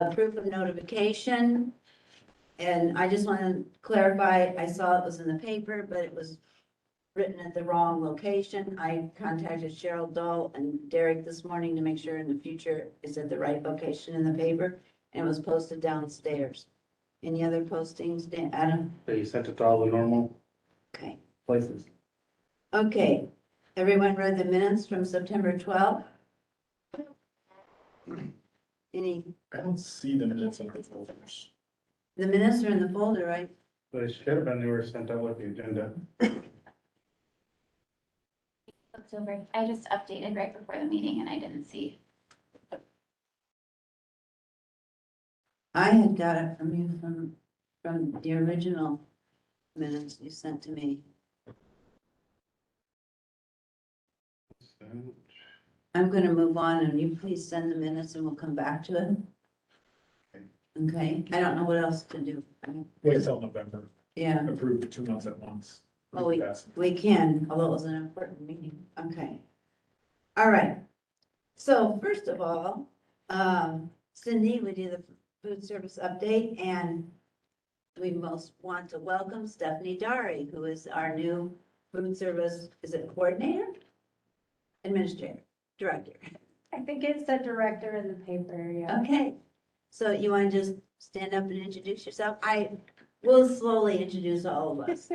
Proof of notification. And I just want to clarify, I saw it was in the paper, but it was written at the wrong location. I contacted Cheryl Dull and Derek this morning to make sure in the future it's at the right location in the paper, and it was posted downstairs. Any other postings, Adam? They sent it to all the normal Okay. places. Okay, everyone read the minutes from September 12th? Any, I don't see the minutes in the folders. the minutes are in the folder, right? But it should have been, they were sent out with the agenda. Looked over. I just updated right before the meeting and I didn't see. I had got it from you from the original minutes you sent to me. I'm gonna move on and you please send the minutes and we'll come back to it. Okay, I don't know what else to do. Wait till November, Yeah, approve the 2 months at once. well, we can, although it was an important meeting. Okay. All right. So first of all, Cindy, we do the food service update, and we most want to welcome Stephanie Dari, who is our new food service, is it coordinator? Administrator, director. I think it said director in the paper, yeah. Okay, so you want to just stand up and introduce yourself? I will slowly introduce all of us.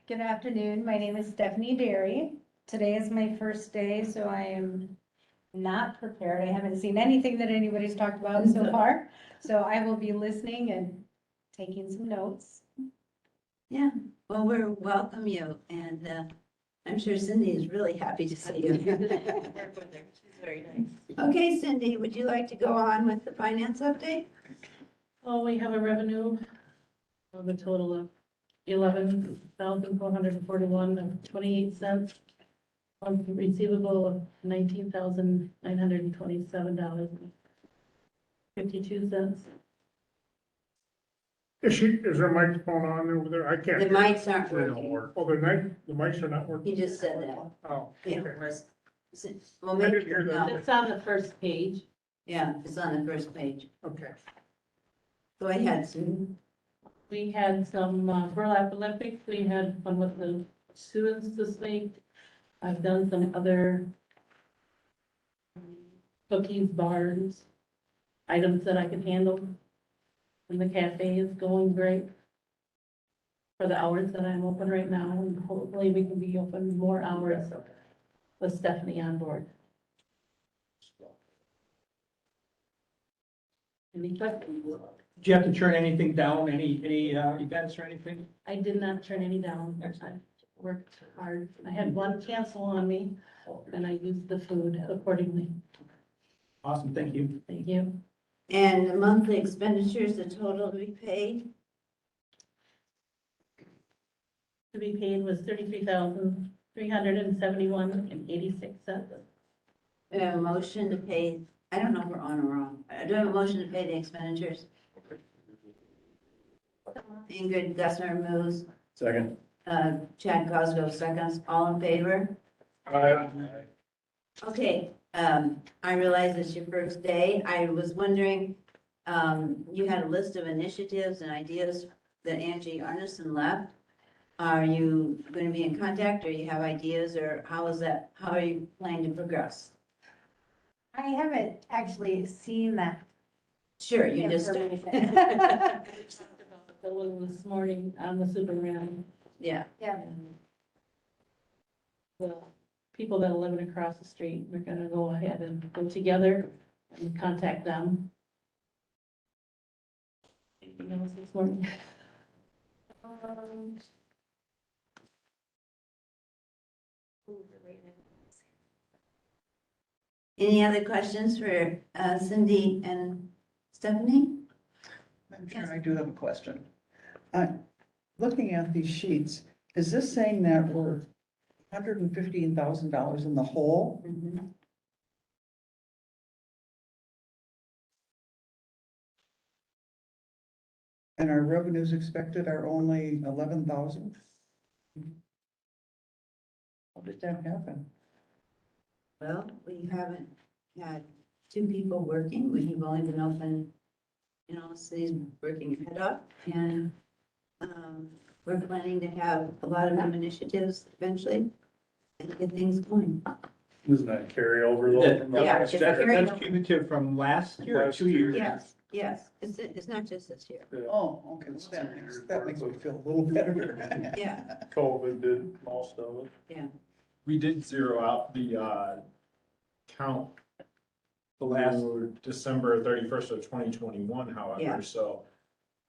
Good afternoon, my name is Stephanie Derry. Today is my first day, so I am not prepared. I haven't seen anything that anybody's talked about so far. So I will be listening and taking some notes. Yeah, well, we welcome you, and I'm sure Cindy is really happy to see you. She's very nice. Okay, Cindy, would you like to go on with the finance update? Well, we have a revenue of a total of 11,441 and 28 cents. On receivable of $19,927.52. Is there a microphone on over there? I can't. The hear. mics aren't They don't working. work. Oh, the mics are not working? He just said that. Oh, Yeah. okay. We'll I make, didn't hear that. no, It's on the first page. yeah, it's on the first page. Okay. Go ahead, Sue. We had some burlap Olympics. We had fun with the students this week. I've done some other cookies, bars, items that I can handle. And the cafe is going great for the hours that I'm open right now, and hopefully we can be open more hours with Stephanie on board. Any questions? Did you have to turn anything down, any events or anything? I did not turn any down. I worked hard. I had one cancel on me, and I used the food accordingly. Awesome, thank you. Thank you. And the monthly expenditures, the total to be paid? To be paid was $33,371.86. We have a motion to pay, I don't know if we're on or wrong. Do I have a motion to pay the expenditures? Ingrid Gessner moves, Second. Chad Cosgrove seconds, all in favor? Okay, I realize it's your first day. I was wondering, you had a list of initiatives and ideas that Angie Arneson left. Are you going to be in contact, or you have ideas, or how is that, how are you planning to progress? I haven't actually seen that Sure, you just, information. The one this morning on the Superman. yeah, Yeah, The people that are living across the street, we're gonna go ahead and go together and contact them. Anything else this morning? any other questions for Cindy and Stephanie? Madam Chair, I do have a question. Looking at these sheets, is this saying that we're $115,000 in the hole? And our revenues expected are only 11,000? How did that happen? Well, we haven't had 2 people working. We've only been open, city's working your head off. And we're planning to have a lot of new initiatives eventually and get things going. Isn't that carryover though? from Yeah, last it's year? very- That's cumulative from last year or Last 2 year. years? Yes, yes. It's not just this year. Oh, okay, so that makes me feel a little better. Yeah. COVID did most of it. We did zero out the, count The last, through December 31st of 2021, Yeah. however, so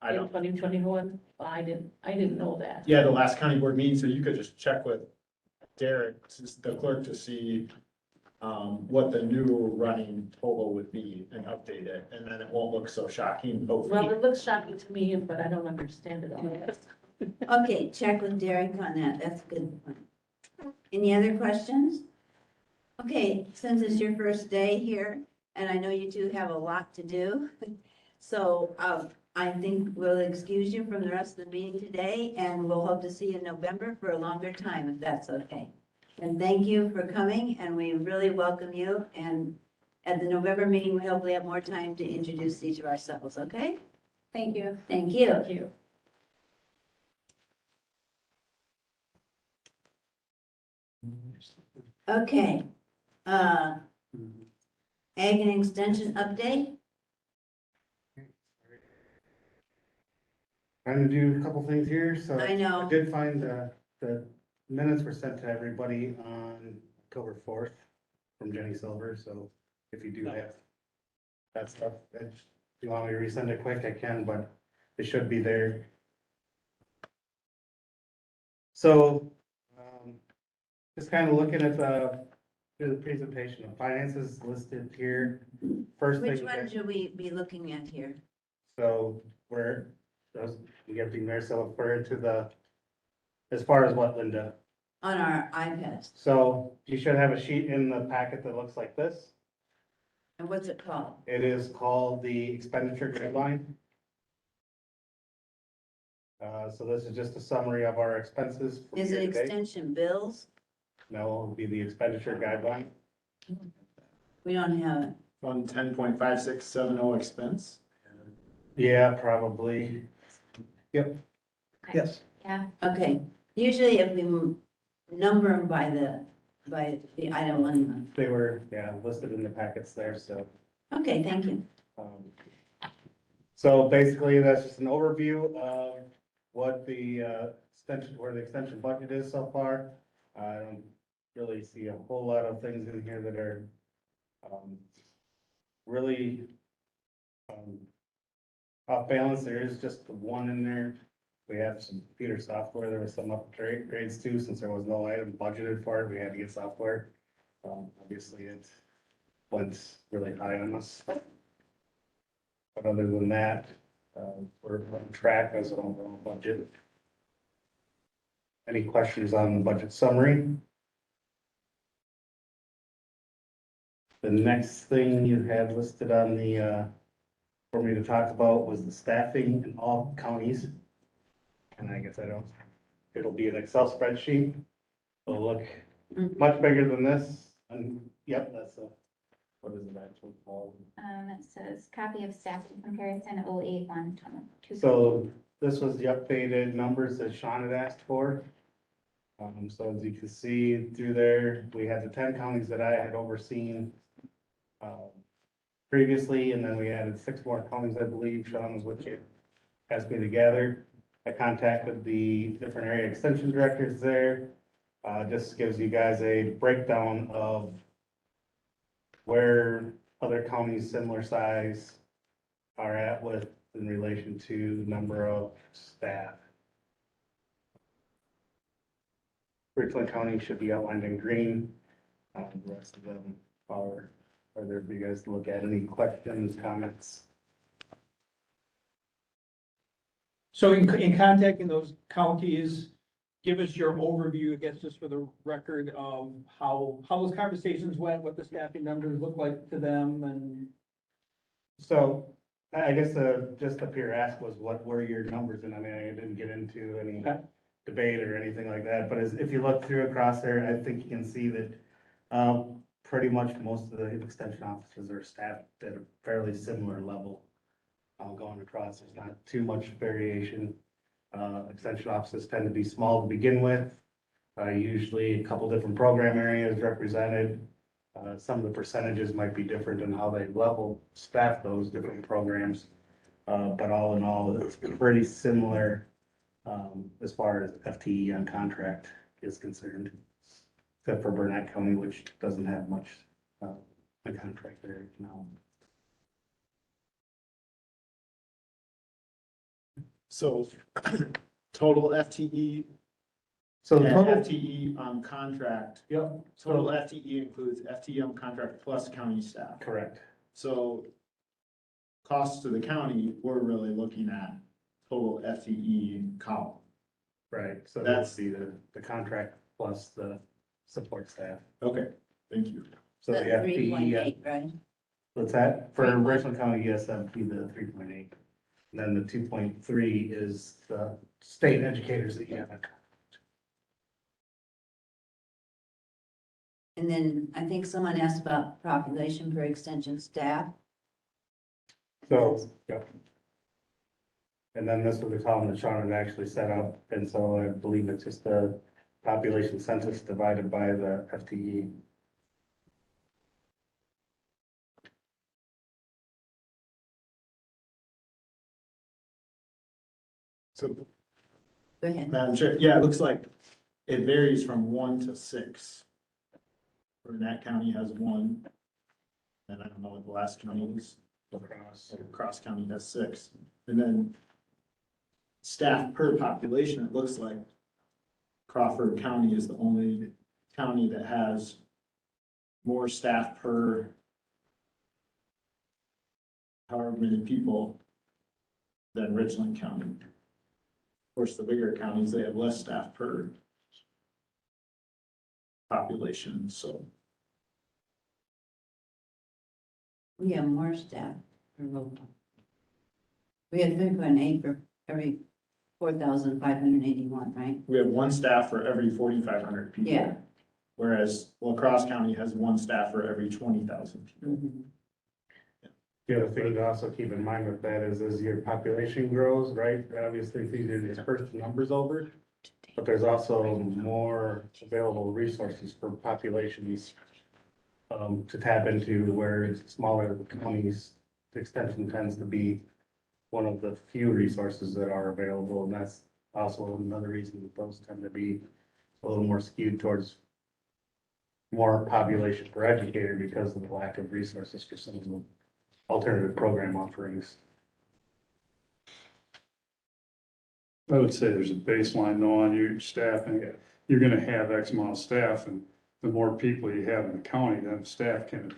I In don't, 2021, I didn't know that. yeah, the last county board meeting, so you could just check with Derek, the clerk, to see what the new running total would be and update it, and then it won't look so shocking, Well, hopefully. it looks shocking to me, but I don't understand it all. Okay, check with Derek on that. That's a good one. Any other questions? Okay, since it's your first day here, and I know you two have a lot to do, so I think we'll excuse you from the rest of the meeting today, and we'll hope to see you in November for a longer time, if that's okay. And thank you for coming, and we really welcome you. And at the November meeting, we hopefully have more time to introduce each of ourselves, okay? Thank you. Thank you. Thank you. Okay. Ag and Extension update? Trying to do a couple things here, so. I know. I did find the minutes were sent to everybody on October 4th from Jenny Silver, so if you do have that stuff, if you want me to resend it quick, I can, but it should be there. So, just kind of looking at the presentation, the finances listed here. First Which thing, one should we be looking at here? so you get the mayor, so refer to as far as what, Linda? On our iPads. So you should have a sheet in the packet that looks like this. And what's it called? It is called the expenditure guideline. So this is just a summary of our expenses. for Is it year to date. extension bills? No, it would be the expenditure guideline. We don't have it. Fund 10.5670 expense. Yeah, probably. Yep. Yes. Yeah, Okay, usually if we number them by the item one. They were, listed in the packets there, so. Okay, thank you. So basically, that's just an overview of what the extension budget is so far. I don't really see a whole lot of things in here that are really off balance. There is just the one in there. We have some computer software. There was some upgrades too, since there was no item budgeted for it. We had to get software. Obviously, it went really high on us. But other than that, we're on track as an overall budget. Any questions on the budget summary? The next thing you had listed on the, for me to talk about was the staffing in all counties. And I guess it'll be an Excel spreadsheet. It'll look much bigger than this. And yep, what is it actually called? it says copy of staffing comparison 08/1/22. So this was the updated numbers that Sean had asked for. So as you can see through there, we had the 10 counties that I had overseen previously, and then we added 6 more counties, I believe. Sean was with you, asked me to gather. I contacted the different area extension directors there. Just gives you guys a breakdown of where other counties similar size are at in relation to number of staff. Richland County should be outlined in green. The rest of them are there for you guys to look at. Any questions, comments? So in contacting those counties, give us your overview, I guess, just for the record of how those conversations went, what the staffing numbers look like to them, and So I guess just the pure ask was, what were your numbers? And I mean, I didn't get into any Okay. debate or anything like that, but if you look through across there, I think you can see that pretty much most of the extension offices are staffed at a fairly similar level. Going across, there's not too much variation. Extension offices tend to be small to begin with. Usually a couple different program areas represented. Some of the percentages might be different in how they level staff those different programs. But all in all, it's pretty similar, as far as FTE on contract is concerned. Except for Burnett County, which doesn't have much, a contract there now. So total FTE So and the total, FTE on contract, yep, total FTE includes FTE on contract plus county staff. correct. So costs to the county, we're really looking at total FTE column. Right, so That's- that's the contract plus the support staff. Okay, thank you. So the That's FTE, 3.8, right? what's that? For 3.8. Richland County, yes, that'd be the 3.8. Then the 2.3 is the state educators that you have. And then I think someone asked about population per extension staff. So, yeah. And then this was the column that Sean had actually set up, and so I believe it's just the population census divided by the FTE. So, Go ahead. Madam Chair, yeah, it looks like it varies from 1 to 6. Burnett County has 1. And I don't know what the last county is. Cross County has 6. And then staff per population, it looks like Crawford County is the only county that has more staff per however many people than Richland County. Of course, the bigger counties, they have less staff per population, so. We have more staff per local. We had 3.8 for every 4,581, right? We have 1 staff for every 4,500 people. Yeah. Whereas La Crosse County has 1 staff for every 20,000 people. Mhm. The other thing to also keep in mind with that is as your population grows, right, obviously these are dispersed numbers over. But there's also more available resources for populations to tap into, where smaller counties, the extension tends to be one of the few resources that are available, and that's also another reason that those tend to be a little more skewed towards more population per educator because of the lack of resources for some of the alternative program offerings. I would say there's a baseline though on your staffing. You're gonna have X amount of staff, and the more people you have in the county, then staff can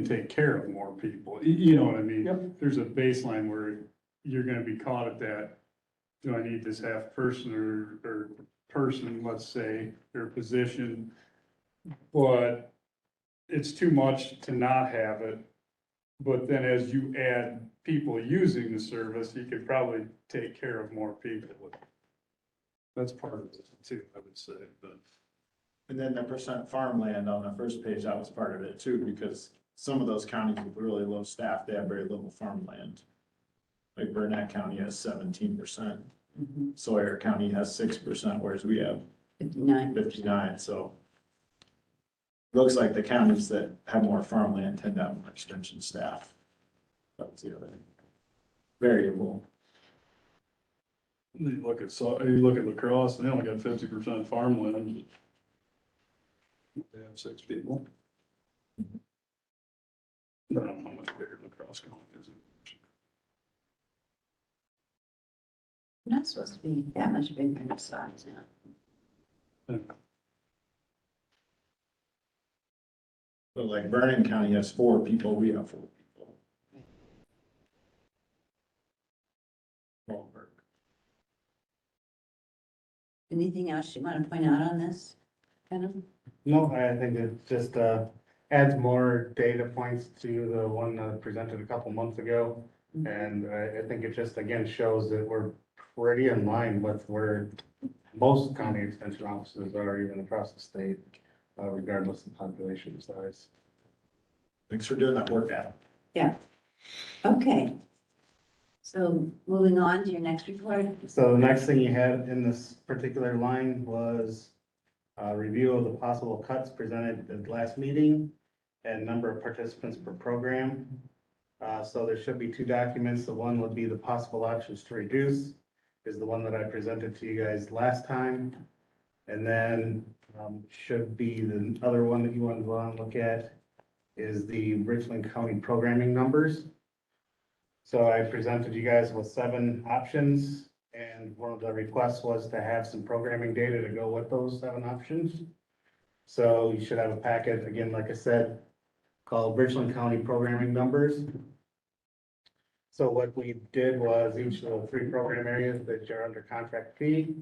take care of more people. You know what I mean? Yep. There's a baseline where you're gonna be caught at that. Do I need this half person or person, let's say, or position? But it's too much to not have it. But then as you add people using the service, you could probably take care of more people. That's part of it too, I would say, but. And then the percent farmland on the first page, that was part of it too, because some of those counties with really low staff, they have very little farmland. Like Burnett County has 17%, Mhm. Sawyer County has 6%, whereas we have 59. 59, so. Looks like the counties that have more farmland tend to have more extension staff. That's the other variable. You look at, you look at La Crosse, they only got 50% farmland. They have 6 people. I don't know how much bigger La Crosse County is. Not supposed to be that much bigger in size now. But like Vernon County has 4 people, we have 4 people. Walberg. Anything else you want to point out on this? Adam? No, I think it just adds more data points to the one presented a couple months ago. And I think it just, again, shows that we're pretty in line with where most county extension offices are, even across the state, regardless of population size. Thanks for doing that work, Adam. Okay. So moving on to your next report. So the next thing you had in this particular line was a review of the possible cuts presented at the last meeting and number of participants per program. So there should be two documents. The one would be the possible options to reduce, is the one that I presented to you guys last time. And then should be the other one that you want to go on and look at is the Richland County programming numbers. So I presented you guys with 7 options, and one of the requests was to have some programming data to go with those 7 options. So you should have a packet, again, like I said, called Richland County Programming Numbers. So what we did was each of the 3 program areas that are under contract fee,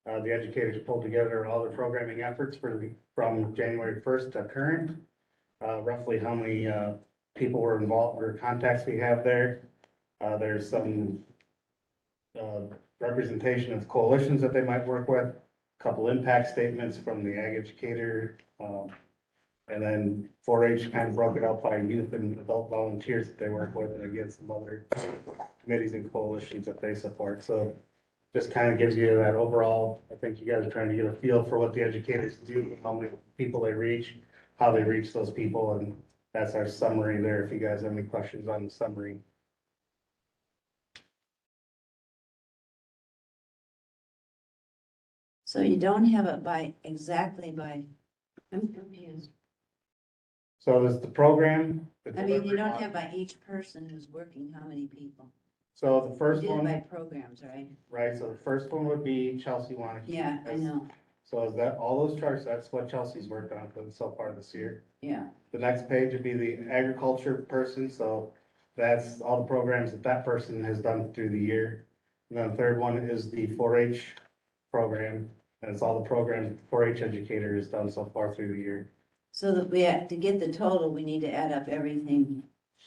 the educators pulled together all the programming efforts from January 1st to current, roughly how many people were involved or contacts we have there. There's some representation of coalitions that they might work with, a couple impact statements from the ag educator, and then 4-H kind of broke it out by youth and adult volunteers that they work with, and again, some other committees and coalitions that they support. So just kind of gives you that overall, I think you guys are trying to get a feel for what the educators do, how many people they reach, how they reach those people, and that's our summary there, if you guys have any questions on the summary. So you don't have it exactly by, I'm confused. So there's the program. the I mean, you delivery don't model. have by each person who's working, how many people? So the You first did it by one, programs, right? right, so the first one would be Chelsea Wannick. Yeah, I know, So is that, all those charts, that's what Chelsea's worked on for so far this year. yeah. The next page would be the agriculture person, so that's all the programs that that person has done through the year. And then the third one is the 4-H program, and it's all the programs the 4-H educator has done so far through the year. So that we have, to get the total, we need to add up everything.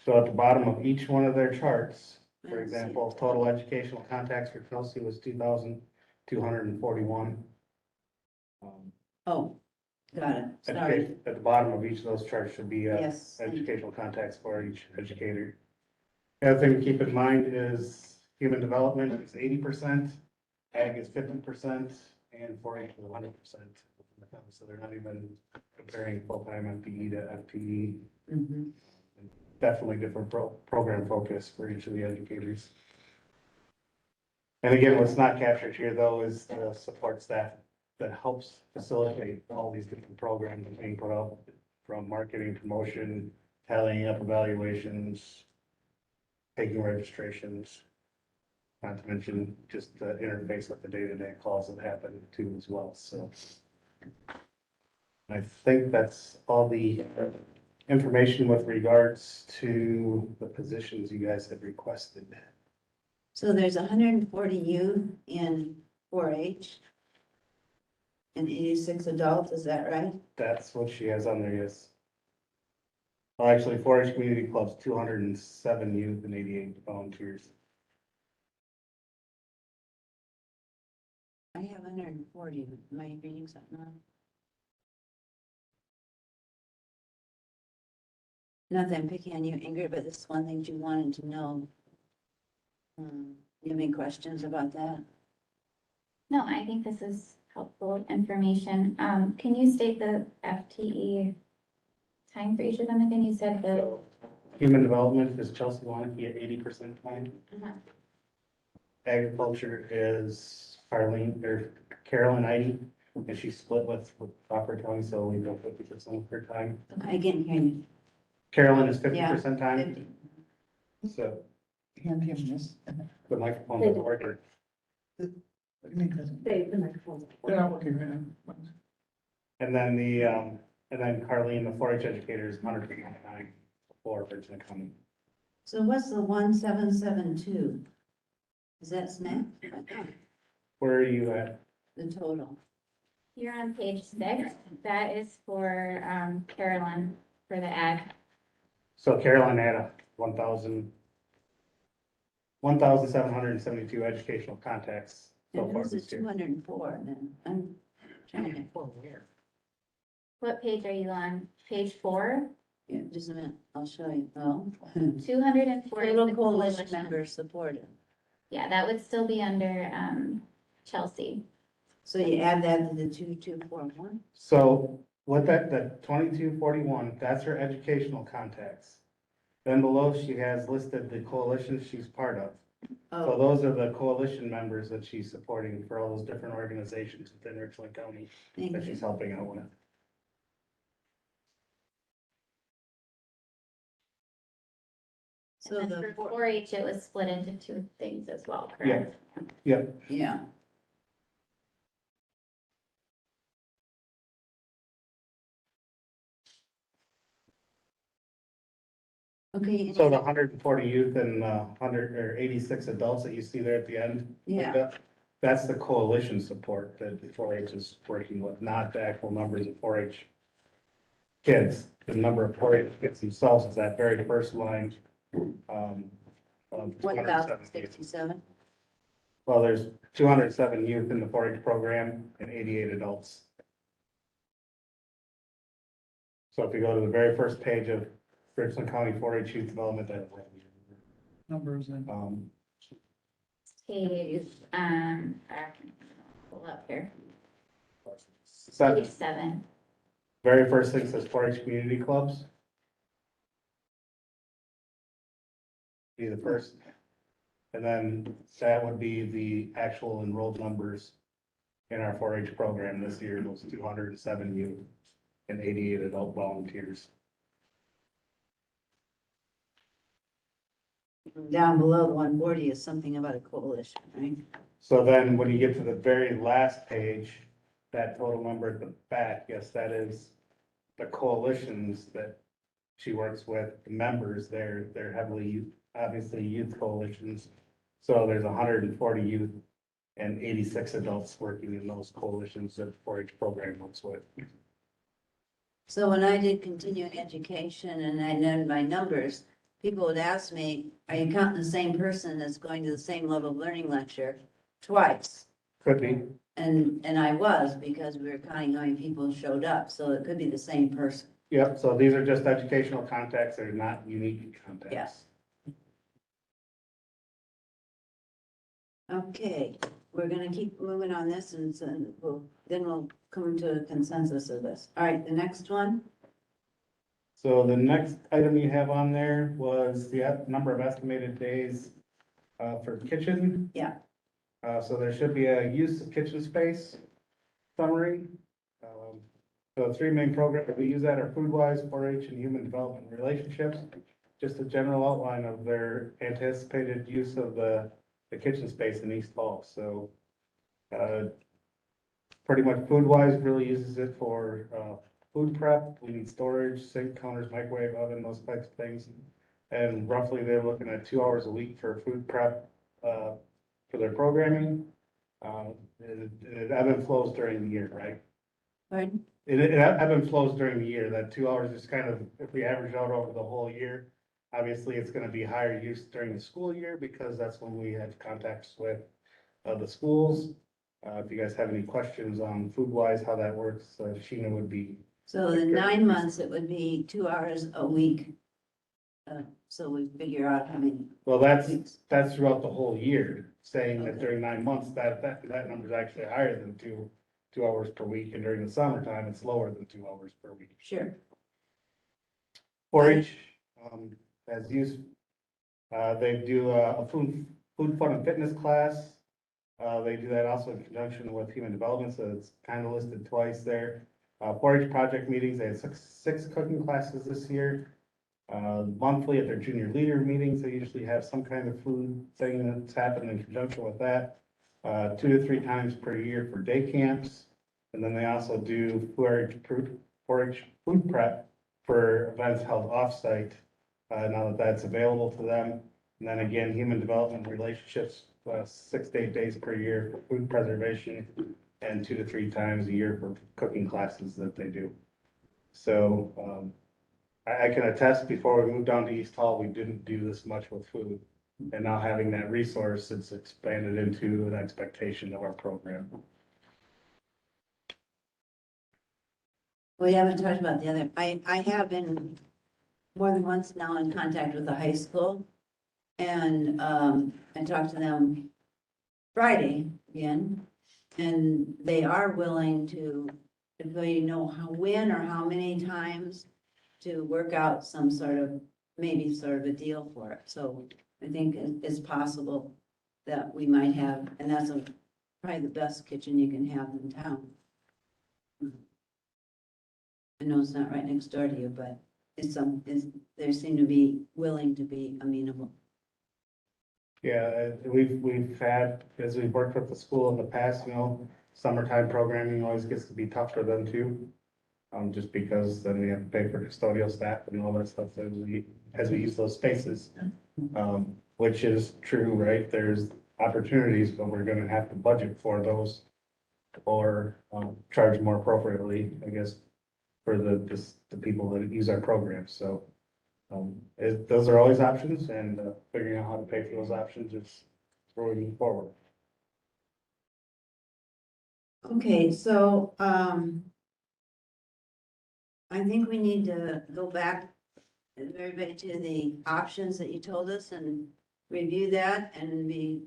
So at the bottom of each one of their charts, I for don't see example, total educational contacts for Chelsea was 2,241. Oh, got it, sorry, At the bottom of each of those charts should be yes. educational contacts for each educator. The other thing to keep in mind is human development is 80%, ag is 50%, and 4-H is 100%. So they're not even comparing full-time FTE to FTE. Mhm. Definitely different program focus for each of the educators. And again, what's not captured here though is the support staff that helps facilitate all these different programs that being put out, from marketing, promotion, tallying up evaluations, taking registrations, not to mention just the interface with the day-to-day calls that happen too as well, so. I think that's all the information with regards to the positions you guys had requested. So there's 140 youth in 4-H and 86 adults, is that right? That's what she has on there, yes. Well, actually, 4-H Community Club's 207 youth and 88 volunteers. I have 140, am I reading something wrong? Nothing picking on you, Ingrid, but this is one thing you wanted to know. You have any questions about that? No, I think this is helpful information. Can you state the FTE time for each of them again? You said the, Human development is Chelsea Wannick at 80% time. Agriculture is Carolyn Idy, and she's split with Crawford County, so we go 50% of her time. I didn't hear you. Carolyn is 50% time, 50. so Hand him this. the microphone doesn't work. What do you mean, doesn't? The microphone's. They're not working right now. And then and then Carleen, the 4-H educator, is 109 for Richland County. So what's the 1772? Is that SNAP? Where are you at? The total? you're on page 6. That is for Carolyn for the ag. So Carolyn had a 1,772 educational contacts so And far this is this year. 204, then I'm trying to. What page are you on? Page 4? Yeah, just a minute, I'll show you. Oh. 240 is Total the coalition coalition. members supported. Yeah, that would still be under, Chelsea. So you add that to the 2241? So with that, the 2241, that's her educational contacts. Then below, she has listed the coalitions she's part of. So Oh, those are the coalition members that she's supporting for all those different organizations within Richland County thank that you. she's helping out with. So And the, then for 4-H, it was split into two things as well, Yeah. correct? Yep, yeah. Okay. so the 140 youth and 100 or 86 adults that you see there at the end. Yeah. That's the coalition support that the 4-H is working with, not the actual numbers of 4-H kids. The number of 4-H kids themselves is that very first line. Of 207 youth. 1,067? Well, there's 207 youth in the 4-H program and 88 adults. So if you go to the very first page of Richland County 4-H Youth Development, Numbers and. Page, pull up here, seven, page 7. very first thing says 4-H community clubs. Be the first. And then that would be the actual enrolled numbers in our 4-H program this year, was 207 youth and 88 adult volunteers. Down below the 140 is something about a coalition, right? So then when you get to the very last page, that total number at the back, yes, that is the coalitions that she works with, the members, they're heavily, obviously youth coalitions. So there's 140 youth and 86 adults working in those coalitions that the 4-H program works with. So when I did continuing education and I known my numbers, people would ask me, are you counting the same person that's going to the same level of learning lecture twice? Could be, And I was, because we were counting how many people showed up, so it could be the same person. yep, so these are just educational contacts, they're not unique contacts. Yes. Okay, we're gonna keep moving on this and so then we'll come to a consensus of this. All right, the next one, So the next item you have on there was the number of estimated days for kitchen. Yeah. So there should be a use of kitchen space summary. So the three main programs that we use that are food-wise, 4-H, and human development and relationships. Just a general outline of their anticipated use of the kitchen space in East Hall. So pretty much food-wise really uses it for food prep. We need storage, sink, counters, microwave, oven, those types of things. And roughly they're looking at 2 hours a week for food prep for their programming. It ebb and flows during the year, right? pardon? It ebb and flows during the year. That 2 hours is kind of, if we average out over the whole year, obviously it's gonna be higher use during the school year because that's when we have contacts with the schools. If you guys have any questions on food-wise, how that works, Sheena would be. So the 9 months, it would be 2 hours a week. So we figure out how many Well, that's weeks. throughout the whole year, saying that Okay. during 9 months, that number is actually higher than 2 hours per week. And during the summertime, it's lower than 2 hours per week. Sure. 4-H, as used, they do a food, fun and fitness class. They do that also in conjunction with human development, so it's kind of listed twice there. 4-H project meetings, they had six cooking classes this year. Monthly at their junior leader meetings, they usually have some kind of food thing that's happened in conjunction with that. 2 to 3 times per year for day camps. And then they also do 4-H food prep for events held off-site, now that that's available to them. And then again, human development relationships, 6 to 8 days per year for food preservation and 2 to 3 times a year for cooking classes that they do. So, I can attest, before we moved down to East Hall, we didn't do this much with food. And now having that resource, it's expanded into an expectation of our program. We haven't talked about the other, I have been more than once now in contact with the high school. And, I talked to them Friday again, and they are willing to, if they know how, when or how many times, to work out some sort of, maybe sort of a deal for it. So I think it's possible that we might have, and that's probably the best kitchen you can have in town. I know it's not right next door to you, but they seem to be willing to be amenable. Yeah, we've had, as we've worked with the school in the past, summertime programming always gets to be tough for them too. Just because then we have to pay for custodial staff and all that stuff as we use those spaces. Which is true, right? There's opportunities, but we're gonna have to budget for those. Or, charge more appropriately, I guess, for the people that use our programs, so. Those are always options, and figuring out how to pay for those options is where we move forward. Okay, so, I think we need to go back, everybody, to the options that you told us and review that and be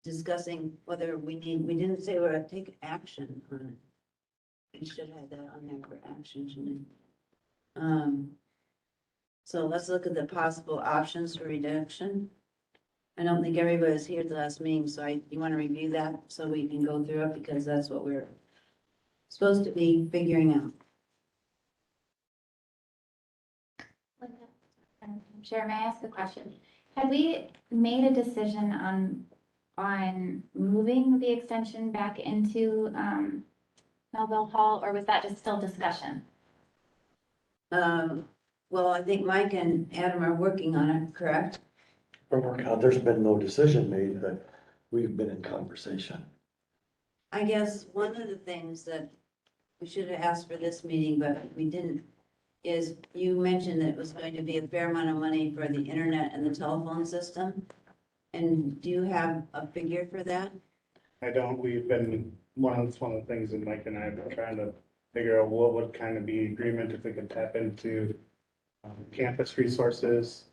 discussing whether we didn't say we're gonna take action on it. We should have that on there for action, shouldn't it? So let's look at the possible options for reduction. I don't think everybody was here at the last meeting, so you want to review that so we can go through it, because that's what we're supposed to be figuring out. Chair, may I ask a question? Had we made a decision on moving the extension back into, Melville Hall, or was that just still discussion? Well, I think Mike and Adam are working on it, correct? There's been no decision made, but we've been in conversation. I guess one of the things that we should have asked for this meeting, but we didn't, is you mentioned that it was going to be a fair amount of money for the internet and the telephone system. And do you have a figure for that? I don't, we've been, one of the things that Mike and I have been trying to figure out what would kind of be agreement if we could tap into campus resources.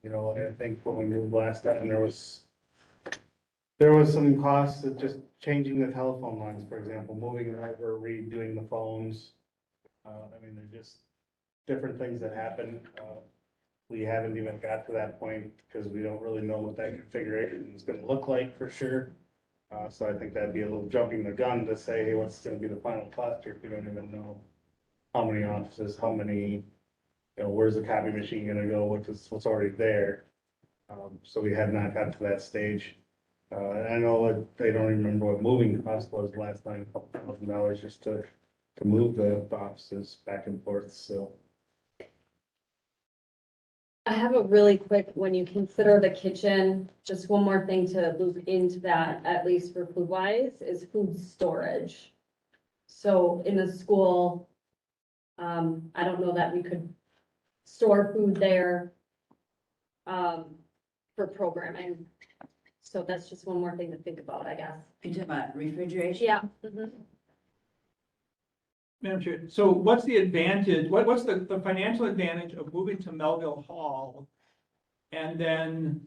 I think when we moved last time, there was some costs of just changing the telephone lines, for example, moving them over, redoing the phones. They're just different things that happen. We haven't even got to that point because we don't really know what that configuration is gonna look like for sure. So I think that'd be a little jumping the gun to say, hey, what's gonna be the final cost here if we don't even know how many offices, how many, where's the copy machine gonna go, what's already there. So we have not got to that stage. I know that they don't remember what moving cost was last time, $2,000 just to move the offices back and forth, so. I have a really quick, when you consider the kitchen, just one more thing to loop into that, at least for food wise, is food storage. So in the school, I don't know that we could store food there for programming. So that's just one more thing to think about, I guess. You talk about refrigeration? Yeah. Madam Chair, so what's the advantage, what's the financial advantage of moving to Melville Hall? And then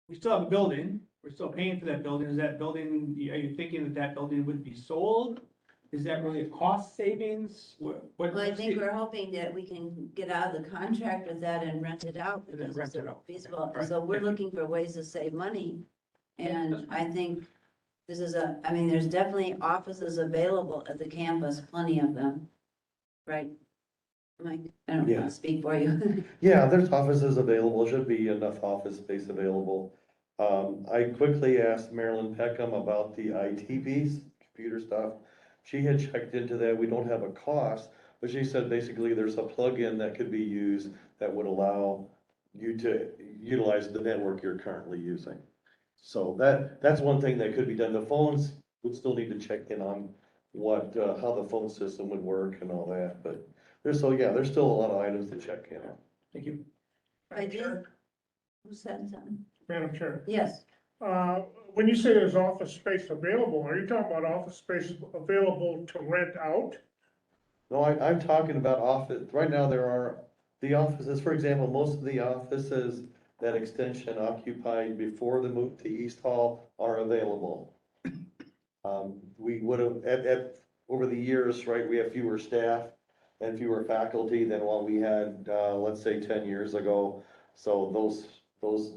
we still have a building, we're still paying for that building. Is that building, are you thinking that building would be sold? Is that really a cost savings? Well, I think we're hoping that we can get out of the contract with that and rent it out. And then because rent it's it out. feasible. Right. So we're looking for ways to save money. And I think this is there's definitely offices available at the campus, plenty of them. Right? Mike, I don't want Yeah. to speak for you. Yeah, there's offices available, should be enough office space available. I quickly asked Marilyn Peckham about the IT piece, computer stuff. She had checked into that, we don't have a cost, but she said basically there's a plug-in that could be used that would allow you to utilize the network you're currently using. So that's one thing that could be done. The phones would still need to check in on what, how the phone system would work and all that, but there's still a lot of items to check in on. Thank you. I did. Who said something? Madam Chair, Yes. when you say there's office space available, are you talking about office space available to rent out? No, I'm talking about office, right now there are, the offices, for example, most of the offices that extension occupied before the move to East Hall are available. We would have, over the years, right, we have fewer staff and fewer faculty than what we had, let's say 10 years ago. So those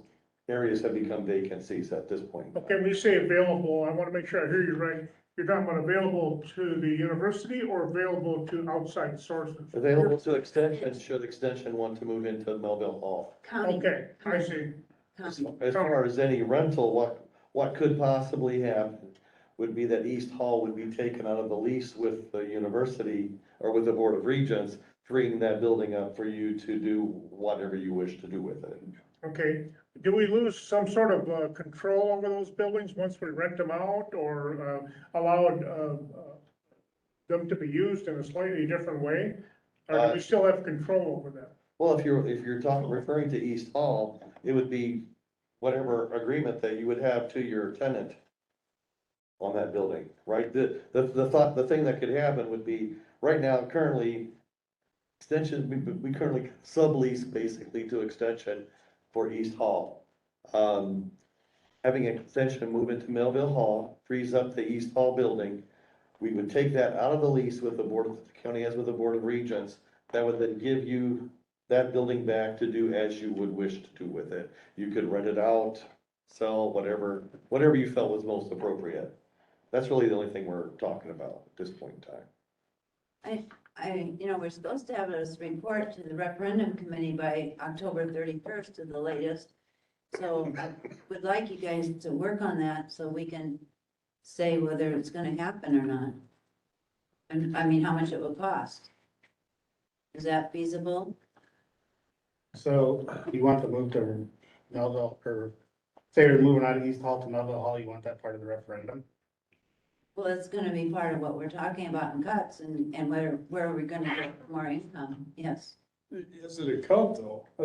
areas have become vacancies at this point. Okay, when you say available, I want to make sure I hear you right. You're talking about available to the university or available to outside sources? Available to extension, should extension want to move into Melville Hall. County. Okay, I see. County. As far as any rental, what could possibly happen would be that East Hall would be taken out of the lease with the university or with the Board of Regents, freeing that building up for you to do whatever you wish to do with it. Okay, do we lose some sort of control over those buildings once we rent them out or allow them to be used in a slightly different way? Or do we still have control over them? Well, if you're referring to East Hall, it would be whatever agreement that you would have to your tenant on that building, right? The thing that could happen would be, right now, currently, extension, we currently sublease basically to extension for East Hall. Having an extension move into Melville Hall frees up the East Hall building. We would take that out of the lease with the board, the county has with the Board of Regents. That would then give you that building back to do as you would wish to do with it. You could rent it out, sell, whatever you felt was most appropriate. That's really the only thing we're talking about at this point in time. We're supposed to have this report to the referendum committee by October 31st to the latest. So I would like you guys to work on that so we can say whether it's gonna happen or not. And I mean, how much it will cost. Is that feasible? So you want to move to Melville, or say you're moving out of East Hall to Melville Hall, you want that part of the referendum? Well, it's gonna be part of what we're talking about in cuts and where are we gonna get more income? Yes. Is it a cut though? I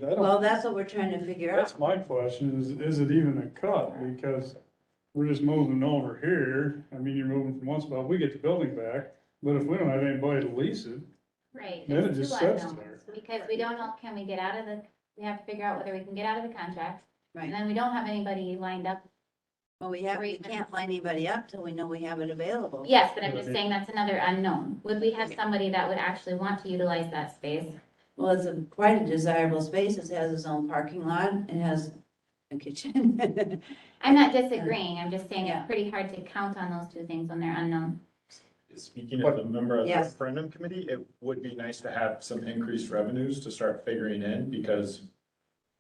don't, Well, that's what we're trying to figure out. that's my question, is it even a cut? Because we're just moving over here. I mean, you're moving from one spot, we get the building back, but if we don't have anybody to lease it, Right. then it it's just two sits unknowns, there. Because we don't know, can we get out of we have to figure out whether we can get out of the contract. Right. And then we don't have anybody lined up. Well, we can't line anybody up till we know we have it available. Yes, but I'm just saying that's another unknown. Would we have somebody that would actually want to utilize that space? Well, it's quite a desirable space. It has its own parking lot. It has a kitchen. I'm not disagreeing, I'm just saying Yeah. it's pretty hard to count on those two things when they're unknown. Speaking of a member of the Yes. referendum committee, it would be nice to have some increased revenues to start figuring in, because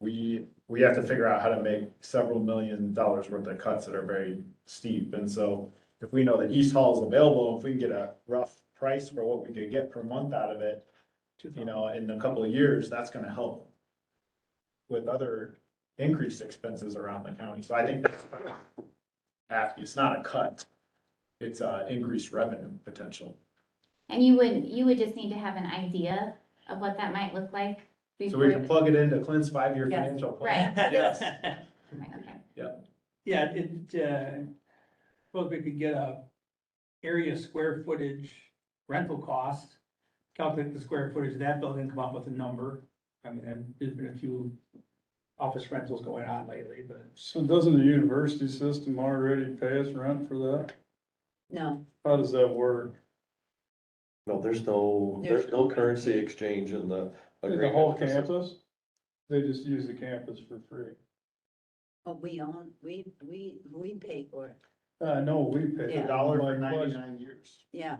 we have to figure out how to make several $1 million worth of cuts that are very steep. And so if we know that East Hall is available, if we can get a rough price for what we could get per month out of it, in a couple of years, that's gonna help with other increased expenses around the county. So I think that's, it's not a cut, it's increased revenue potential. And you would just need to have an idea of what that might look like. So we can plug it into Clint's 5-year Yes. financial plan. Right. Yes. Okay. Yeah, suppose we could get a area square footage rental cost, calculate the square footage of that building, come up with a number. I mean, there's been a few office rentals going on lately, but. So doesn't the university system already pay us rent for that? No, How does that work? No, there's no currency exchange in the In the agreement. whole campus? They just use the campus for free? but we own, we pay for it. No, we pay. Yeah. $1 for My question- 99 years. Yeah,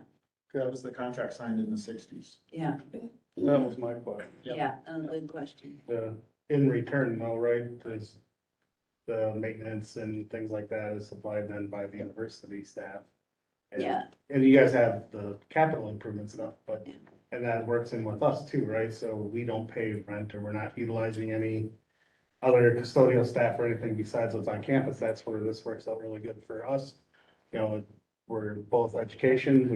That was the contract signed in the 60s. yeah, That was my question. yeah, a good question. In return though, right, is the maintenance and things like that is supplied then by the university staff. And- Yeah. And you guys have the capital improvement stuff, but, Yeah. and that works in with us too, right? So we don't pay rent or we're not utilizing any other custodial staff or anything besides what's on campus. That's where this works out really good for us. You know, we're both education,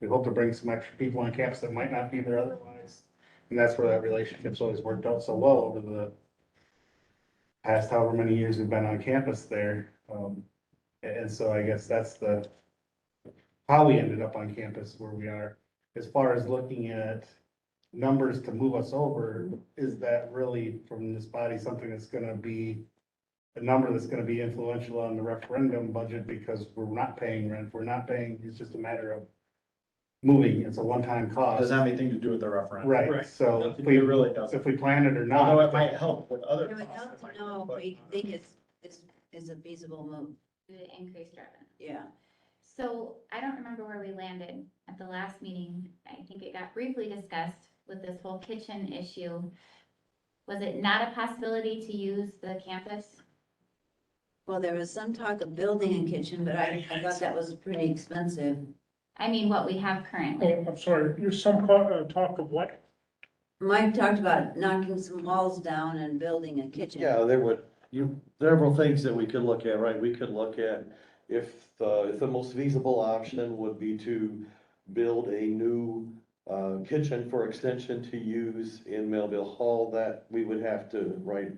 we hope to bring some extra people on campus that might not be there otherwise. And that's where that relationship's always worked out so well over the past however many years we've been on campus there. And so I guess that's how we ended up on campus where we are, as far as looking at numbers to move us over, is that really from this body something that's gonna be a number that's gonna be influential on the referendum budget because we're not paying rent, we're not paying, it's just a matter of moving, it's a one-time cost. Doesn't have anything to do with the referendum. Right, Right. so It really doesn't. if we plan it or Although it not, might help with other It would costs. help it might to know if but- we think it's a feasible move, The increased revenue. yeah. So I don't remember where we landed at the last meeting. I think it got briefly discussed with this whole kitchen issue. Was it not a possibility to use the campus? Well, there was some talk of building a kitchen, but I thought that was pretty expensive. I mean, what we have currently. Oh, I'm sorry, there's some talk of what? Mike talked about knocking some walls down and building a kitchen. Yeah, there would, several things that we could look at, right? We could look at if the most feasible option would be to build a new kitchen for extension to use in Melville Hall, that we would have to, right,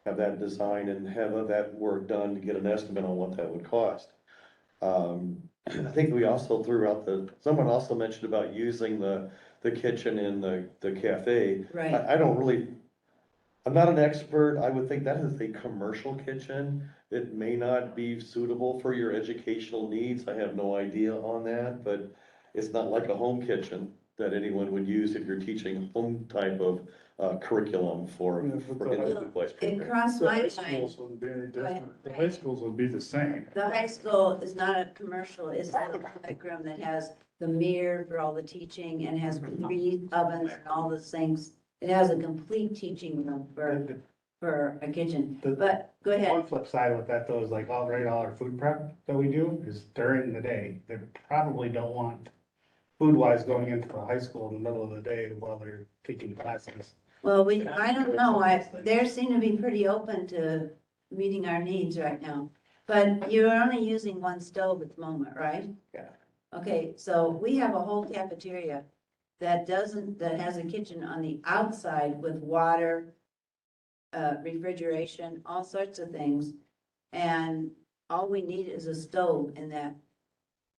have that design and have that work done to get an estimate on what that would cost. I think we also threw out someone also mentioned about using the kitchen in the cafe. Right, I don't really, I'm not an expert. I would think that is a commercial kitchen. It may not be suitable for your educational needs. I have no idea on that, but it's not like a home kitchen that anyone would use if you're teaching home type of curriculum for Yeah, in but the place it program. crossed The my high mind. schools would be any Go ahead. different. The high schools would be the same. The high school is not a commercial, it's a public room that has the mirror for all the teaching and has 3 ovens and all the things. It has a complete teaching room for a kitchen, but go ahead. one flip side with that though is like all our food prep that we do is during the day. They probably don't want food wise going into the high school in the middle of the day while they're taking classes. Well, I don't know, they seem to be pretty open to meeting our needs right now. But you're only using one stove at the moment, right? Yeah. Okay, so we have a whole cafeteria that has a kitchen on the outside with water, refrigeration, all sorts of things. And all we need is a stove in that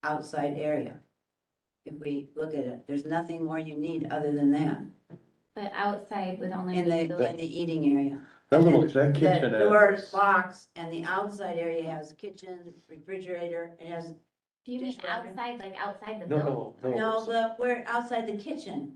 outside area. If we look at it, there's nothing more you need other than that But outside would only in be the eating area. That The kitchen door locks and the outside area has kitchen, refrigerator, it has, Do you mean dishwasher. outside, like outside the no, building? no. we're outside the kitchen.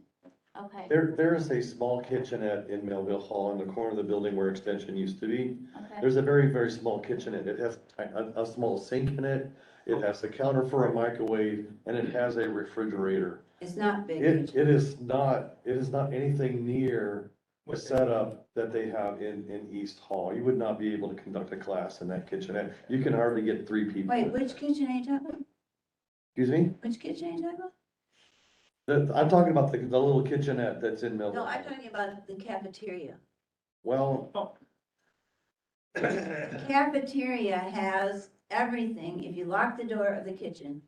Okay, There is a small kitchenette in Melville Hall in the corner of the building where extension used to be. okay. There's a very, very small kitchenette. It has a small sink in it. It has a counter for a microwave and it has a refrigerator. It's not big. It is not anything near the setup that they have in East Hall. You would not be able to conduct a class in that kitchenette. You can hardly get 3 people. Wait, which kitchen are you talking about? Excuse me? Which kitchen are you talking about? I'm talking about the little kitchenette that's in Melville. No, I'm talking about the cafeteria. Well, The cafeteria has everything, if you lock the door of the kitchen,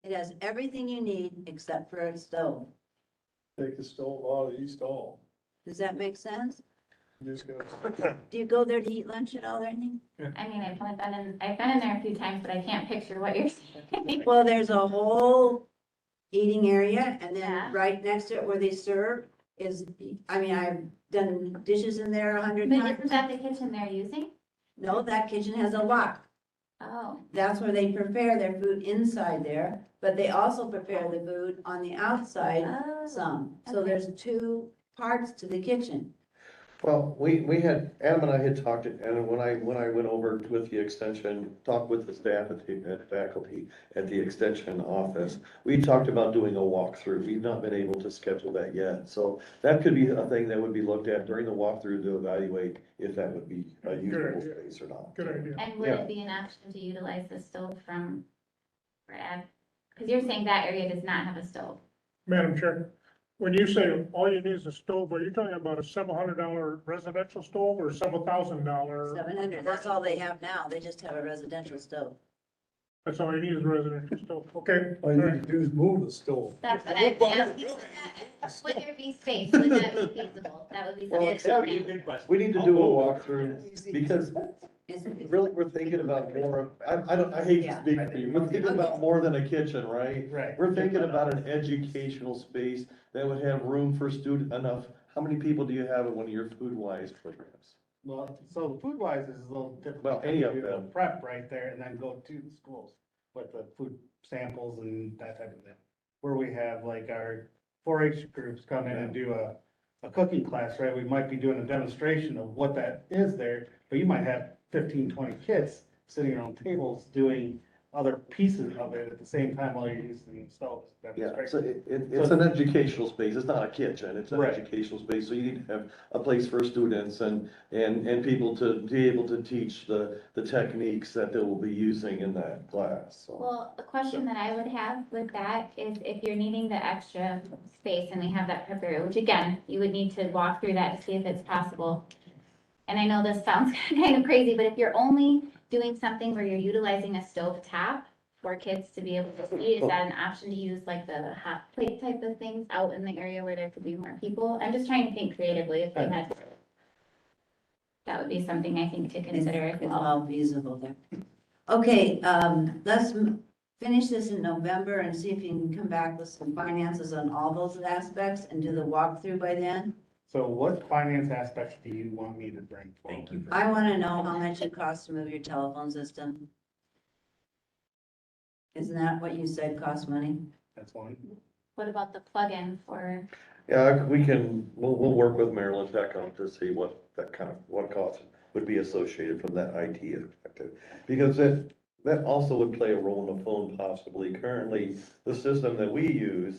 it has everything you need except for a stove. Take the stove out of the east hall. Does that make sense? You just gotta- Do you go there to eat lunch at all or anything? I mean, I've been in there a few times, but I can't picture what you're saying. Well, there's a whole eating area and Yeah. then right next to it where they serve is, I mean, I've done dishes in there 100 But isn't times. that the kitchen they're using? No, that kitchen has a lock. Oh, That's where they prepare their food inside there, but they also prepare the food on the outside oh. some. So Okay. there's 2 parts to the kitchen. well, Adam and I had talked, and when I went over with the extension, talked with the staff and faculty at the extension office, we talked about doing a walkthrough. We've not been able to schedule that yet. So that could be a thing that would be looked at during the walkthrough to evaluate if that would be a usable idea. space or not. Good idea. And would it be an option to utilize the stove for ag? Because you're saying that area does not have a stove. Madam Chair, when you say all you need is a stove, are you talking about a $700 residential stove or $7,000? 700, that's all they have now. They just have a residential stove. That's all you need is a residential stove, okay? All you need to do is move the stove. That's what I'm asking. Would there be space? Would that be feasible? That would be Well, something. we need to do a walkthrough, because Is it- really, we're thinking about more, I hate to speak for you, we're thinking about more than a kitchen, right? Right. We're thinking about an educational space that would have room for student enough. How many people do you have in one of your food wise programs? Well, so the food wise is a little different. Well, any of You do a them. Prep right there and then go to the schools with the food samples and that type of thing. Where we have like our 4-H groups come in and do a cooking class, right? We might be doing a demonstration of what that is there, but you might have 15, 20 kids sitting around tables doing other pieces of it at the same time while you're using the stoves. Yeah, so it's an educational space, it's not a kitchen, it's an Right. educational space, so you need to have a place for students and people to be able to teach the techniques that they will be using in that class, so. Well, a question that I would have with that is if you're needing the extra space and we have that prepared, which again, you would need to walk through that to see if it's possible. And I know this sounds kind of crazy, but if you're only doing something where you're utilizing a stove tap for kids to be able to see, is that an option to use like the hot plate type of things out in the area where there could be more people? I'm just trying to think creatively if they had. That would be something I think to consider as It's well. all feasible there. Okay, let's finish this in November and see if you can come back with some finances on all those aspects and do the walkthrough by then. So what finance aspects do you want me to bring forward? Thank you. I want to know how much it costs to move your telephone system. Isn't that what you said costs money? That's one. What about the plug-in for, Yeah, we'll work with Maryland Tech to see what that kind of, what cost would be associated from that IT perspective. Because that also would play a role in the phone possibly. Currently, the system that we use,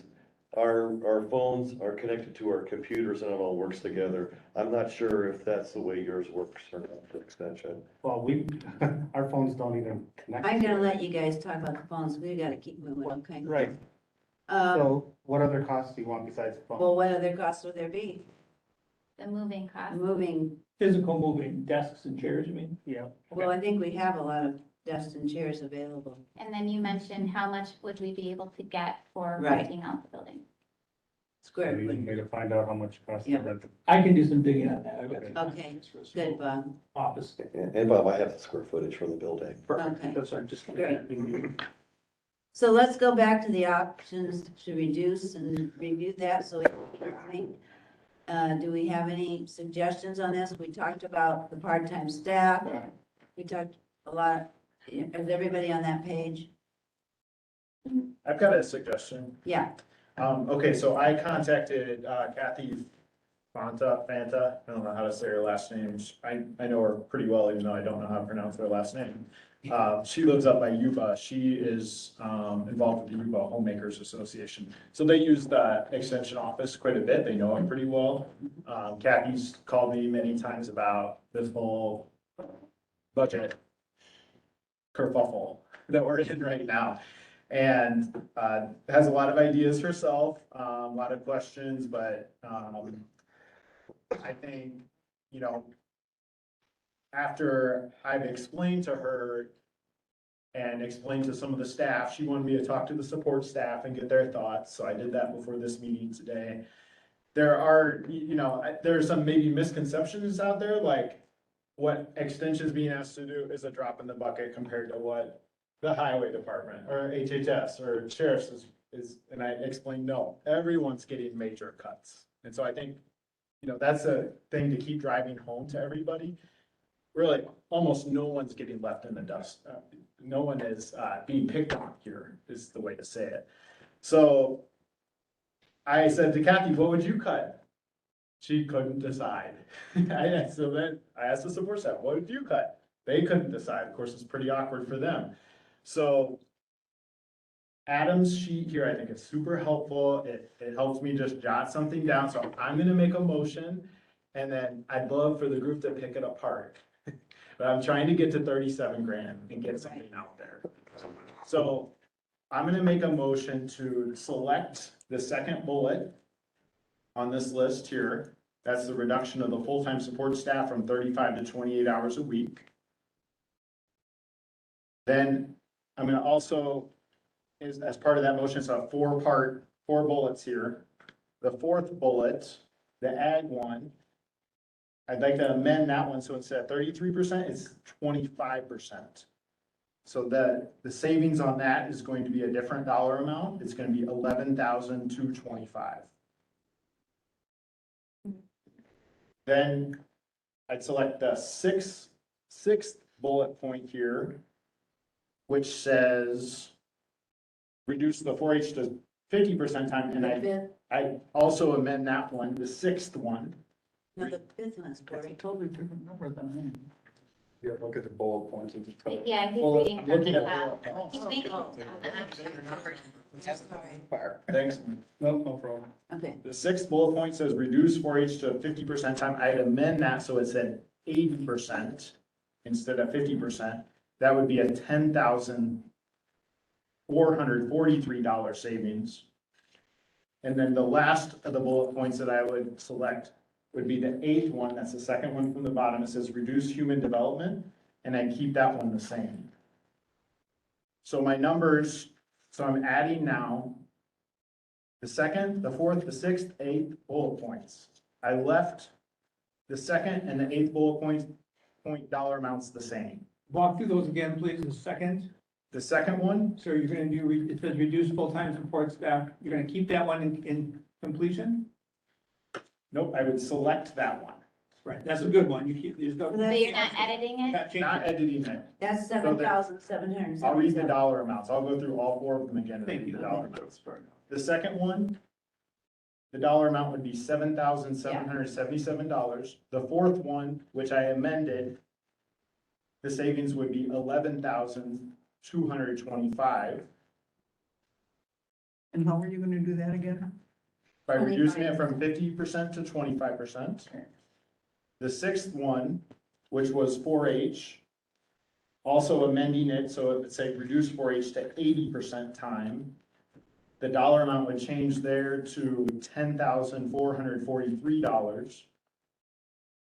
our phones are connected to our computers and it all works together. I'm not sure if that's the way yours works or not for extension. Well, our phones don't even connect. I'm gonna let you guys talk about the phones. We gotta keep moving, okay? Right. So what other costs do you want besides the phone? Well, what other costs would there be? the moving cost? Moving, Physical moving desks and chairs, I mean. Yeah. well, I think we have a lot of desks and chairs available. And then you mentioned how much would we be able to get for Right. renting out the building? Square You foot. need me to find out how much it costs to Yeah. rent the. I can do some digging on that. I've got some Okay, for a good, Bob. Office. And Bob, I have the square footage for the building. Okay. That's what I'm just. Great. So let's go back to the options to reduce and review that, so we can think. Do we have any suggestions on this? We talked about the part-time staff. We talked a lot, is everybody on that page? I've got a suggestion. Yeah, Okay, so I contacted Kathy Fanta, I don't know how to say her last name. I know her pretty well, even though I don't know how to pronounce her last name. She lives up by Yuba. She is involved with the Yuba Homemakers Association. So they use the extension office quite a bit. They know it pretty well. Kathy's called me many times about this whole budget kerfuffle that we're in right now. And has a lot of ideas herself, a lot of questions, but I think, after I've explained to her and explained to some of the staff, she wanted me to talk to the support staff and get their thoughts, so I did that before this meeting today. There are, there are some maybe misconceptions out there, like what extension's being asked to do is a drop in the bucket compared to what the highway department or HHS or sheriff's is, and I explained, no, everyone's getting major cuts. And so I think, that's a thing to keep driving home to everybody. Really, almost no one's getting left in the dust. No one is being picked on here, is the way to say it. So I said to Kathy, what would you cut? She couldn't decide. So then I asked the support staff, what would you cut? They couldn't decide. Of course, it's pretty awkward for them. So Adam's sheet here, I think is super helpful. It helps me just jot something down. So I'm gonna make a motion and then I'd love for the group to pick it apart. But I'm trying to get to 37 grand and get something out there. So I'm gonna make a motion to select the second bullet on this list here. That's the reduction of the full-time support staff from 35 to 28 hours a week. Then I'm gonna also, as part of that motion, so four bullets here. The fourth bullet, the ag one, I'd like to amend that one, so instead of 33%, it's 25%. So the savings on that is going to be a different dollar amount, it's gonna be 11,225. Then I'd select the sixth bullet point here, which says reduce the 4-H to 50% time, and The fifth, I also amend that one, the sixth one. no, the fifth one's That's a 40. totally different number than mine. Yeah, look at the bullet points at the top. Yeah, he's Well, reading I'm from looking the at top. He's reading from the Thanks. No, no problem. Okay, The sixth bullet point says reduce 4-H to 50% time. I'd amend that so it said 80% instead of 50%. That would be a $10,443 savings. And then the last of the bullet points that I would select would be the eighth one. That's the second one from the bottom. It says reduce human development, and I'd keep that one the same. So my numbers, so I'm adding now the second, the fourth, the sixth, eighth bullet points. I left the second and the eighth bullet point dollar amounts the same. Walk through those again, please, the second. The second one, So you're gonna do, it says reduce full-time support staff, you're gonna keep that one in completion? nope, I would select that one, Right, that's a good one, you keep, there's no. But But you're not editing it? Not not changing. editing it. that's 7,777. I'll read the dollar amounts. I'll go through all four of them again and Thank read you. the dollar amounts. The second one, the dollar amount would be $7,777. The fourth one, which I amended, the savings would be 11,225 And how are you gonna do that again? by reducing it from 50% to 25%. The sixth one, which was 4-H, also amending it so it would say reduce 4-H to 80% time. The dollar amount would change there to $10,443.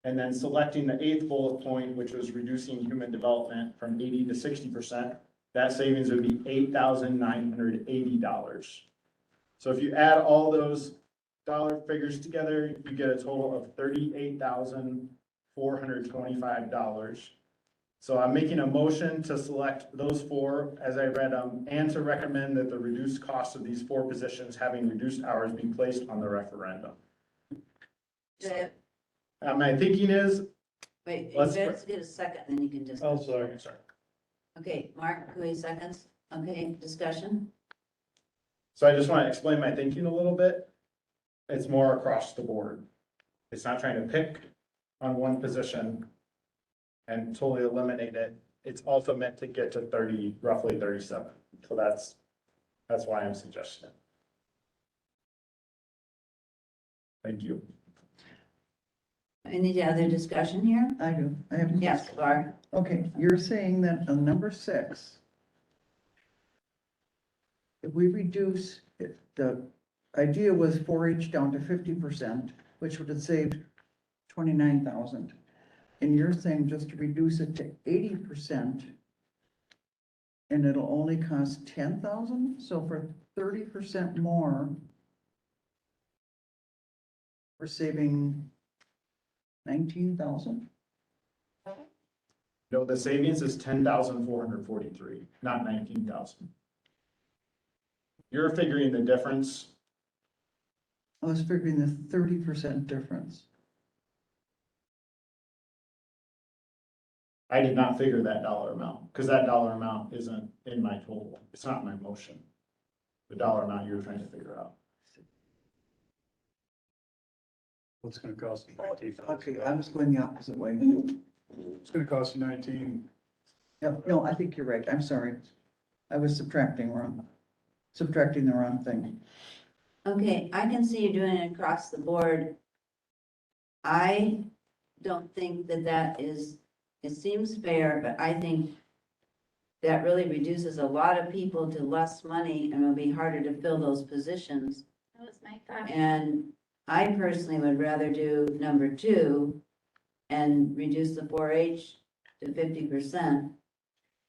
And then selecting the eighth bullet point, which was reducing human development from 80 to 60%, that savings would be $8,980. So if you add all those dollar figures together, you get a total of $38,425. So I'm making a motion to select those four as I read them and to recommend that the reduced cost of these four positions having reduced hours be placed on the referendum. My thinking is, Wait, Let's- let's get a second, then you can just. I'll second. Okay, Mark, who is seconds? Okay, discussion? so I just want to explain my thinking a little bit. It's more across the board. It's not trying to pick on one position and totally eliminate it. It's also meant to get to 30, roughly 37. So that's why I'm suggesting it. Thank you. Any other discussion here? I do, I have. a Yes, question. Barb? Okay, you're saying that on number 6, if we reduce, the idea was 4-H down to 50%, which would have saved 29,000. And you're saying just to reduce it to 80%, and it'll only cost 10,000? So for 30% more, we're saving 19,000? No, the savings is 10,443, not 19,000. You're figuring the difference. I was figuring the 30% difference. I did not figure that dollar amount, because that dollar amount isn't in my total. It's not in my motion. The dollar amount you're trying to figure out. What's gonna cost you 19? Okay, I was going the opposite way. It's gonna cost you 19. Yeah, no, I think you're right. I'm sorry. I was subtracting the wrong thing. Okay, I can see you doing it across the board. I don't think that is, it seems fair, but I think that really reduces a lot of people to less money and it'll be harder to fill those positions. That was my thought. And I personally would rather do number 2 and reduce the 4-H to 50%.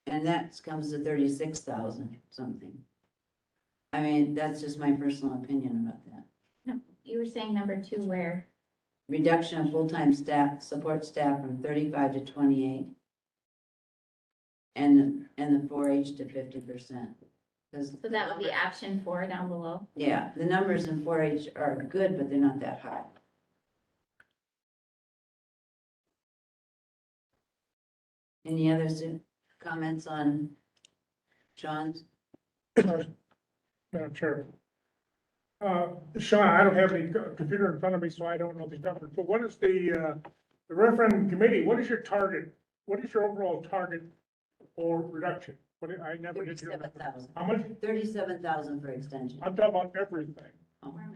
And that comes to 36,000 something. I mean, that's just my personal opinion about that. You were saying number 2 where? Reduction of full-time staff, support staff from 35 to 28. And the 4-H to 50%. So that would be option 4 down below. Yeah, the numbers in 4-H are good, but they're not that high. Any other comments on John's? Madam Chair. Sean, I don't have any computer in front of me, so I don't know these numbers, but what is the referendum committee, what is your target? What is your overall target for reduction? I never did hear that. 37,000. How much? 37,000 for extension. I'm talking about everything.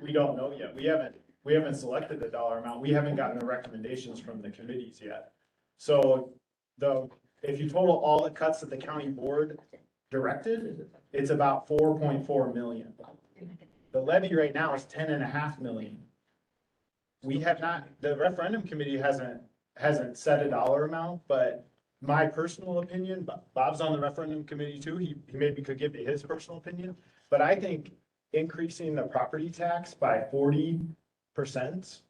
We don't know yet. We haven't selected the dollar amount. We haven't gotten the recommendations from the committees yet. So if you total all the cuts that the county board directed, it's about 4.4 million. The levy right now is 10.5 million. We have not, the referendum committee hasn't set a dollar amount, but my personal opinion, Bob's on the referendum committee too, he maybe could give you his personal opinion, but I think increasing the property tax by 40%,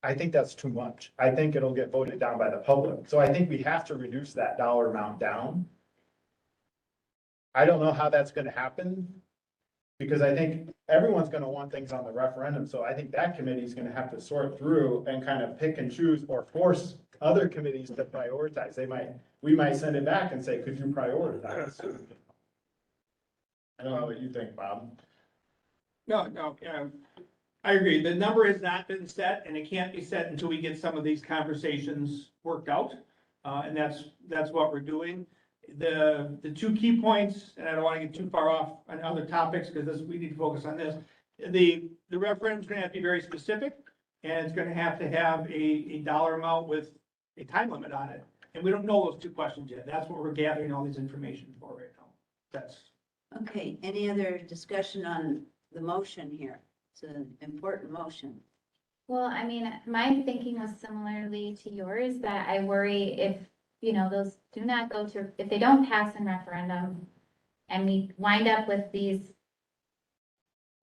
I think that's too much. I think it'll get voted down by the public. So I think we have to reduce that dollar amount down. I don't know how that's gonna happen, because I think everyone's gonna want things on the referendum, so I think that committee is gonna have to sort through and kind of pick and choose or force other committees to prioritize. We might send it back and say, could you prioritize? I don't know what you think, Bob. No, I agree. The number has not been set, and it can't be set until we get some of these conversations worked out. And that's what we're doing. The 2 key points, and I don't want to get too far off on other topics, because we need to focus on this. The referendum's gonna have to be very specific, and it's gonna have to have a dollar amount with a time limit on it. And we don't know those 2 questions yet. That's what we're gathering all this information for right now. That's. Okay, any other discussion on the motion here? It's an important motion. Well, I mean, my thinking was similarly to yours, that I worry if, those do not go to, if they don't pass in referendum and we wind up with these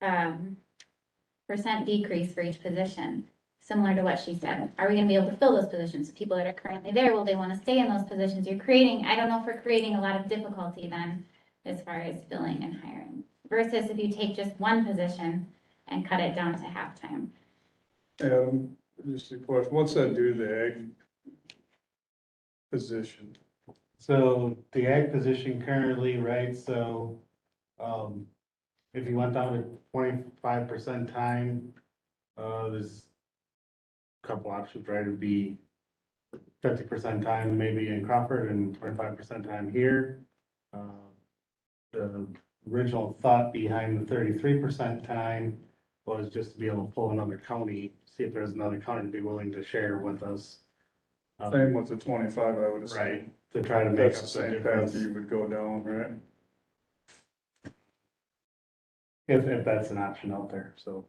percent decrease for each position, similar to what she said, are we gonna be able to fill those positions? People that are currently there, will they wanna stay in those positions? You're creating, I don't know if we're creating a lot of difficulty then as far as filling and hiring, versus if you take just one position and cut it down to half-time. Adam, just a question, what's that do to the ag position? So the ag position currently, right, so, if you went down to 25% time, there's a couple options, right, it'd be 50% time maybe in Crawford and 25% time here. The original thought behind the 33% time was just to be able to pull another county, see if there's another county to be willing to share with us. Same with the 25, I would assume. Right, to try to make That's up the some same path difference, you would go down, right? if that's an option out there, so.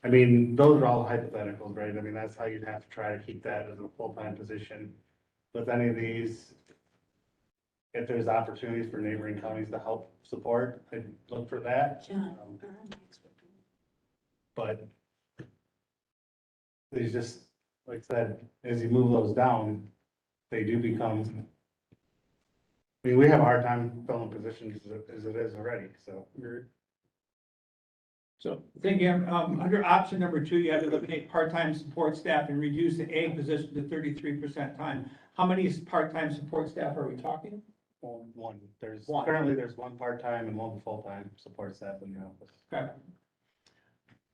I mean, those are all hypotheticals, right? I mean, that's how you'd have to try to keep that as a full-time position. With any of these, if there's opportunities for neighboring counties to help support, I'd look for that. John. But these just, like I said, as you move those down, they do become. I mean, we have a hard time filling positions as it is already, so. So thinking, under option number 2, you have to eliminate part-time support staff and reduce the ag position to 33% time. How many part-time support staff are we talking? One, One. currently there's 1 part-time and 1 full-time support staff in the office. Okay.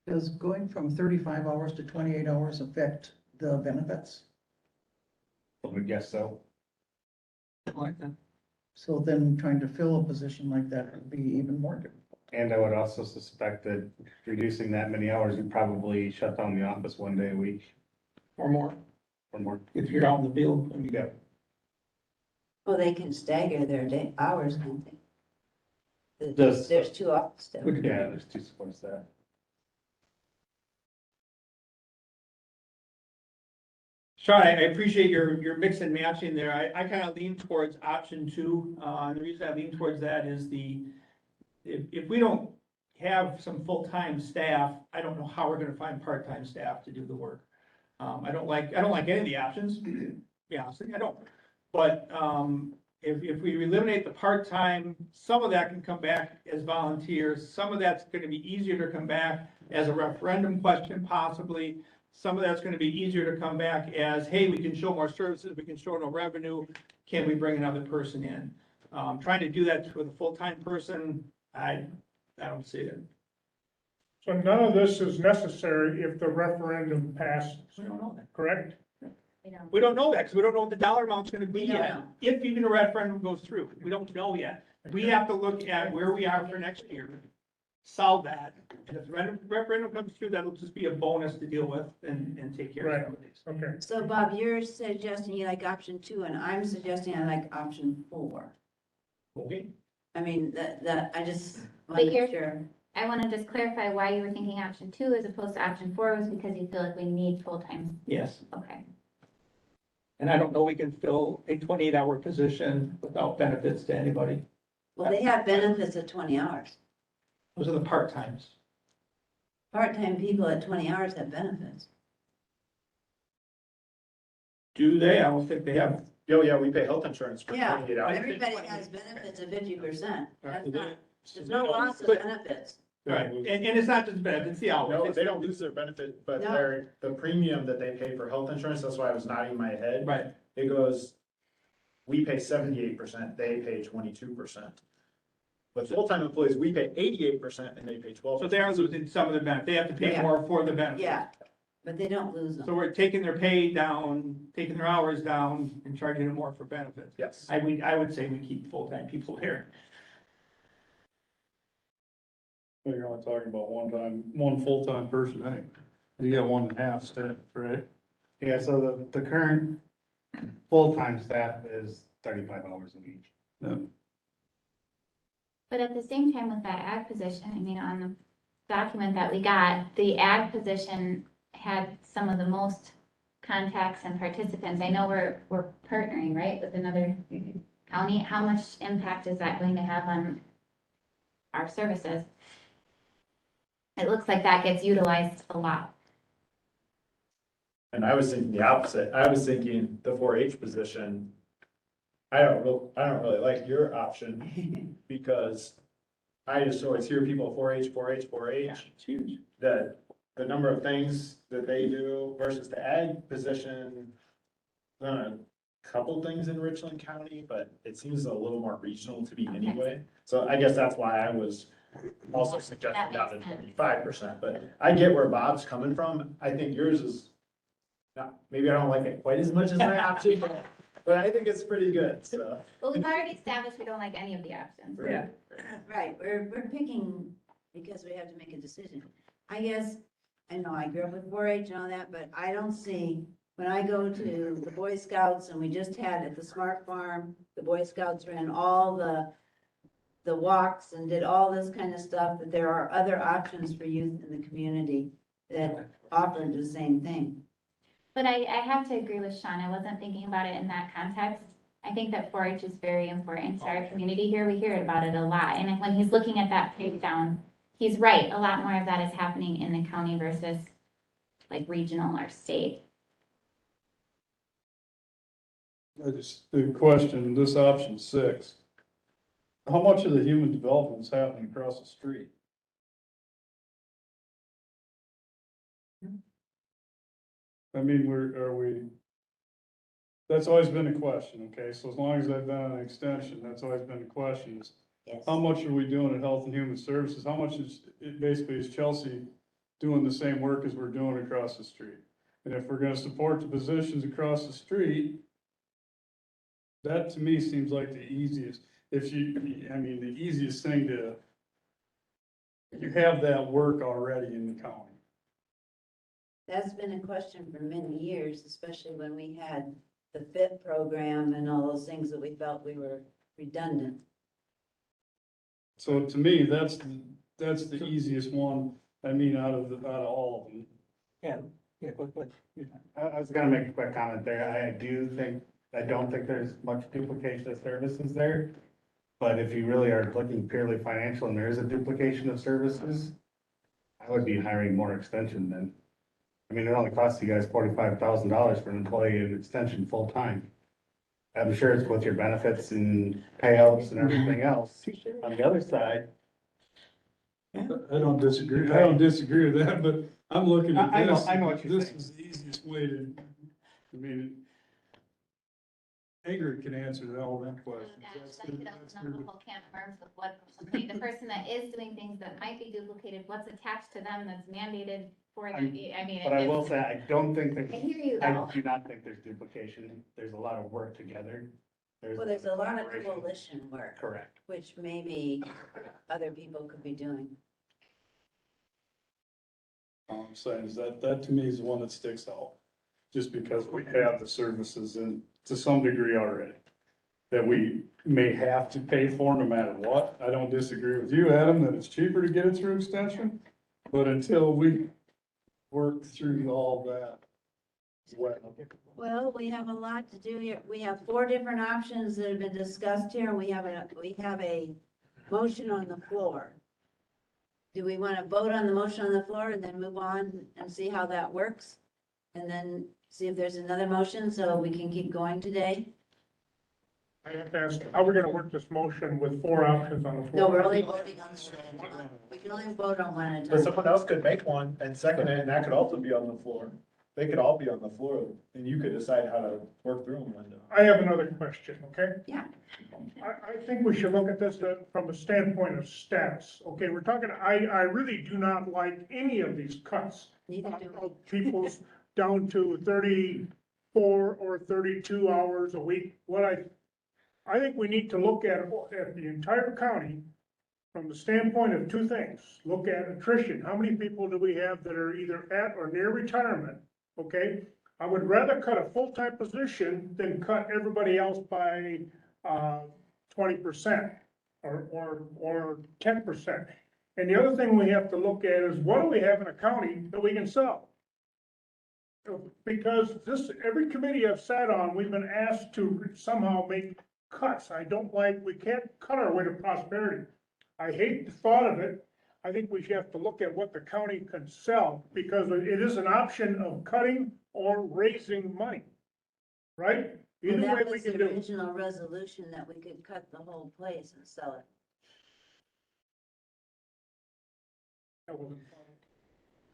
Does going from 35 hours to 28 hours affect the benefits? I would guess so. Like that. So then trying to fill a position like that would be even more difficult. And I would also suspect that reducing that many hours, you'd probably shut down the office 1 day a week Or more, or more. if you're out in the field. Yeah. Well, they can stagger their hours, can't they? Does- There's 2 office staff. Yeah, there's 2 support staff. Sean, I appreciate your mix and matching there. I kind of lean towards option two. And the reason I lean towards that is if we don't have some full-time staff, I don't know how we're gonna find part-time staff to do the work. I don't like any of the options. Yeah, honestly, I don't. But, if we eliminate the part-time, some of that can come back as volunteers. Some of that's gonna be easier to come back as a referendum question possibly. Some of that's gonna be easier to come back as, hey, we can show more services, we can show no revenue, can we bring another person in? Trying to do that with a full-time person, I don't see it. So none of this is necessary if the referendum passes, We don't know that. correct? We don't know that, because we don't know what the dollar amount's gonna be We don't yet, know. if even a referendum goes through, we don't know yet. We have to look at where we are for next year, solve that, and if the referendum comes through, that'll just be a bonus to deal with and take care of some of these. Okay. So Bob, you're suggesting you like option two, and I'm suggesting I like option four. Okay, I mean, I just But want to you're- make sure. I want to just clarify why you were thinking option 2 as opposed to option 4 was because you feel like we need full-time. yes, Okay. and I don't know we can fill a 28-hour position without benefits to anybody. Well, they have benefits at 20 hours. Those are the part-times. Part-time people at 20 hours have benefits. Do they? I don't think they have. Oh, yeah, we pay health insurance for Yeah, 28 hours. everybody has benefits of 50%. That's Right. not, there's no loss of But- benefits. Right, and it's not just benefits, the hours. No, they don't lose their benefit, but No. the premium that they pay for health insurance, that's why I was nodding my head. Right, It goes, we pay 78%, they pay 22%. But full-time employees, we pay 88% and they pay 12%. so they are losing some of the benefit, they have to pay Yeah. more for the benefits. Yeah, but they don't lose So them. we're taking their pay down, taking their hours down, and charging them more for benefits. Yes. I would say we keep full-time people here. Well, you're only talking about one full-time person, anyway. You got 1.5 staff, right? Yeah, so the current full-time staff is 35 hours a week. Yeah. But at the same time with that ag position, I mean, on the document that we got, the ag position had some of the most contacts and participants. I know we're partnering, right, with another county. How much impact is that going to have on our services? It looks like that gets utilized a lot. And I was thinking the opposite. I was thinking the 4-H position. I don't really like your option because I just always hear people 4-H. It's huge. The number of things that they do versus the ag position. Done a couple things in Richland County, but it seems a little more regional to me anyway. So I guess that's why I was also suggesting down to 25%, but I get where Bob's coming from. I think yours is not, maybe I don't like it quite as much as my option, but I think it's pretty good, so. Well, we've already established we don't like any of the options. Yeah. Right, we're picking because we have to make a decision. I guess, I know I grew up with 4-H and all that, but I don't see, when I go to the Boy Scouts, and we just had at the Smart Farm, the Boy Scouts ran all the walks and did all this kind of stuff, that there are other options for youth in the community that offered the same thing. But I have to agree with Sean. I wasn't thinking about it in that context. I think that 4-H is very important to our community here. We hear about it a lot. And when he's looking at that breakdown, he's right. A lot more of that is happening in the county versus like regional or state. The question, this option 6, how much of the human development is happening across the street? I mean, that's always been a question, okay? So as long as I've been on an extension, that's always been a question is, Yes. how much are we doing at Health and Human Services? How much is Chelsea doing the same work as we're doing across the street? And if we're gonna support the positions across the street, that to me seems like the easiest, the easiest thing you have that work already in the county. That's been a question for many years, especially when we had the FIT program and all those things that we felt we were redundant. So to me, that's the easiest one, out of all of them. Yeah, but, I was gonna make a quick comment there. I don't think there's much duplication of services there. But if you really are looking purely financial and there is a duplication of services, I would be hiring more extension then. I mean, it only costs you guys $45,000 for an employee in extension full-time. I'm sure it's with your benefits and payouts and everything else. On the other side, I don't disagree with that, but I'm looking at I know- this. I know what you're This saying. is the easiest way to, I mean, Ingrid can answer all them questions. That's That good. could That's open up good. a whole can of worms with what, okay, the person that is doing things that might be duplicated, what's attached to them that's mandated for them, I mean. but I will it's- say, I don't think I there's, hear you I though. do not think there's duplication. There's a lot of work together. Well, there's a lot of collaboration. coalition work, Correct. which maybe other people could be doing. All I'm saying is that to me is the one that sticks out, just because we have the services in, to some degree already, that we may have to pay for no matter what. I don't disagree with you, Adam, that it's cheaper to get it through extension, but until we work through all that. Well, we have a lot to do here. We have 4 different options that have been discussed here. We have a motion on the floor. Do we want to vote on the motion on the floor and then move on and see how that works? And then see if there's another motion so we can keep going today? I have to ask, how are we gonna work this motion with 4 options on the floor? No, we're only voting on the, we can only vote on one at a But time. someone else could make one and second it, and that could also be on the floor. They could all be on the floor, and you could decide how to work through them, Linda. I have another question, okay? Yeah. I think we should look at this from a standpoint of status, okay? We're talking, I really do not like any of these cuts. Neither do we. Of people's down to 34 or 32 hours a week. I think we need to look at the entire county from the standpoint of 2 things. Look at attrition. How many people do we have that are either at or near retirement? Okay? I would rather cut a full-time position than cut everybody else by 20% or 10%. And the other thing we have to look at is what do we have in a county that we can sell? Because every committee I've sat on, we've been asked to somehow make cuts. We can't cut our way to prosperity. I hate the thought of it. I think we should have to look at what the county can sell, because it is an option of cutting or raising money, right? Well, Either way that we was can the do it. original resolution that we could cut the whole place and sell it. That wasn't fun.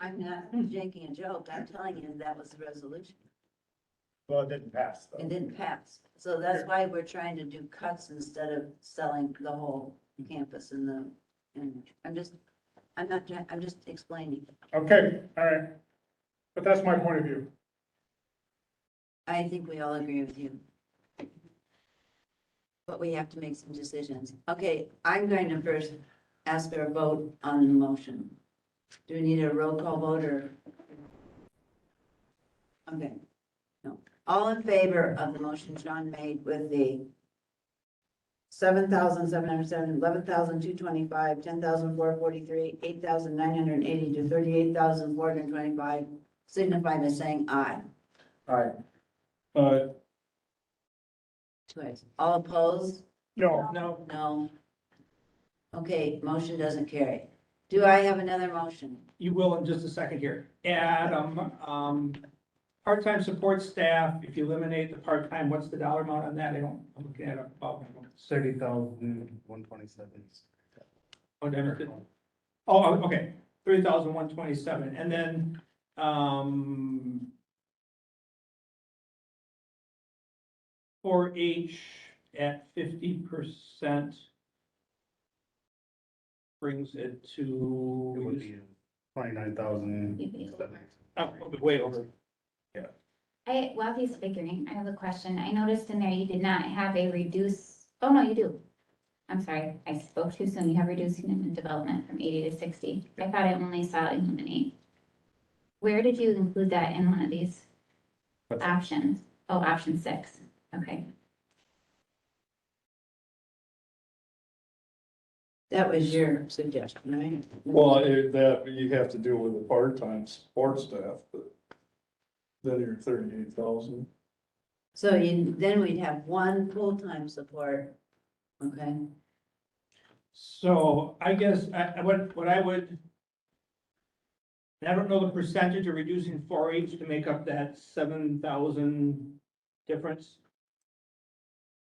I'm not making a joke. I'm telling you, that was the resolution. Well, it didn't pass, though. It didn't pass. So that's why we're trying to do cuts instead of selling the whole campus and I'm just explaining. Okay, all right. But that's my point of view. I think we all agree with you. But we have to make some decisions. Okay, I'm going to first ask for a vote on the motion. Do we need a roll call vote or? Okay, no. All in favor of the motion John made with the 7,707, 11,225, 10,443, 8,980 to 38,425, signify by saying aye. All right. Twice. All opposed? No, no, No. Okay, motion doesn't carry. Do I have another motion? you will in just a second here. Adam, part-time support staff, if you eliminate the part-time, what's the dollar amount on that? I'm looking at it. Oh, 30,127. oh, never did. Oh, okay, 30,127, and then, 4-H at 50% brings it It to, would be 29,000. oh, way over. While he's figuring, I have a question. I noticed in there you did not have a oh, no, you do. I'm sorry, I spoke too soon. You have reduced human development from 80 to 60. I thought I only saw eliminate. Where did you include that in one of these What's- options? Oh, option 6. Okay. That was your suggestion, right? Well, that you have to do with the part-time support staff, but Then you're 38,000. So then we'd have one full-time support, okay? So I guess, what I would, I don't know the percentage of reducing 4-H to make up that 7,000 difference.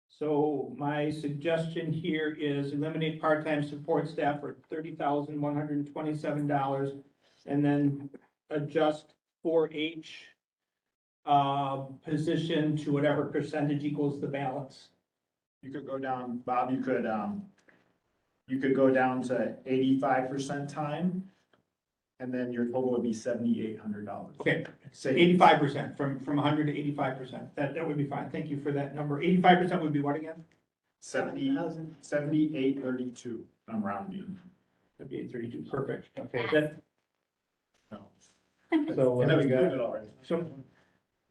So my suggestion here is eliminate part-time support staff for $30,127 and then adjust 4-H position to whatever percentage equals the balance. You could go down, Bob, you could go down to 85% time, and then your total would be $7,800. Okay, Say 85% from 100 to 85%. That would be fine. Thank you for that number. 85% would be what again? 7832, I'm rounding. 7832, perfect. Okay, that, No. so And what that do was we got? good already. So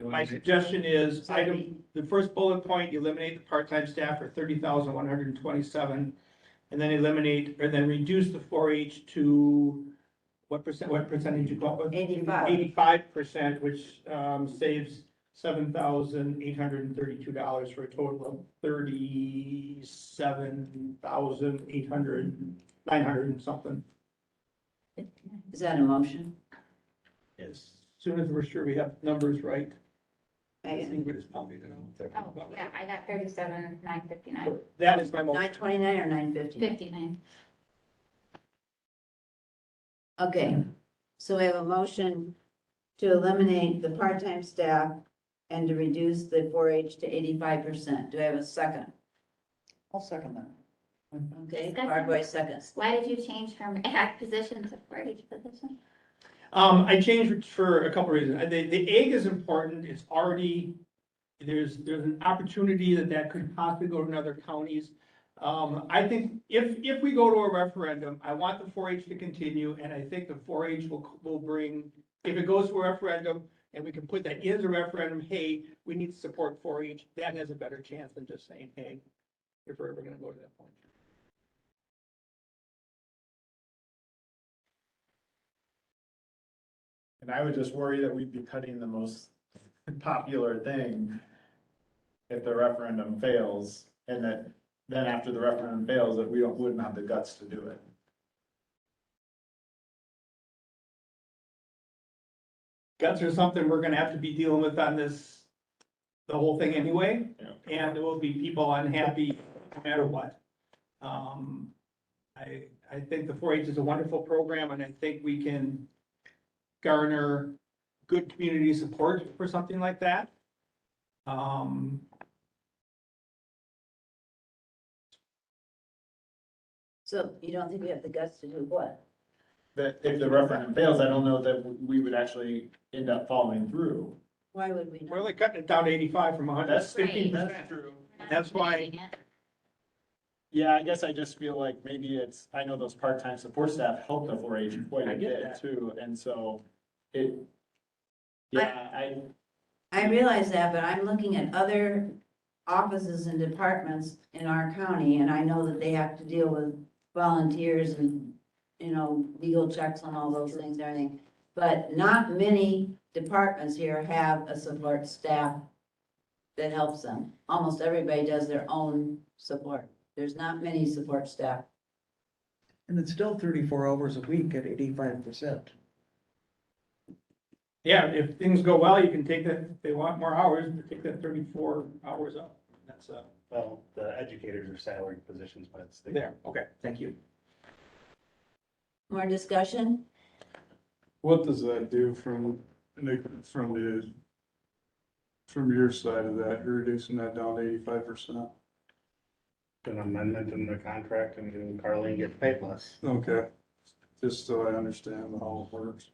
my suggestion is the first bullet point, eliminate the part-time staff for 30,127. And then eliminate, or then reduce the 4-H to what percentage you call it? 85. 85%, which saves $7,832 for a total of $37,900 and something. Is that a motion? As soon as we're sure we have numbers right. Megan? Oh, yeah, I got 37,959, That is my motion. 929 or 950? 59. Okay, so we have a motion to eliminate the part-time staff and to reduce the 4-H to 85%. Do I have a second? I'll second that. Okay, Discussion. Barboy seconds. Why did you change from ag position to 4-H position? I changed it for a couple reasons. The egg is important. It's already, there's an opportunity that could possibly go to other counties. I think if we go to a referendum, I want the 4-H to continue, and I think the 4-H will bring, if it goes to a referendum, and we can put that in the referendum, hey, we need to support 4-H, that has a better chance than just saying, hey, if we're ever gonna go to that point. And I would just worry that we'd be cutting the most popular thing if the referendum fails, and that then after the referendum fails, that we wouldn't have the guts to do it. Guts are something we're gonna have to be dealing with on this, the whole thing anyway, and there will be people unhappy no matter what. I think the 4-H is a wonderful program, and I think we can garner good community support for something like that. So you don't think we have the guts to do what? That if the referendum fails, I don't know that we would actually end up following through. Why would we We're not? only cutting it down to 85 from 100, That's 15%. true. That's why- Changing it. Yeah, I guess I just feel like maybe I know those part-time support staff help the 4-H quite I a get bit that. too, and so I I realize that, but I'm looking at other offices and departments in our county, and I know that they have to deal with volunteers and, legal checks on all those things, and everything. But not many departments here have a support staff that helps them. Almost everybody does their own support. There's not many support staff. And it's still 34 hours a week at 85%. Yeah, if things go well, you can take that, if they want more hours, take that 34 hours up. That's, Well, the educators are salaried positions, but it's. there, okay, thank you. More discussion? What does that do from your side of that, you're reducing that down to 85%? An amendment in the contract and Carleen gets paid less. Okay, just so I understand how it works.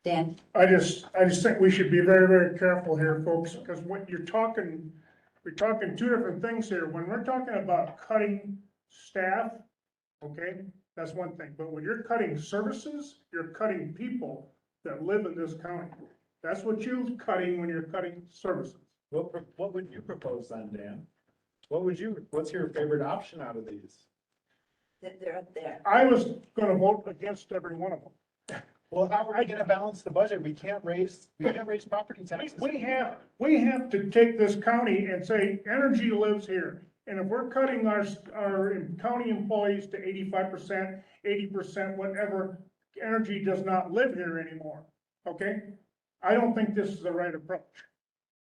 Dan? I just think we should be very, very careful here, folks, because what we're talking two different things here. When we're talking about cutting staff, okay, that's one thing. But when you're cutting services, you're cutting people that live in this county. That's what you're cutting when you're cutting services. what would you propose then, Dan? What's your favorite option out of these? They're up there. I was gonna vote against every one of them. Well, how are we gonna balance the budget? We can't raise property taxes. We have to take this county and say, energy lives here. And if we're cutting our county employees to 85%, 80%, whatever, energy does not live here anymore, okay? I don't think this is the right approach.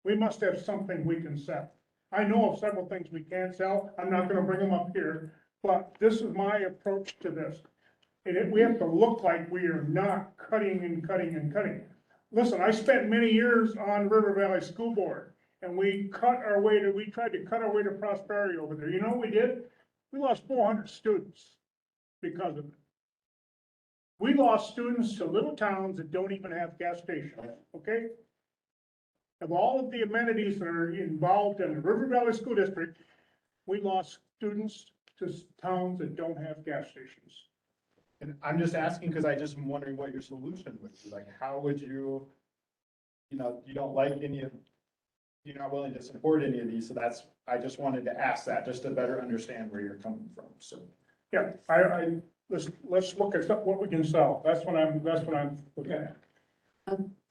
We must have something we can sell. I know of several things we can sell, I'm not gonna bring them up here, but this is my approach to this. We have to look like we are not cutting and cutting and cutting. Listen, I spent many years on River Valley School Board, and we tried to cut our way to prosperity over there. You know what we did? We lost 400 students because of it. We lost students to little towns that don't even have gas stations, okay? Of all of the amenities that are involved in the River Valley School District, we lost students to towns that don't have gas stations. And I'm just asking, cause I just am wondering what your solution would be, like, how would you don't like any of, you're not willing to support any of these, so I just wanted to ask that, just to better understand where you're coming from, so. Yeah, let's look at what we can sell. That's what I'm looking at.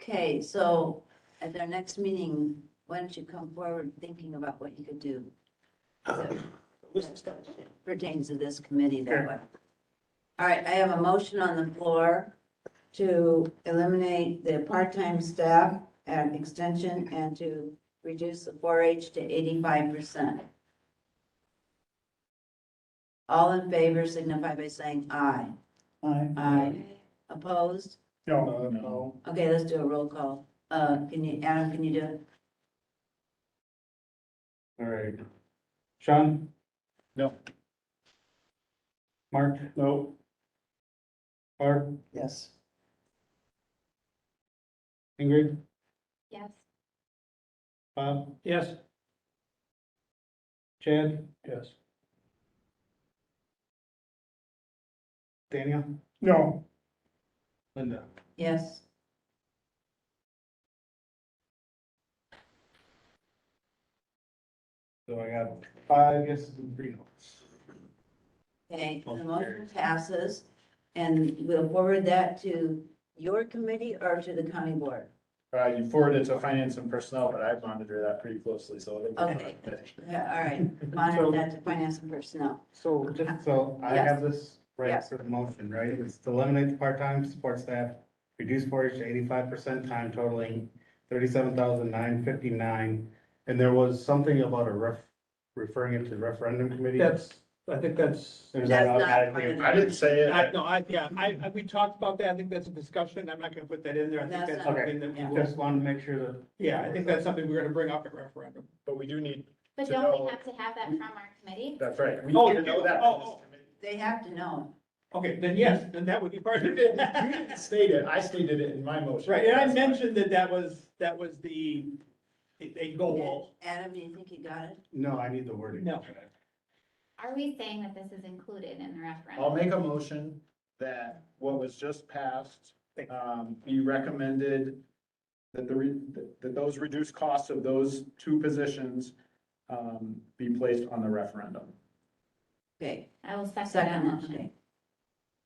Okay, so at our next meeting, why don't you come forward thinking about what you could do? That pertains to this committee that way. All right, I have a motion on the floor to eliminate the part-time staff at extension and to reduce the 4-H to 85%. All in favor signify by saying aye. Aye. Aye. Opposed? No, No. Okay, let's do a roll call. Adam, can you do it? All right. Sean? No. Mark? No. Barb? Yes. Ingrid? Yes. Bob? Yes. Chad? Yes. Daniel? no, Linda? Yes. So I got 5 yeses and 3 noes. Okay, the Motion motion carries. passes, and we'll forward that to your committee or to the county board. You forwarded to finance and personnel, but I monitor that pretty closely, so. Okay. Yeah, all right, monitor that to finance and personnel. So just so I Yes. have this right Yes. for the motion, right? It's to eliminate the part-time support staff, reduce 4-H to 85% time totaling 37,959. And there was something about referring it to the referendum committee. I think that's, Or is That's that not automatically? part of I didn't say it. we talked about that. I think that's a discussion. I'm not gonna put that in there. I think That's that's not- something that we yeah. will, Just wanted to make sure that. yeah, I think that's something we're gonna bring up at referendum. But we do need, But To don't know- we have to have that from our committee? that's right. We Oh, need to know that. oh, from this committee. They have to know. Okay, then yes, then that would be part You of it. didn't state it, I stated it in my motion. Right, and I That's fine. mentioned that was a goal. Adam, do you think you got it? No, I need the wording. No. Are we saying that this is included in the referendum? I'll make a motion that what was just passed, be recommended that that those reduced costs of those 2 positions, be placed on the referendum. Okay, I will second that second, motion. okay.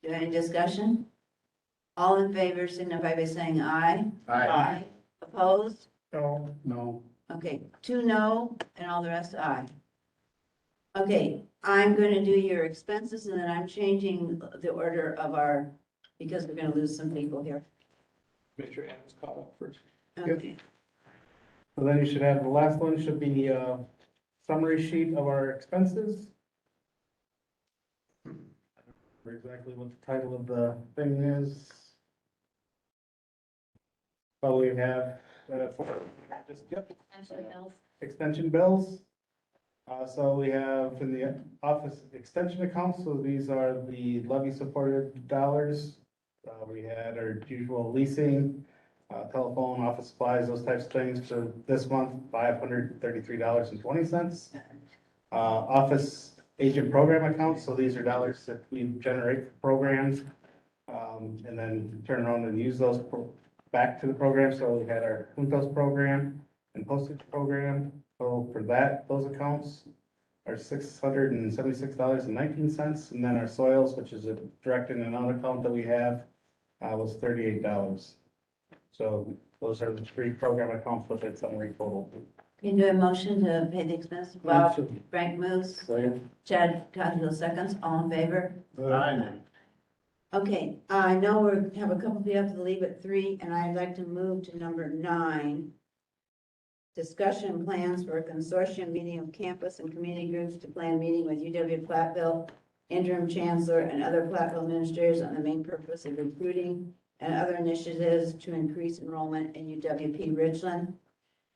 Do you have any discussion? All in favor signify by saying aye. Aye. Opposed? no. No. Okay, 2 no, and all the rest aye. Okay, I'm gonna do your expenses, and then I'm changing the order of because we're gonna lose some people here. Make sure Adam's caught up first. Okay, So then you should have, the last one should be a summary sheet of our expenses. For exactly what the title of the thing is. So we have, Extension bills. extension bills. So we have in the office extension accounts, so these are the levy supported dollars. We had our usual leasing, telephone, office supplies, those types of things for this month, $533.20. Office agent program accounts, so these are dollars that we generate for programs. And then turn around and use those back to the program, so we had our Juntos program and postage program. So for that, those accounts are $676.19, and then our soils, which is a direct in and out account that we have, was $38. So those are the three program accounts with its summary total. Can you do a motion to pay the expense? Bob, Frank moves, Chad Cosgrove seconds, all in favor? Aye. Okay, I know we have a couple people have to leave at 3, and I'd like to move to number 9. Discussion plans for a consortium meeting of campus and community groups to plan meeting with UW-Platteville, interim chancellor, and other Platteville administrators on the main purpose of recruiting and other initiatives to increase enrollment in UWP Richland.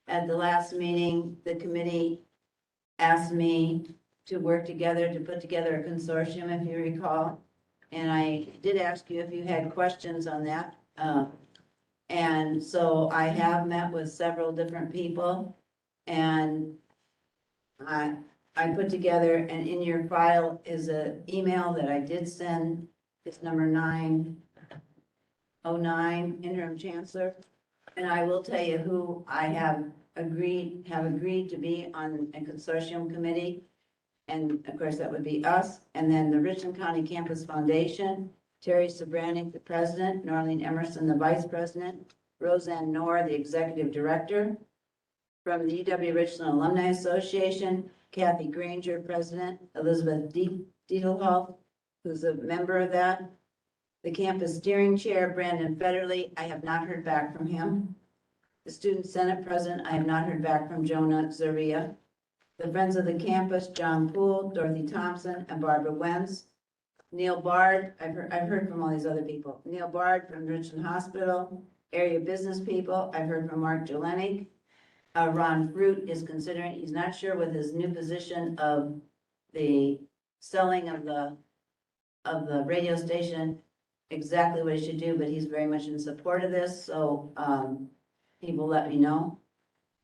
At the last meeting, the committee asked me to work together to put together a consortium, if you recall. And I did ask you if you had questions on that. And so I have met with several different people, and I put together, and in your file is an email that I did send. It's number 909, interim chancellor. And I will tell you who I have agreed to be on a consortium committee. And of course, that would be us. And then the Richland County Campus Foundation, Terry Sobranik, the president, Norlene Emerson, the vice president, Roseanne Knorr, the executive director. From the UW Richland Alumni Association, Kathy Granger, president, Elizabeth Dietelhoff, who's a member of that. The campus steering chair, Brandon Federley, I have not heard back from him. The student senate president, I have not heard back from Jonah Zaria. The Friends of the Campus, John Poole, Dorothy Thompson, and Barbara Wenz. Neil Bard, I've heard from all these other people. Neil Bard from Richland Hospital, area business people, I've heard from Mark Jelenic. Ron Fruit is considering, he's not sure with his new position of the selling of the radio station, exactly what he should do, but he's very much in support of this, so, he will let me know.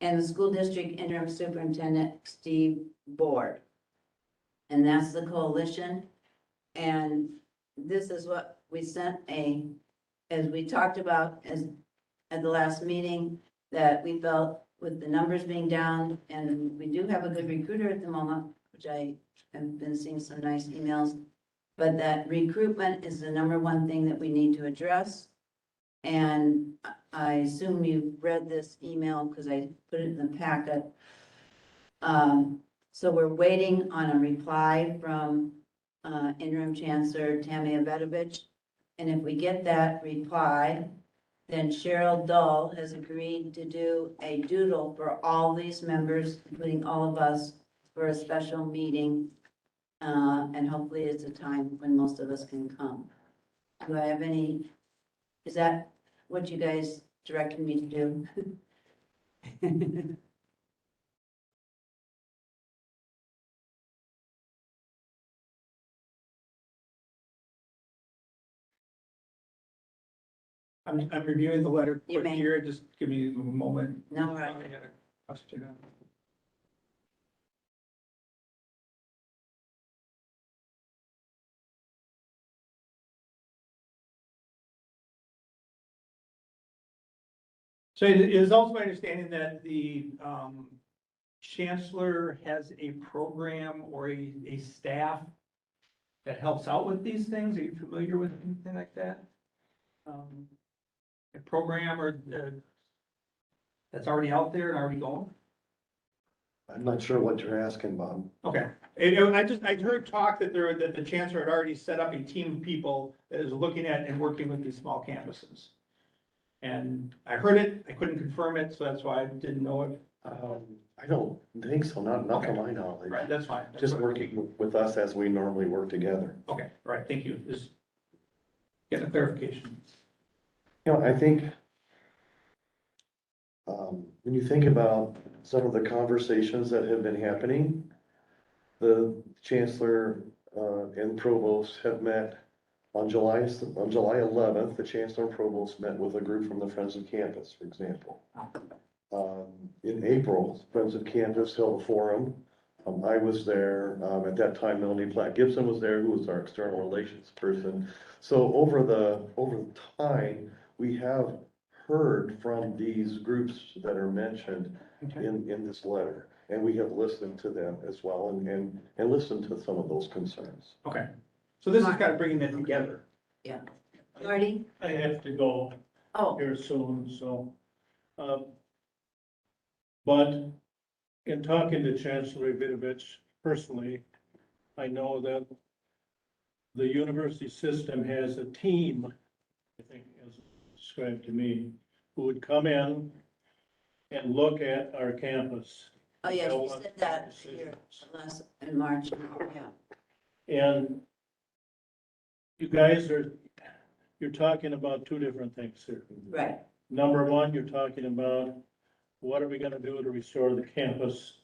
And the school district interim superintendent, Steve Board. And that's the coalition. And this is what we sent as we talked about at the last meeting, that we felt with the numbers being down, and we do have a good recruiter at the moment, which I have been seeing some nice emails, but that recruitment is the number one thing that we need to address. And I assume you've read this email because I put it in the packet. So we're waiting on a reply from interim chancellor Tammy Avetovich. And if we get that reply, then Cheryl Dull has agreed to do a doodle for all these members, including all of us, for a special meeting. And hopefully it's a time when most of us can come. Do I have any, is that what you guys directed me to do? I'm reviewing the letter You quick may. here, just give me a moment. No, I right. had a question on. So it is also my understanding that the chancellor has a program or a staff that helps out with these things. Are you familiar with anything like that? A program or that's already out there and already going? I'm not sure what you're asking, Bob. Okay, I heard talk that that the chancellor had already set up a team of people that is looking at and working with these small campuses. And I heard it, I couldn't confirm it, so that's why I didn't know it. I don't think so, not to my knowledge. Right, that's fine. That's Just what- working with us as we normally work together. Okay, all right, thank you. Just getting a clarification. You know, I think, when you think about some of the conversations that have been happening, the chancellor, and provost have met on July 11th, the chancellor and provost met with a group from the Friends of Campus, for example. In April, Friends of Campus held a forum. I was there, at that time, Melanie Platt Gibson was there, who was our external relations person. So over the time, we have heard from these groups that are mentioned Okay. in this letter. And we have listened to them as well and listened to some of those concerns. Okay, so this is kind of bringing it together. Yeah. Marty? I have to go Oh, here soon, so. But in talking to Chancellor Vitovich personally, I know that the university system has a team, I think, as described to me, who would come in and look at our campus. oh yeah, she said that here last, in March, yeah. And you guys you're talking about two different things here. Right, Number one, you're talking about what are we gonna do to restore the campus,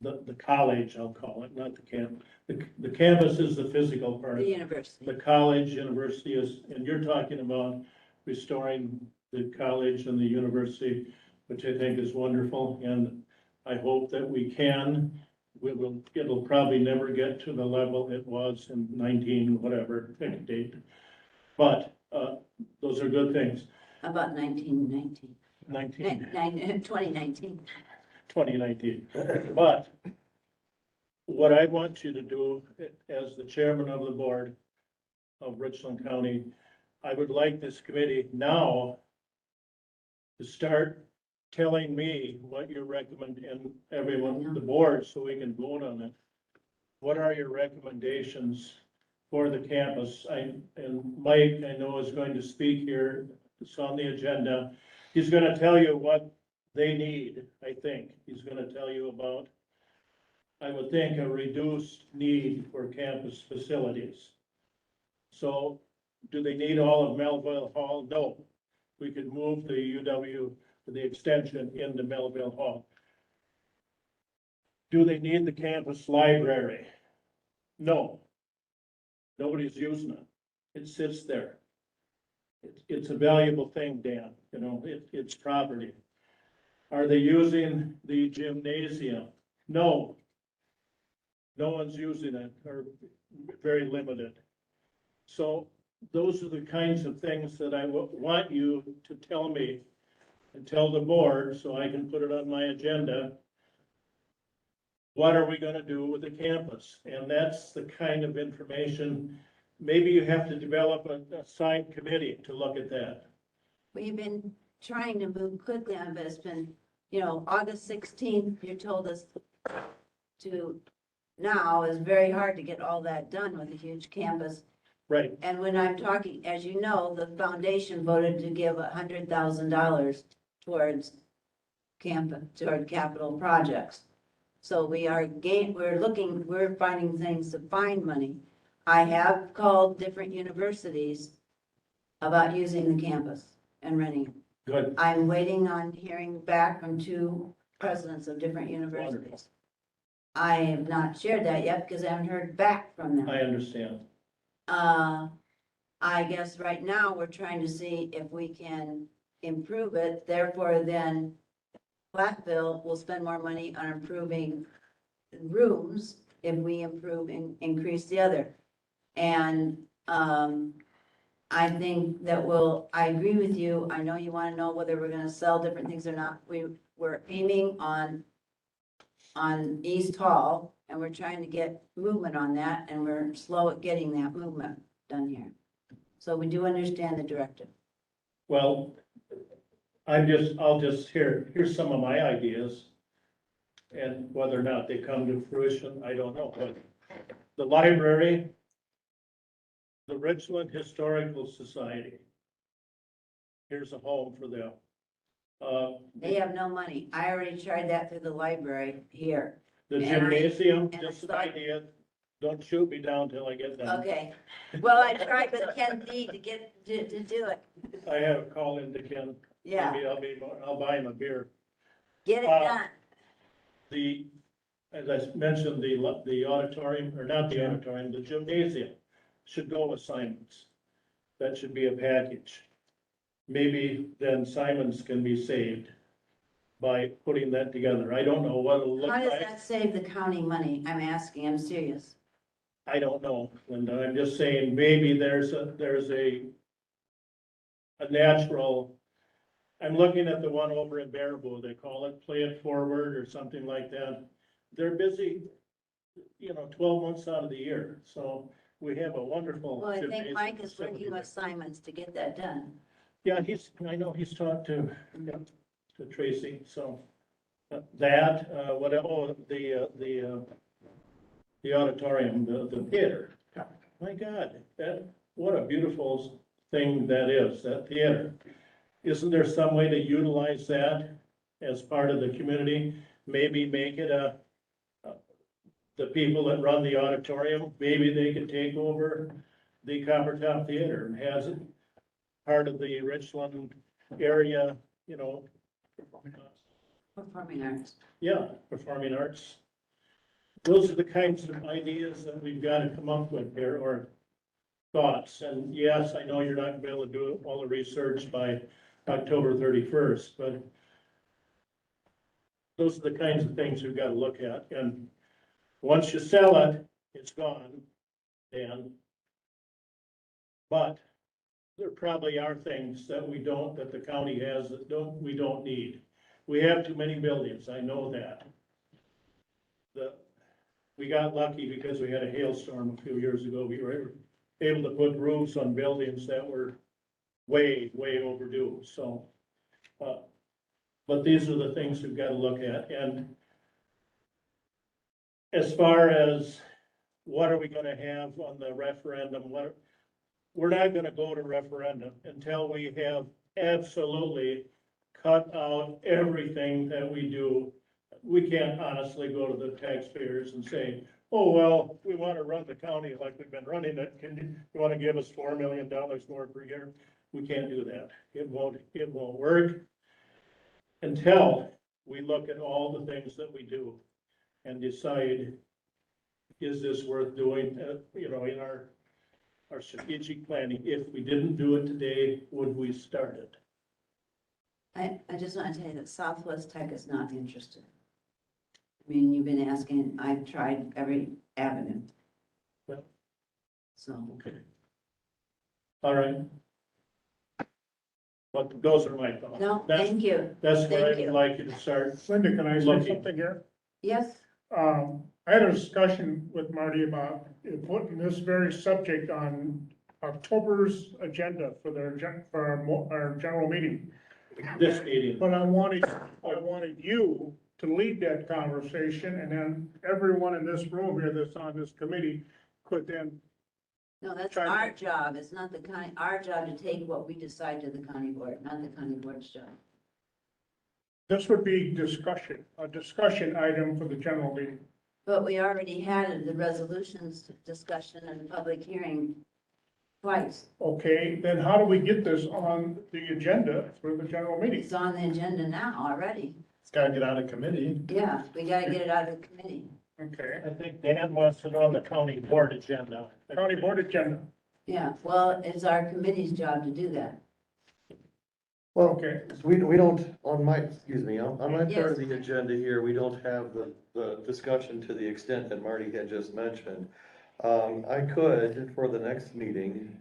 the college, I'll call it, not the camp. The campus is the physical part. the university. The college, university is, and you're talking about restoring the college and the university, which I think is wonderful, and I hope that we can. It'll probably never get to the level it was in 19, whatever, pick a date. But, those are good things. How about 1919? 2019. 2019. But what I want you to do, as the chairman of the board of Richland County, I would like this committee now to start telling me what you recommend, and everyone, the board, so we can vote on it. What are your recommendations for the campus? And Mike, I know, is going to speak here. It's on the agenda. He's gonna tell you what they need, I think. He's gonna tell you about, I would think, a reduced need for campus facilities. So, do they need all of Melville Hall? No. We could move the UW, the extension into Melville Hall. Do they need the campus library? No. Nobody's using it. It sits there. It's a valuable thing, Dan, you know, it's property. Are they using the gymnasium? No. No one's using it, or very limited. So those are the kinds of things that I want you to tell me and tell the board, so I can put it on my agenda. What are we gonna do with the campus? And that's the kind of information, maybe you have to develop a side committee to look at that. We've been trying to move quickly on, but it's been, you know, August 16th, you told us to, now is very hard to get all that done with a huge campus. Right, And when I'm talking, as you know, the foundation voted to give $100,000 towards toward capital projects. So we're finding things to find money. I have called different universities about using the campus and renting it. good. I'm waiting on hearing back from two presidents of different universities. I have not shared that yet because I haven't heard back from them. I understand. I guess right now we're trying to see if we can improve it, therefore then Platteville will spend more money on improving rooms if we improve and increase the other. And, I think that I agree with you. I know you want to know whether we're going to sell different things or not. We're aiming on East Hall, and we're trying to get movement on that, and we're slow at getting that movement done here. So we do understand the directive. Well, here's some of my ideas. And whether or not they come to fruition, I don't know, but the library, the Richland Historical Society, here's a home for them. They have no money. I already tried that through the library here. The And gymnasium, and just I an thought- idea, don't shoot me down till I get done. Okay. Well, I tried with Ken D to do it. I have a call into Ken. Yeah, Maybe I'll buy him a beer. get it Uh, done. As I mentioned, the auditorium, or not the auditorium, the gymnasium should go with Simon's. That should be a package. Maybe then Simon's can be saved by putting that together. I don't know what it'll look How does like. that save the county money? I'm asking, I'm serious. I don't know, Linda. I'm just saying, maybe there's a natural, I'm looking at the one over in Baraboo, they call it Play It Forward or something like that. They're busy, 12 months out of the year, so we have a wonderful. Well, I think gymnasium Mike is facility working there. with Simons to get that done. Yeah, I know he's talked to Tracy, so that, the auditorium, the theater. My God, what a beautiful thing that is, that theater. Isn't there some way to utilize that as part of the community? Maybe make it the people that run the auditorium, maybe they could take over the Copper Top Theater and has it part of the Richland area, Performing arts. yeah, performing arts. Those are the kinds of ideas that we've got to come up with here, or thoughts. And yes, I know you're not gonna be able to do all the research by October 31st, but those are the kinds of things we've got to look at. And once you sell it, it's gone, Dan. But there probably are things that that the county has that we don't need. We have too many buildings, I know that. We got lucky because we had a hailstorm a few years ago. We were able to put roofs on buildings that were way, way overdue, so. But these are the things we've got to look at. And as far as what are we gonna have on the referendum, we're not gonna go to referendum until we have absolutely cut out everything that we do. We can't honestly go to the taxpayers and say, oh, well, we want to run the county like we've been running it. You want to give us $4 million more per year? We can't do that. It won't work until we look at all the things that we do and decide, is this worth doing, in our strategic planning? If we didn't do it today, would we start it? I just want to tell you that Southwest Tech is not interested. I mean, you've been asking, I've tried every avenue. Well. So, Okay. All right. But those are my thoughts. no, thank you. That's where I Thank would you. like you to start. Linda, can I say Looking. something here? Yes, I had a discussion with Marty about putting this very subject on October's agenda for our general meeting. This meeting. But I wanted you to lead that conversation, and then everyone in this room here that's on this committee could then, no, that's Try to- our job. It's not the county, our job to take what we decide to the county board, not the county board's job. this would be a discussion item for the general meeting. But we already had the resolutions discussion and the public hearing twice. Okay, then how do we get this on the agenda for the general meeting? It's on the agenda now already. It's gotta get out of committee. Yeah, we gotta get it out of the committee. Okay, I think Dan wants it on the county board agenda. county board agenda, Yeah, well, it's our committee's job to do that. Well, okay. we don't, on my part Yes. of the agenda here, we don't have the discussion to the extent that Marty had just mentioned. I could, for the next meeting,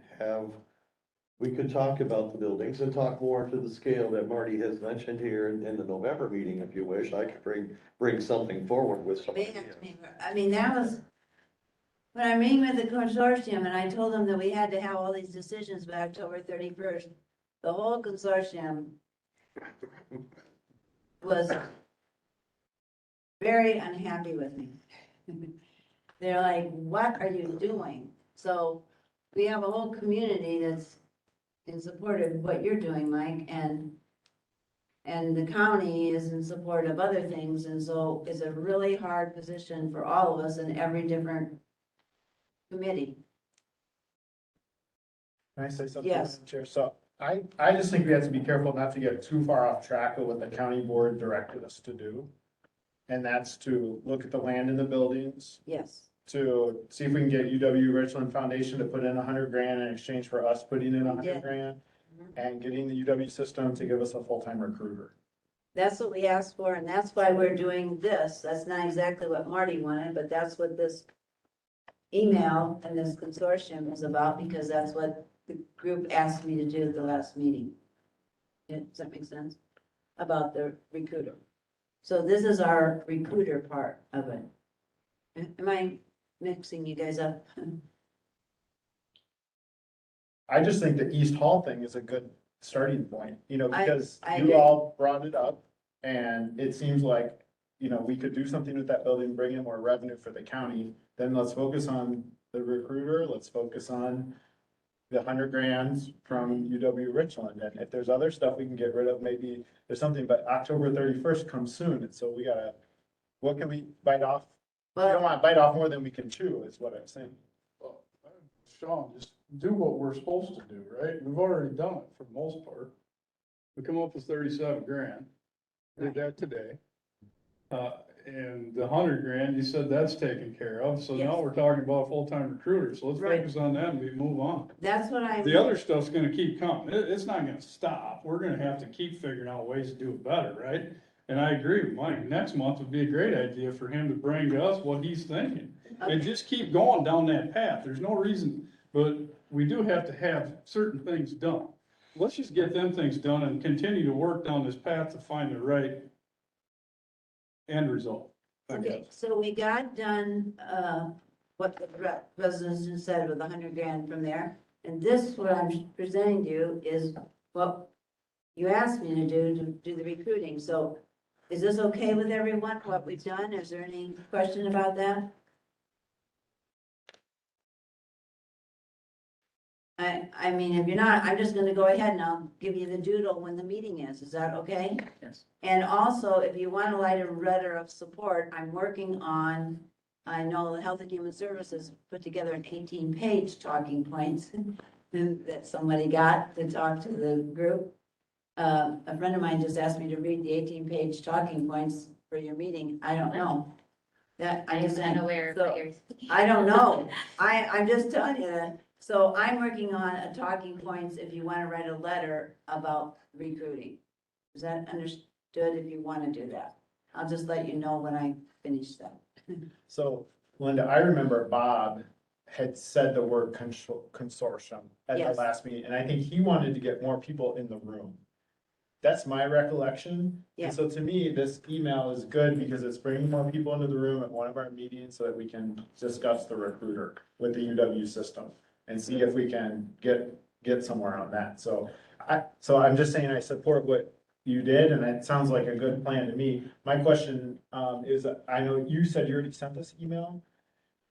we could talk about the buildings and talk more to the scale that Marty has mentioned here in the November meeting, if you wish. I could bring something forward with some May have ideas. to be- I mean, that was, when I meeting with the consortium and I told them that we had to have all these decisions by October 31st, the whole consortium was very unhappy with me. They're like, what are you doing? So we have a whole community that's in support of what you're doing, Mike, and the county is in support of other things, and so it's a really hard position for all of us in every different committee. Can I say something? Yes. Madam Chair? So I just think we have to be careful not to get too far off track of what the county board directed us to do. And that's to look at the land in the buildings, Yes, to see if we can get UW Richland Foundation to put in $100,000 in exchange for us putting in Yeah. $100,000. And getting the UW system to give us a full-time recruiter. that's what we asked for, and that's why we're doing this. That's not exactly what Marty wanted, but that's what this email and this consortium is about, because that's what the group asked me to do at the last meeting. Yeah, does that make sense? About the recruiter. So this is our recruiter part of it. Am I mixing you guys up? I just think the East Hall thing is a good starting point, you know, because I you agree. all brought it up. And it seems like, you know, we could do something with that building, bring in more revenue for the county. Then let's focus on the recruiter, let's focus on the $100,000 from UW Richland. And if there's other stuff we can get rid of, maybe there's something, but October 31st comes soon. And so we gotta, what can we bite off? We don't Well, wanna bite off more than we can chew, is what I'm saying. Well, Sean, just do what we're supposed to do, right? We've already done it for the most part. We come up with 37 grand, did that today. And the 100 grand, you said that's taken care of, so now Yes. we're talking about a full-time recruiter, so let's Right. focus on that and we move on. that's what I'm. The other stuff's gonna keep coming, it's not gonna stop, we're gonna have to keep figuring out ways to do it better, right? And I agree with Mike, next month would be a great idea for him to bring to us what he's thinking. And just keep going down that path, there's no reason, but we do have to have certain things done. Let's just get them things done and continue to work down this path to find the right end result, I Okay, guess. so we got done, what the president said with $100,000 from there. And this, what I'm presenting to you is what you asked me to do the recruiting. So is this okay with everyone, what we've done? Is there any question about that? I mean, if you're not, I'm just gonna go ahead and I'll give you the doodle when the meeting is that okay? Yes. And also, if you want to write a letter of support, I'm working on, I know the Health and Human Services put together an 18-page talking points that somebody got to talk to the group. A friend of mine just asked me to read the 18-page talking points for your meeting. I don't know. That, I I'm just am saying. unaware of So- what you're speaking. I don't know. I'm just telling you that. So I'm working on a talking points if you want to write a letter about recruiting. Is that understood if you want to do that? I'll just let you know when I finish that. So Linda, I remember Bob had said the word consortium at the Yes. last meeting, and I think he wanted to get more people in the room. That's my recollection. Yeah. And so to me, this email is good because it's bringing more people into the room at one of our meetings so that we can discuss the recruiter with the UW system and see if we can get somewhere on that. So I'm just saying I support what you did, and it sounds like a good plan to me. My question, is, I know you said you already sent this email.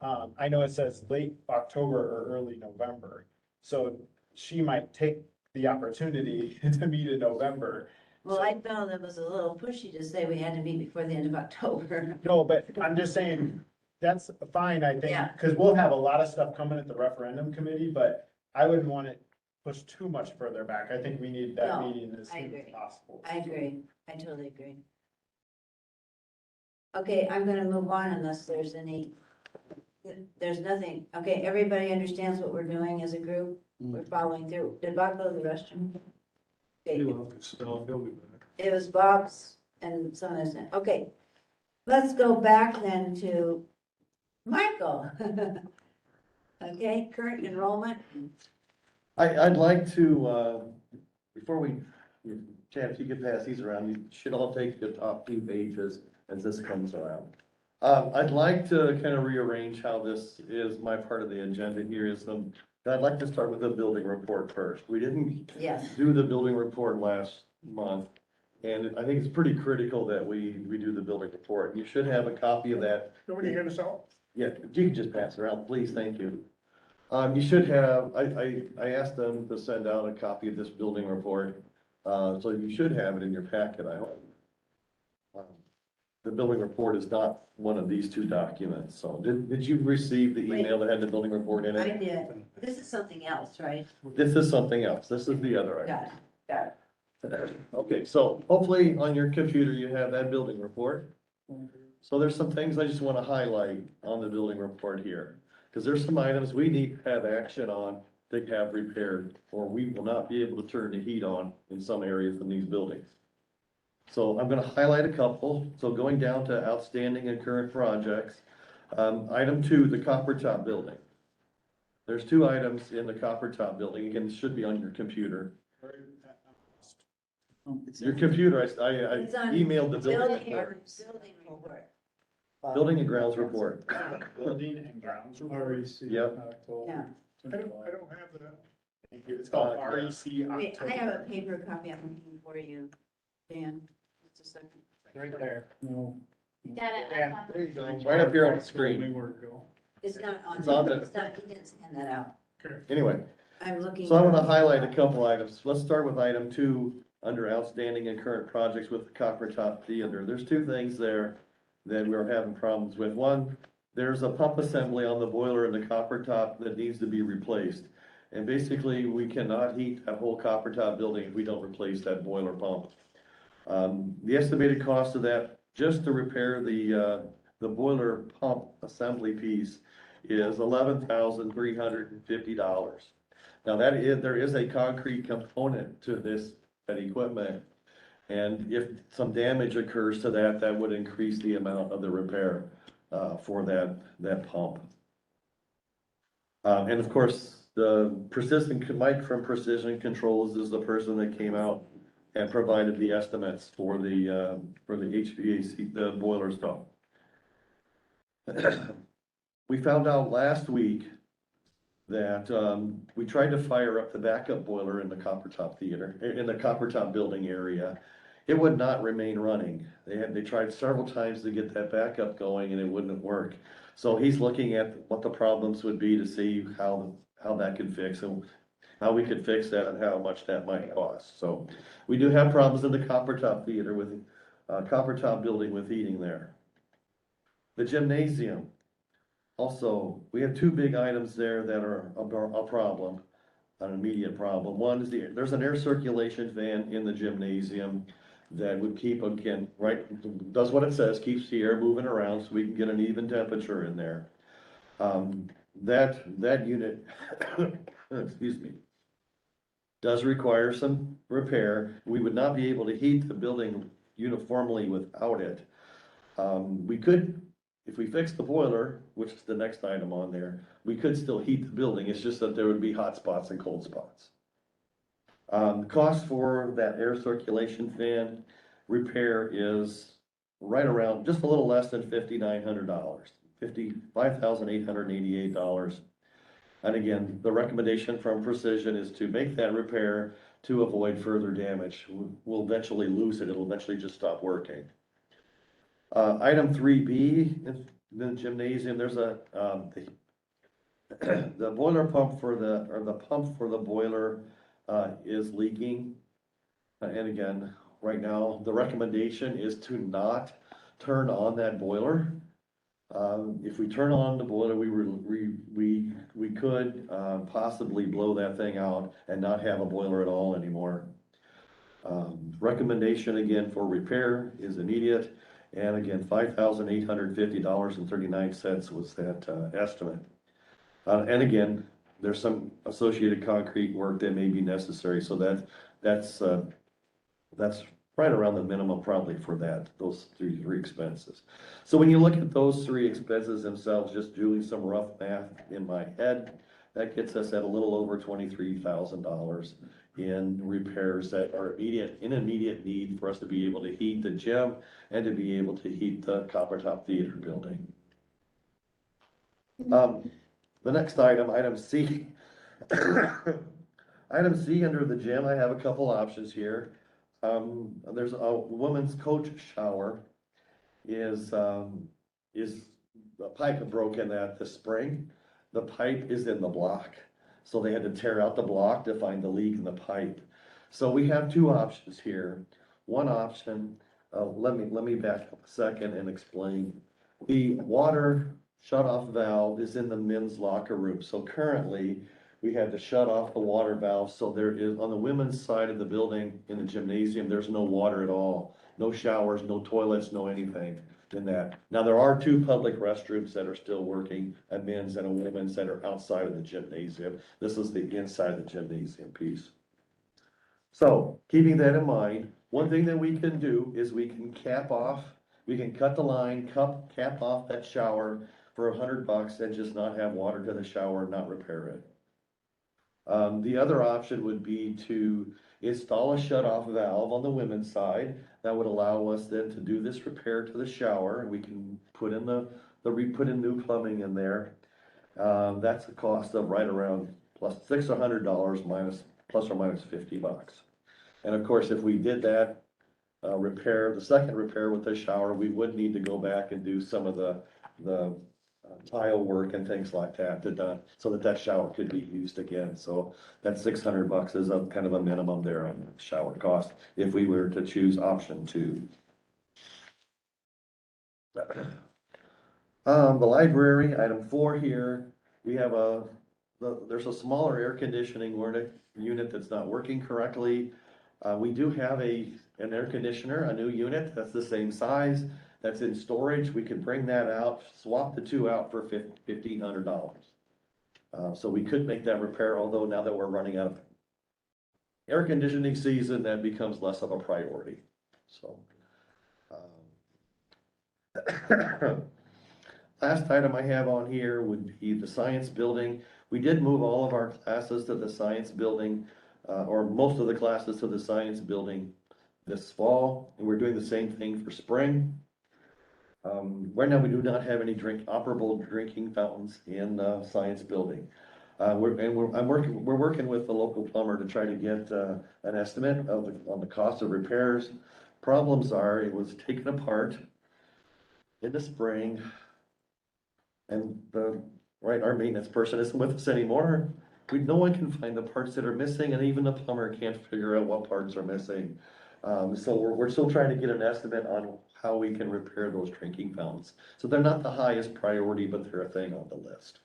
I know it says late October or early November, so she might take the opportunity to meet in November. Well, I felt it was a little pushy to say we had to meet before the end of October. No, but I'm just saying, that's fine, I think, Yeah. because we'll have a lot of stuff coming at the referendum committee, but I wouldn't want it pushed too much further back. I think we need that No, meeting as I soon as agree. possible. I agree. I totally agree. Okay, I'm gonna move on unless there's nothing. Okay, everybody understands what we're doing as a group? We're following through. Did Bob go to the restroom? Okay. He'll be back. It was Bob's and some of this. Okay, let's go back then to Michael. Okay, current enrollment. I'd like to, before we, Chad, if you could pass these around, you should all take the top 2 pages as this comes around. I'd like to kind of rearrange how this is, my part of the agenda here is, I'd like to start with the building report first. We didn't Yes. do the building report last month, and I think it's pretty critical that we do the building report. You should have a copy of that. Nobody get us out? Yeah, you can just pass it around, please, thank you. You should have, I asked them to send out a copy of this building report, so you should have it in your packet, I hope. The building report is not one of these 2 documents, so did you receive the email that had the building report in I it? did. This is something else, right? This is something else, this is the other item. Got it. Got it. Okay, so hopefully on your computer you have that building report. So there's some things I just want to highlight on the building report here. Because there's some items we need to have action on to have repaired, or we will not be able to turn the heat on in some areas in these buildings. So I'm gonna highlight a couple. So going down to outstanding and current projects. Item 2, the copper top building. There's 2 items in the copper top building. Again, it should be on your computer. Your computer, I It's on emailed the building Building report. report. Building and grounds report. Building and grounds report. REC. Yep. October. Yeah. I don't have that. It's called REC Wait, I October. have a paper copy I'm looking for you, Dan. Just a second. Right there. No. Got it. Yeah, there you go. Right up here on the Told me screen. where to go. It's not on, It's on the- it's not, he didn't send that out. Anyway, I'm looking. so I'm gonna highlight a couple items. Let's start with item 2, under outstanding and current projects with the Copper Top Theater. There's 2 things there that we're having problems with. One, there's a pump assembly on the boiler in the Copper Top that needs to be replaced. And basically, we cannot heat that whole Copper Top building if we don't replace that boiler pump. The estimated cost of that, just to repair the boiler pump assembly piece, is $11,350. Now, there is a concrete component to that equipment. And if some damage occurs to that, that would increase the amount of the repair, for that pump. And of course, Mike from Precision Controls is the person that came out and provided the estimates for the HVAC, the boiler stuff. We found out last week that, we tried to fire up the backup boiler in the Copper Top Theater, in the Copper Top building area. It would not remain running. They tried several times to get that backup going and it wouldn't work. So he's looking at what the problems would be to see how that could fix and how we could fix that and how much that might cost. So we do have problems in the Copper Top Theater with, Copper Top building with heating there. The gymnasium. Also, we have 2 big items there that are a problem, an immediate problem. One is there's an air circulation fan in the gymnasium that would keep, again, right, does what it says, keeps the air moving around so we can get an even temperature in there. That unit, excuse me, does require some repair. We would not be able to heat the building uniformly without it. We could, if we fix the boiler, which is the next item on there, we could still heat the building. It's just that there would be hot spots and cold spots. Cost for that air circulation fan repair is right around, just a little less than $5,900, $55,888. And again, the recommendation from Precision is to make that repair to avoid further damage. We'll eventually lose it. It'll eventually just stop working. Item 3B, in the gymnasium, there's the boiler pump for the pump for the boiler, is leaking. And again, right now, the recommendation is to not turn on that boiler. If we turn on the boiler, we could, possibly blow that thing out and not have a boiler at all anymore. Recommendation again for repair is immediate. And again, $5,850.39 was that, estimate. And again, there's some associated concrete work that may be necessary, so that's right around the minimum probably for those three expenses. So when you look at those 3 expenses themselves, just doing some rough math in my head, that gets us at a little over $23,000 in repairs that are in immediate need for us to be able to heat the gym and to be able to heat the Copper Top Theater building. The next item C. Item C under the gym, I have a couple options here. There's a women's coach shower is a pipe broken at the spring. The pipe is in the block. So they had to tear out the block to find the leak in the pipe. So we have 2 options here. One option, let me back up a second and explain. The water shut-off valve is in the men's locker room. So currently, we had to shut off the water valve. So there is, on the women's side of the building in the gymnasium, there's no water at all. No showers, no toilets, no anything in that. Now, there are 2 public restrooms that are still working, a men's and a women's, that are outside of the gymnasium. This is the inside of the gymnasium piece. So, keeping that in mind, one thing that we can do is we can cut the line, cap off that shower for $100 and just not have water to the shower and not repair it. The other option would be to install a shut-off valve on the women's side. That would allow us then to do this repair to the shower. We can put in put in new plumbing in there. That's the cost of right around plus $600 minus, plus or minus $50. And of course, if we did that, repair, the second repair with the shower, we would need to go back and do some of the tile work and things like that so that shower could be used again. So that $600 is a kind of a minimum there on shower cost if we were to choose option 2. The library, item 4 here, we have there's a smaller air conditioning unit that's not working correctly. We do have an air conditioner, a new unit that's the same size, that's in storage. We could bring that out, swap the 2 out for $1,500. So we could make that repair, although now that we're running out of air conditioning season, that becomes less of a priority, so. Last item I have on here would be the science building. We did move all of our classes to the science building, or most of the classes to the science building this fall, and we're doing the same thing for spring. Right now, we do not have any operable drinking fountains in the science building. We're working with the local plumber to try to get an estimate on the cost of repairs. Problems are, it was taken apart in the spring, and our maintenance person isn't with us anymore. No one can find the parts that are missing, and even the plumber can't figure out what parts are missing. So we're still trying to get an estimate on how we can repair those drinking fountains. So they're not the highest priority, but they're a thing on the list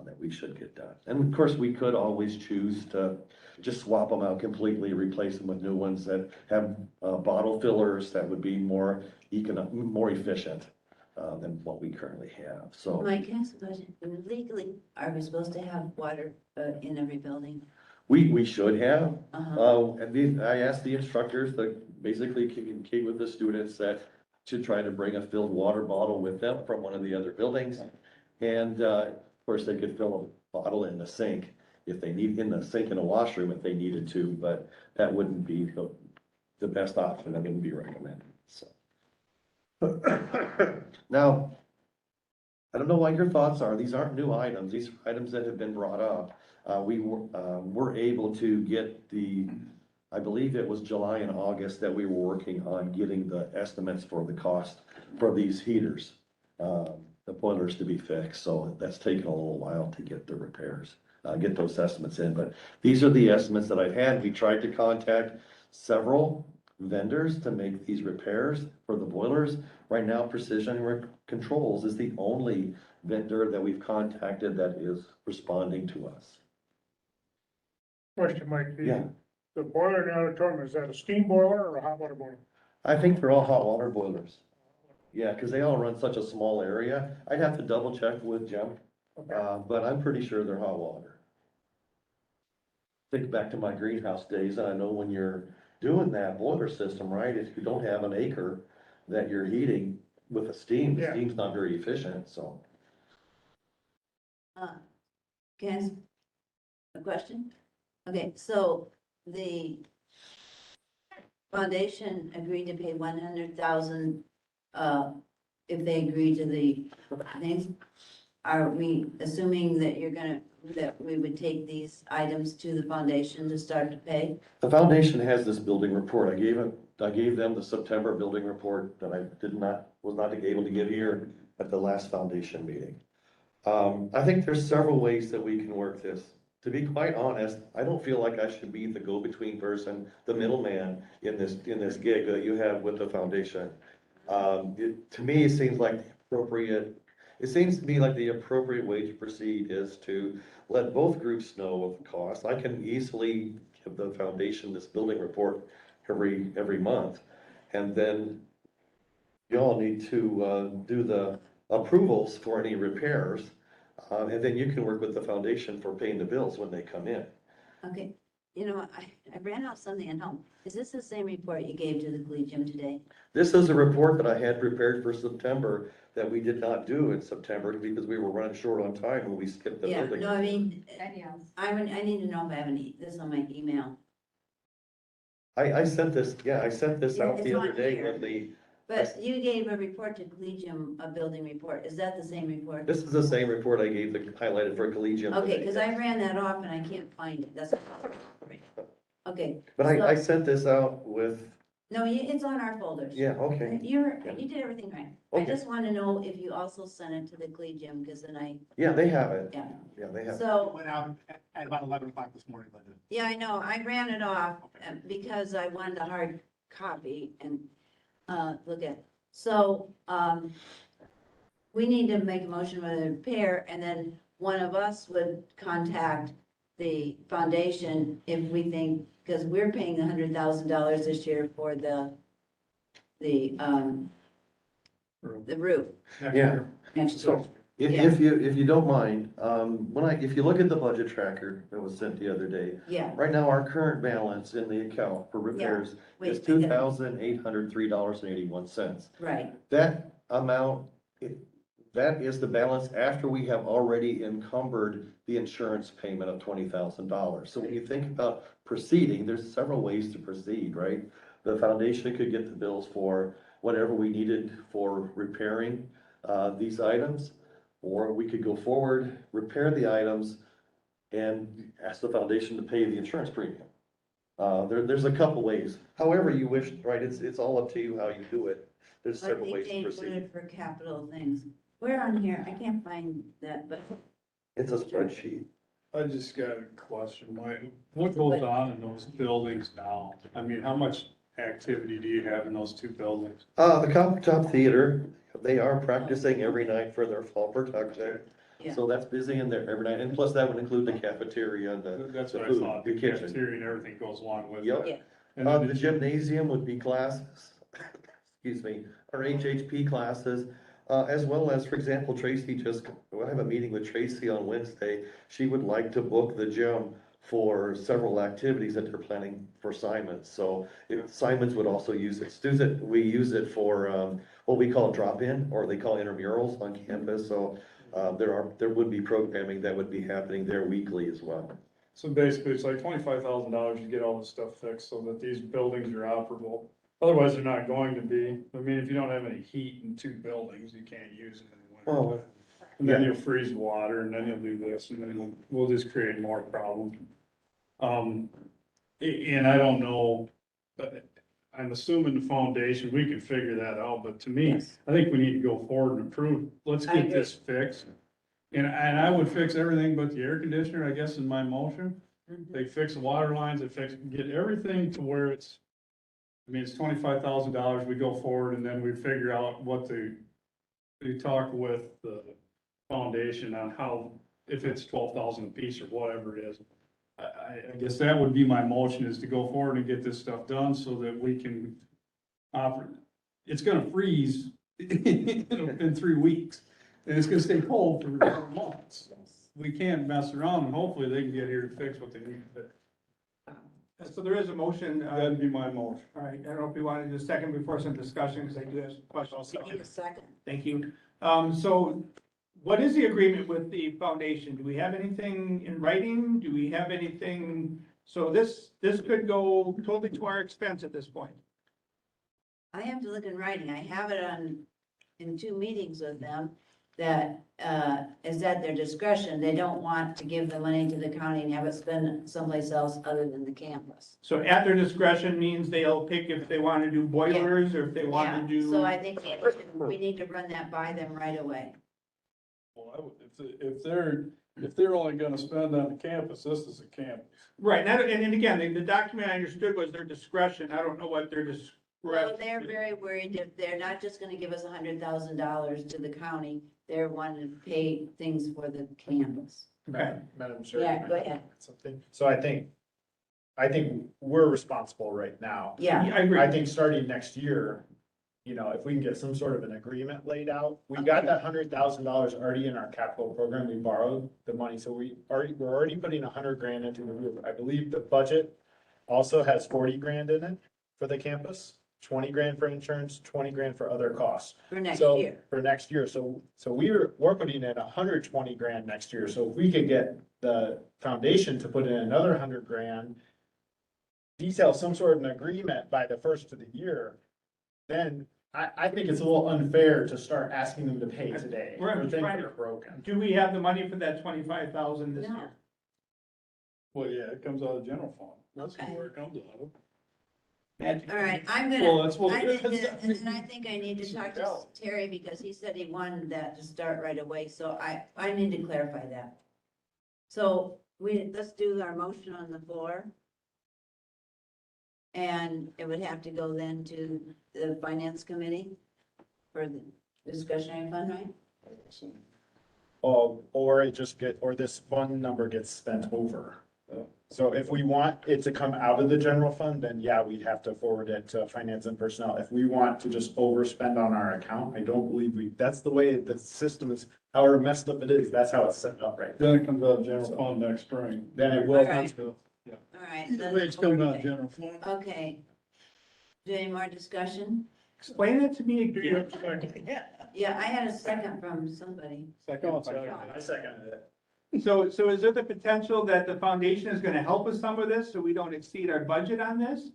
that we should get done. And of course, we could always choose to just swap them out completely, replace them with new ones that have bottle fillers that would be more efficient than what we currently have. So Mike, can I ask a question? Legally, are we supposed to have water in every building? we should have. Uh-huh. I asked the instructors to basically communicate with the students that should try to bring a filled water bottle with them from one of the other buildings. And, of course, they could fill a bottle in the sink if they need, in the sink in a washroom if they needed to, but that wouldn't be the best option. That wouldn't be recommended, so. Now, I don't know what your thoughts are. These aren't new items. These are items that have been brought up. We were able to get I believe it was July and August that we were working on getting the estimates for the cost for these heaters, the boilers to be fixed. So that's taken a little while to get the repairs, get those estimates in. But these are the estimates that I've had. We tried to contact several vendors to make these repairs for the boilers. Right now, Precision Controls is the only vendor that we've contacted that is responding to us. Question, Mike, Yeah. the boiler in the auditorium, is that a steam boiler or a hot water boiler? I think they're all hot water boilers. Yeah, because they all run such a small area. I'd have to double check with Jim, but I'm pretty sure they're hot water. Think back to my greenhouse days, and I know when you're doing that boiler system, right, if you don't have an acre that you're heating with a steam, the steam's not very efficient, so. Can I ask a question? Okay, so the foundation agreed to pay 100,000, if they agree to the things. Are we assuming that that we would take these items to the foundation to start to pay? The foundation has this building report. I gave them the September building report that I was not able to give here at the last foundation meeting. I think there's several ways that we can work this. To be quite honest, I don't feel like I should be the go-between person, the middleman in this gig that you have with the foundation. To me, it seems to me like the appropriate way to proceed is to let both groups know of the cost. I can easily give the foundation this building report every month, and then you all need to do the approvals for any repairs. And then you can work with the foundation for paying the bills when they come in. Okay, you know, I ran out something at home. Is this the same report you gave to the Collegium today? This is a report that I had prepared for September that we did not do in September because we were running short on time when we skipped the Yeah, building. no, I mean, I need to know if I have this on my email. I sent this, I sent this Yeah, out it's the other on day here. when But you gave a report to Collegium, a building report. Is that the same report? This is the same report I gave the highlighted for Collegium. Okay, today. because I ran that off and I can't find it. That's. Okay. But I so- sent this out with, No, it's on our folders. yeah, okay. You did everything right. I Okay. just want to know if you also sent it to the Collegium, because then Yeah, they have it. yeah. Yeah, they have it. So, Went out at about 11 o'clock this morning, Linda. yeah, I know, I ran it off because I wanted a hard copy and, look at. So, we need to make a motion with a repair, and then one of us would contact the foundation if we think, because we're paying $100,000 this year for the roof Yeah. next year. If you don't mind, if you look at the budget tracker that was sent the other day, Yeah, right now, our current balance in the account for repairs is wait, I two gotta- thousand $803.81. right, That amount, that is the balance after we have already encumbered the insurance payment of $20,000. So when you think about proceeding, there's several ways to proceed, right? The foundation could get the bills for whatever we needed for repairing these items, or we could go forward, repair the items, and ask the foundation to pay the insurance premium. There's a couple ways, however you wish, right? It's all up to you how you do it. There's I several think ways they to included proceed. for capital things. Where on here? I can't find that, but It's a spreadsheet. I just got a question, what goes on in those buildings now? I mean, how much activity do you have in those two buildings? The Copper Top Theater, they are practicing every night for their fall production. Yeah. So that's busy in there every night, and plus that would include the cafeteria and the, That's the what I food, thought, the the kitchen. cafeteria and everything goes along with Yep. it. Yeah. And then The gymnasium would be classes, excuse me, or HHP classes, as well as, for example, Tracy I have a meeting with Tracy on Wednesday. She would like to book the gym for several activities that they're planning for Simons. So Simons would also use it. We use it for, what we call drop-in, or they call intramurals on campus. So, there would be programming that would be happening there weekly as well. So basically, it's like $25,000 to get all this stuff fixed so that these buildings are operable. Otherwise, they're not going to be. I mean, if you don't have any heat in two buildings, you can't use it in the winter. Well, And then yeah. you'll freeze water, and then you'll do this, and then we'll just create more problems. And I don't know, but I'm assuming the foundation, we can figure that out, but to me, Yes. I think we need to go forward and approve, let's I get agree. this fixed. And I would fix everything but the air conditioner, I guess, in my motion. Mhm. They fix the water lines, get everything to where it's, I mean, it's $25,000, we go forward and then we figure out we talk with the foundation on how, if it's 12,000 a piece or whatever it is. I guess that would be my motion, is to go forward and get this stuff done so that we can operate. It's gonna freeze in 3 weeks, and it's gonna stay cold for 4 months. We can't mess around, and hopefully they can get here to fix what they need to fix. So there is a motion, That'd be my motion. all right, I don't know if you wanted to second before some discussion, because I do have some questions. I need a second. Thank you. So what is the agreement with the foundation? Do we have anything in writing? Do we have anything? So this could go totally to our expense at this point. I have to look in writing. I have it in 2 meetings with them that, is at their discretion. They don't want to give the money to the county and have it spent someplace else other than the campus. So at their discretion means they'll pick if they want to do boilers or if they want Yeah, to do. so I think we need to run that by them right away. Well, I would, if they're only gonna spend on the campus, this is a campus. Right, and again, the document I understood was their discretion. I don't know what their Well, discretion. they're very worried if they're not just gonna give us $100,000 to the county, they're wanting to pay things for the campus. Okay. Madam Chair. Yeah, go ahead. Something, so I think we're responsible right now. Yeah, I agree. I think starting next year, if we can get some sort of an agreement laid out, we've got that $100,000 already in our capital program, we borrowed the money, so we're already putting $100,000 into the roof. I believe the budget also has $40,000 in it for the campus, $20,000 for insurance, $20,000 for other costs. for next So, year. for next year, so we're putting in $120,000 next year, so if we could get the foundation to put in another $100,000, detail some sort of an agreement by the first of the year, then I think it's a little unfair to start asking them to pay today. Right, for things right. that are broken. Do we have the money for that 25,000 this No. year? Well, yeah, it comes out of general fund. That's Okay. where it comes out of. Magic. All right, I'm Well, gonna, that's what I it think, is. and then I think I need to talk to Terry because he said he wanted that to start right away, so I need to clarify that. So let's do our motion on the floor. And it would have to go then to the finance committee for the discretionary fund, right? Oh, or it just or this fund number gets spent over. So if we want it to come out of the general fund, then yeah, we'd have to forward it to finance and personnel. If we want to just overspend on our account, I don't believe that's the way the system is, however messed up it is, that's how it's set up right now. Then it comes out of general fund next spring. Then it will. All right. come to- All right. Either then way, it's coming out of okay. general fund. Okay. Do any more discussion? Explain it to me Do you again. expect, Yeah, I had a second from somebody. Second, I seconded it. So is there the potential that the foundation is gonna help us some of this, so we don't exceed our budget on this?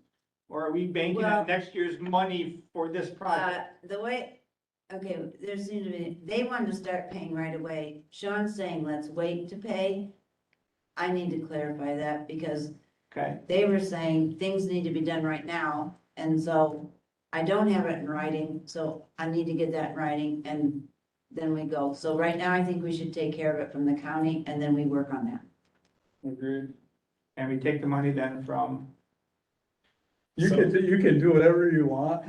Or are we banking Well- on next year's money for this project? The way, okay, there seemed to be, they wanted to start paying right away. Sean's saying, let's wait to pay. I need to clarify that because Okay, they were saying things need to be done right now. And so I don't have it in writing, so I need to get that in writing and then we go. So right now, I think we should take care of it from the county and then we work on that. agreed. And we take the money then from. You can do whatever you want.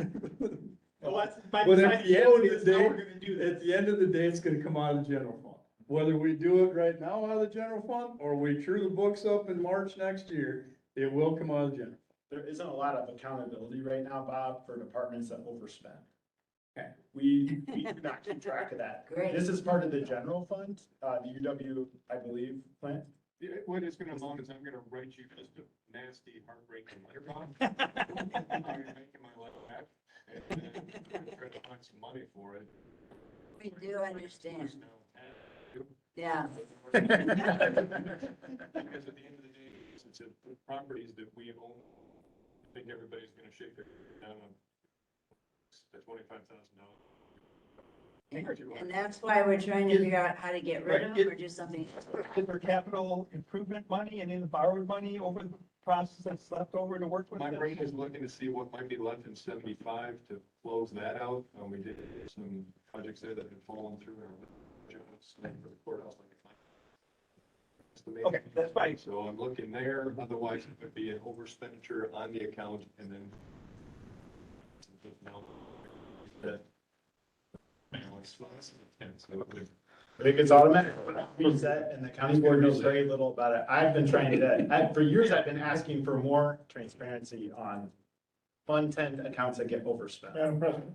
Well, that's, by But at the end of the is how day- we're gonna do At this. the end of the day, it's gonna come out of the general fund. Whether we do it right now out of the general fund, or we true the books up in March next year, it will come out of the general. There isn't a lot of accountability right now, Bob, for departments that overspend. Okay. We do not keep track of that. Great. This is part of the general fund, the UW, I believe, plant. What it's gonna amount is I'm gonna write you just a nasty, heartbreaking letter, Bob. I'm making my life back, and then try to find some money for it. We do understand. Yeah. Because at the end of the day, it's the properties that we own, I think everybody's gonna shake their down on the $25,000. And that's why we're trying to figure out how to get rid of them or do something. Is there capital improvement money and any borrowed money over the process that's left over to work with? My this? brain is looking to see what might be left in 75 to close that out. We did some projects there that had fallen through our budget for the courthouse. Okay, that's fine. So I'm looking there, otherwise it would be an overexpenditure on the account and then. I think it's automatic. Reset, and the county board knows very little about it. I've been trying to, for years, I've been asking for more transparency on Fund 10 accounts that get overspent. Madam President,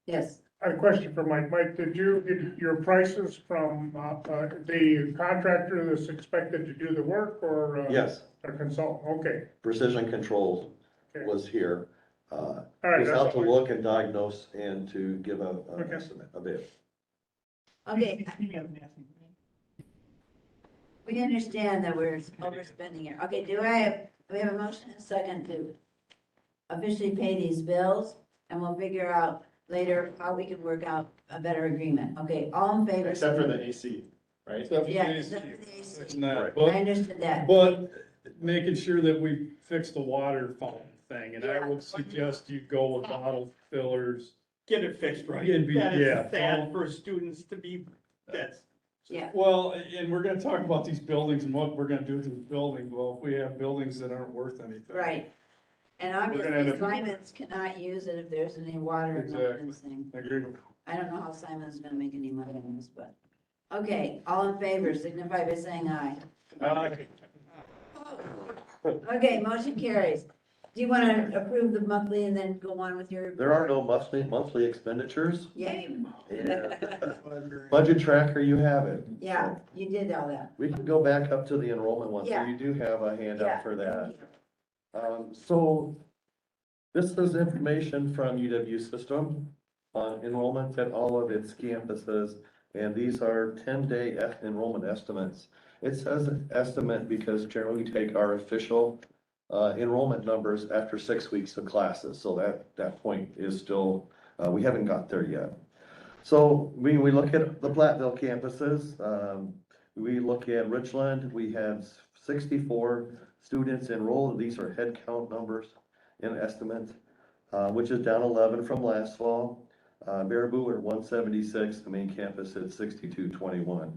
Yes. I have a question for Mike. Mike, did you get your prices from, the contractor that's expected to do the work or? Yes, A consultant? Okay. Precision Controls Okay. was here. All right. Was that's out to all. look and diagnose and to give an Okay. estimate, a bid. Okay, we understand that we're overspending here. Okay, do we have a motion and a second to officially pay these bills? And we'll figure out later how we can work out a better agreement. Okay, all in favor? Except for the AC, right? Yeah, except for the AC. Not, I but, understood that. but making sure that we fix the water fountain thing, and I Yeah. would suggest you go with bottle fillers. Get it fixed right. It'd be- That yeah. is sad for students to be, that's, Yeah, Well, and we're gonna talk about these buildings and what we're gonna do to the building. Well, if we have buildings that aren't worth anything. right. And We're gonna end obviously up- Simon's cannot use it if there's any water in Exactly. this thing. I agree. I don't know how Simon's gonna make any money on this, but, okay, all in favor, signify by saying aye. Okay, motion carries. Do you wanna approve the monthly and then go on with your? There are no monthly expenditures. Yay. Yeah. Budget tracker, you have it. Yeah, you did all that. We can go back up to the enrollment one, so Yeah. you do have a Yeah. handout for that. So this is information from UW system on enrollment at all of its campuses. And these are 10-day enrollment estimates. It says estimate because generally we take our official enrollment numbers after 6 weeks of classes. So that point is still We haven't got there yet. So we look at the Platteville campuses, we look at Richland, we have 64 students enrolled. These are head count numbers in estimates, which is down 11 from last fall. Baraboo at 176, the main campus at 6221.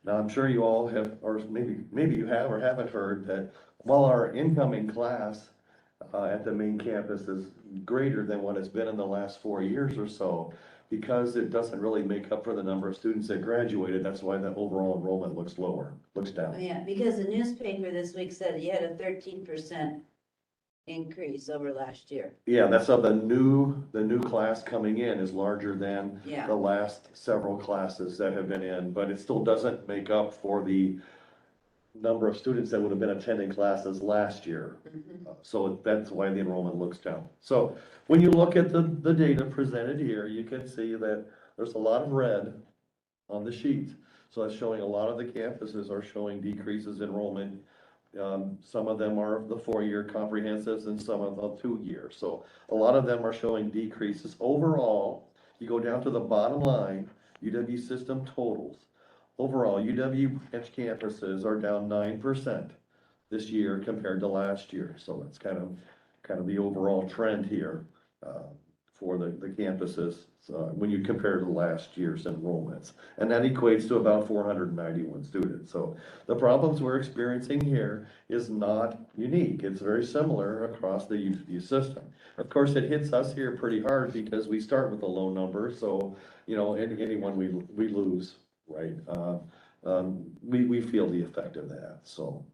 Now, I'm sure you all have, or maybe you have or haven't heard that while our incoming class at the main campus is greater than what it's been in the last 4 years or so, because it doesn't really make up for the number of students that graduated, that's why the overall enrollment looks lower, looks Oh, down. yeah, because the newspaper this week said you had a 13% increase over last year. Yeah, that's how the new class coming in is larger than Yeah. the last several classes that have been in, but it still doesn't make up for the number of students that would have been attending classes last year. So that's why the enrollment looks down. So when you look at the data presented here, you can see that there's a lot of red on the sheet. So that's showing a lot of the campuses are showing decreases in enrollment. Some of them are the 4-year comprehensives and some of the 2-year. So a lot of them are showing decreases. Overall, you go down to the bottom line, UW system totals. Overall, UW branch campuses are down 9% this year compared to last year. So that's kind of the overall trend here for the campuses when you compare to last year's enrollments. And that equates to about 491 students. So the problems we're experiencing here is not unique. It's very similar across the UW system. Of course, it hits us here pretty hard because we start with a low number. So, you know, anyone we lose, right? We feel the effect of that. So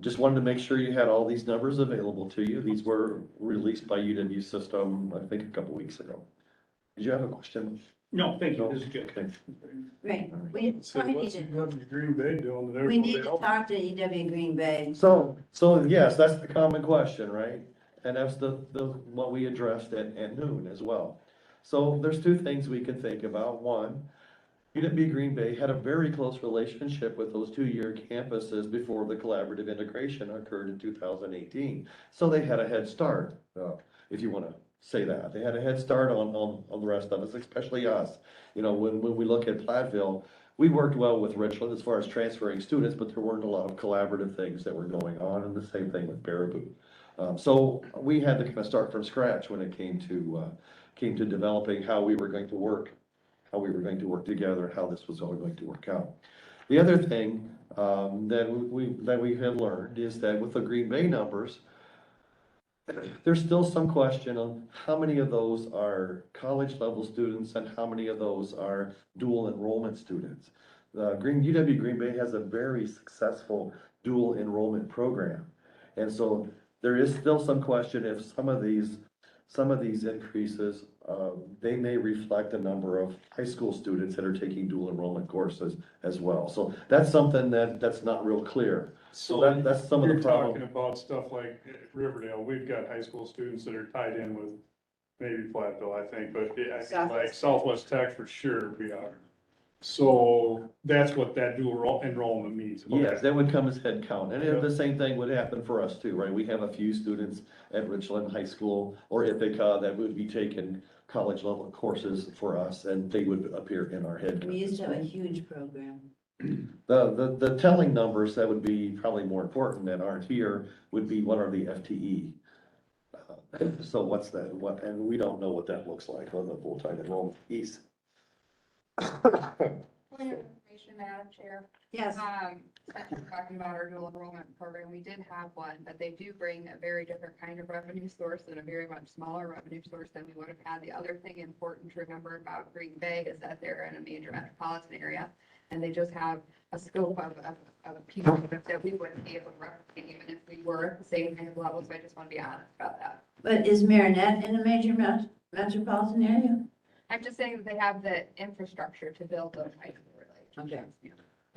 just wanted to make sure you had all these numbers available to you. These were released by UW system, I think, a couple weeks ago. Did you have a question? No, thank you, this is good. Okay. Right, we So probably what's need UW Green Bay doing that we need everybody to else? talk to EW Green Bay. So yes, that's the common question, right? And that's the what we addressed at noon as well. So there's two things we can think about. One, UW Green Bay had a very close relationship with those 2-year campuses before the collaborative integration occurred in 2018. So they had a head start, if you want to say that. They had a head start on the rest of us, especially us. You know, when we look at Platteville, we worked well with Richland as far as transferring students, but there weren't a lot of collaborative things that were going on, and the same thing with Baraboo. So we had to kind of start from scratch when it came to developing how we were going to work together, how this was all going to work out. The other thing that we have learned is that with the Green Bay numbers, there's still some question on how many of those are college level students and how many of those are dual enrollment students. UW Green Bay has a very successful dual enrollment program. And so there is still some question if some of these increases, they may reflect a number of high school students that are taking dual enrollment courses as well. So that's something that's not real clear. So that's some of the You're problem. talking about stuff like Riverdale, we've got high school students that are tied in with maybe Platteville, I think, but I think like Southwest Tech for sure we are. So that's what that dual enrollment means. Okay. Yes, that would come as head count, and the same thing would happen for us too, right? We have a few students at Richland High School or Ithaca that would be taking college level courses for us, and they would appear in our head count. We used to have a huge program. The telling numbers that would be probably more important that aren't here would be what are the FTE? So what's that, and we don't know what that looks like on the full-time enrollment piece. Point of information, Madam Chair. Yes, Since we're talking about our dual enrollment program, we did have one, but they do bring a very different kind of revenue source and a very much smaller revenue source than we would have had. The other thing important to remember about Green Bay is that they're in a major metropolitan area, and they just have a scope of people that we wouldn't be able to replicate even if we were at the same kind of level. So I just want to be honest about that. but is Marinette in a major metropolitan area? I'm just saying that they have the infrastructure to build those high school relationships. Yeah.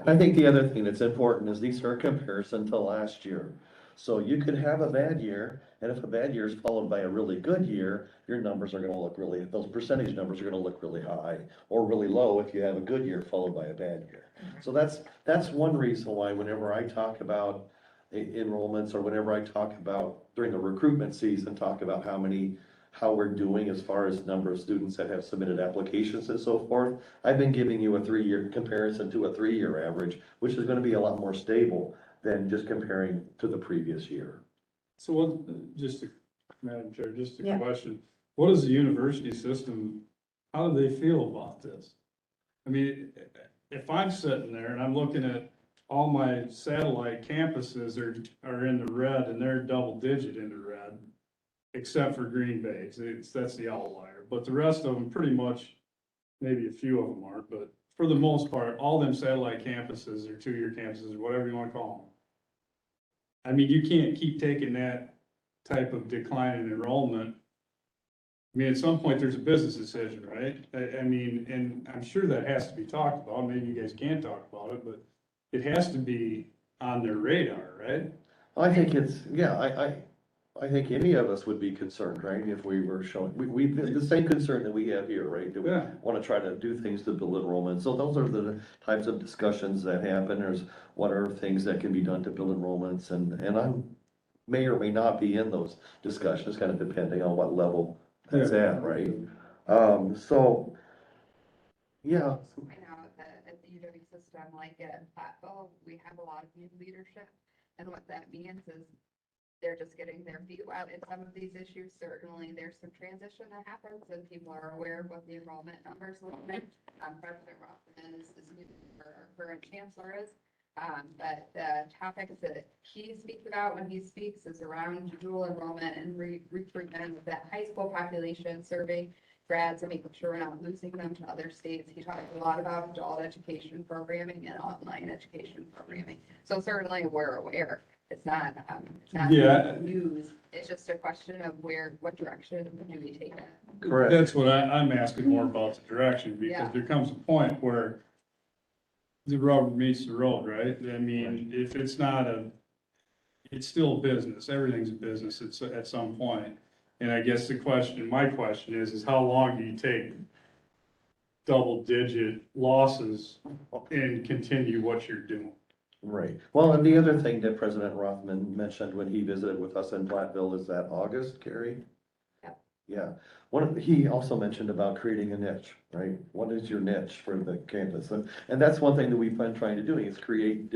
I think the other thing that's important is these are a comparison to last year. So you could have a bad year, and if a bad year is followed by a really good year, your numbers are gonna look those percentage numbers are gonna look really high or really low if you have a good year followed by a bad year. So that's one reason why whenever I talk about enrollments or whenever I talk about during the recruitment season, talk about how many how we're doing as far as number of students that have submitted applications and so forth. I've been giving you a 3-year comparison to a 3-year average, which is gonna be a lot more stable than just comparing to the previous year. So what, just, Madam Chair, just a Yeah. question. What is the university system, how do they feel about this? I mean, if I'm sitting there and I'm looking at all my satellite campuses are in the red and they're double digit in the red, except for Green Bay, that's the outlier, but the rest of them pretty much, maybe a few of them aren't, but for the most part, all them satellite campuses or 2-year campuses, whatever you wanna call them. I mean, you can't keep taking that type of decline in enrollment. I mean, at some point, there's a business decision, right? I mean, and I'm sure that has to be talked about, maybe you guys can't talk about it, but it has to be on their radar, right? I think it's, yeah, I think any of us would be concerned, right, if we were showing, we, the same concern that we have here, right? That we Yeah. wanna try to do things to build enrollment, so those are the types of discussions that happen, there's what are things that can be done to build enrollments, and I'm may or may not be in those discussions, kind of depending on what level it's at, right? So, yeah, I know that at the UW system, like at Platteville, we have a lot of new leadership. And what that means is they're just getting their feet wet in some of these issues. Certainly, there's some transition that happens and people are aware of what the enrollment numbers look like. President Rothman is new, or our current chancellor is. But the topics that he speaks about when he speaks is around dual enrollment and recruitment of that high school population, serving grads and making sure we're not losing them to other states. He talked a lot about adult education programming and online education programming. So certainly we're aware. It's not Yeah. news. It's just a question of what direction do we take it? correct. That's what I'm asking more about the direction, because Yeah. there comes a point where the rubber meets the road, right? I mean, if it's not it's still a business, everything's a business at some point. And I guess my question is how long do you take double-digit losses and continue what you're doing? Right. Well, and the other thing that President Rothman mentioned when he visited with us in Platteville is that August, Carrie? Yep. Yeah. He also mentioned about creating a niche, right? What is your niche for the campus? And that's one thing that we've been trying to do is create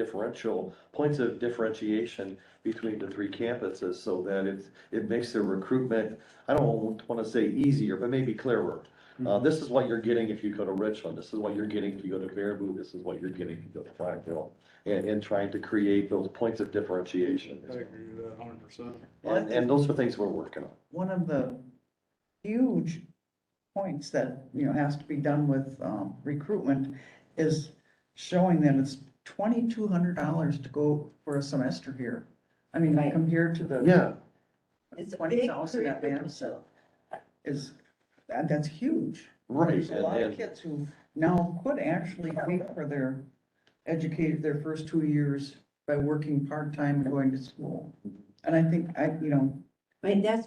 points of differentiation between the 3 campuses so that it makes the recruitment, I don't want to say easier, but maybe clearer. This is what you're getting if you go to Richland. This is what you're getting if you go to Baraboo. This is what you're getting if you go to Platteville. And trying to create those points of differentiation. I agree with that 100%. And those are things we're working on. One of the huge points that, has to be done with, recruitment is showing that it's $2,200 to go for a semester here. I mean, Right. compared to the Yeah, It's a 20,000 big that Madison that's huge. right. There's a lot of And kids who now could actually pay for their first 2 years by working part-time and going to school. And I think, Wait, that's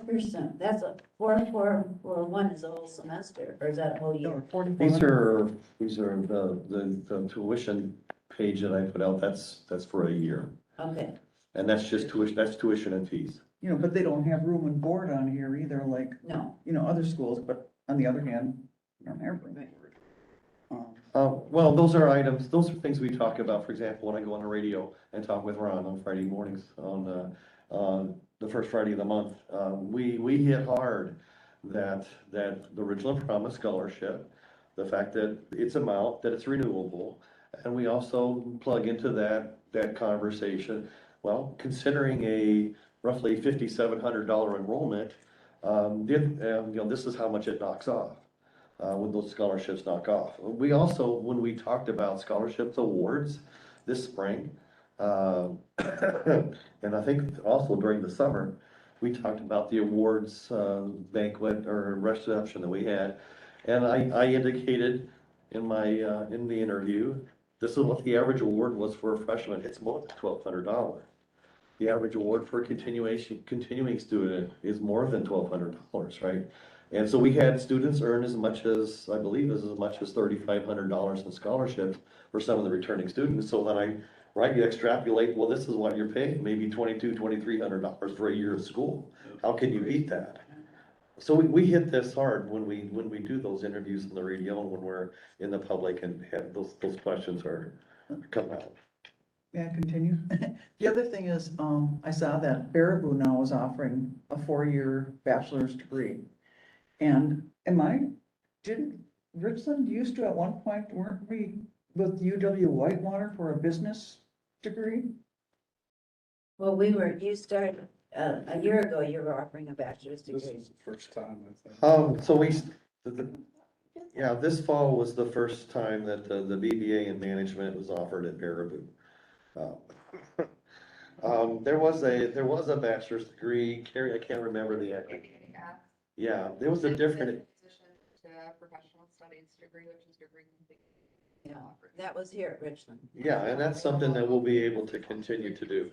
that's a 4,441 is a whole semester, or is that a whole year? 44. these are the tuition page that I put out, that's for a year. Okay, And that's just tuition and fees. But they don't have room and board on here either, like, no. other schools, but on the other hand, you don't have room. Well, those are items, those are things we talk about, for example, when I go on the radio and talk with Ron on Friday mornings, on the first Friday of the month. We hit hard that the Richland Promise Scholarship, the fact that it's amount, that it's renewable, and we also plug into that conversation. Well, considering a roughly $5,700 enrollment, this is how much it knocks off. When those scholarships knock off. We also, when we talked about scholarships awards this spring, and I think also during the summer, we talked about the awards banquet or reception that we had. And I indicated in the interview, this is what the average award was for a freshman. It's more than $1,200. The average award for a continuing student is more than $1,200, right? And so we had students earn as much as, I believe, as much as $3,500 in scholarships for some of the returning students. So then you extrapolate, well, this is what you're paying, maybe $2,200, $2,300 for a year of school. How can you beat that? So we hit this hard when we do those interviews in the radio and when we're in the public and have those questions are come out. May I continue? The other thing is, I saw that Baraboo now is offering a 4-year bachelor's degree. And didn't Richland used to at one point, weren't we with UW Whitewater for a business degree? Well, you started, a year ago, you were offering a bachelor's This degree. is the first time, I think. So this fall was the first time that the BBA in management was offered at Baraboo. There was a bachelor's degree, Carrie, I can't remember the actual. Yeah, there was a different, Position to professional studies degree, which is degree complete. Yeah, that was here at Richland. yeah, and that's something that we'll be able to continue to do.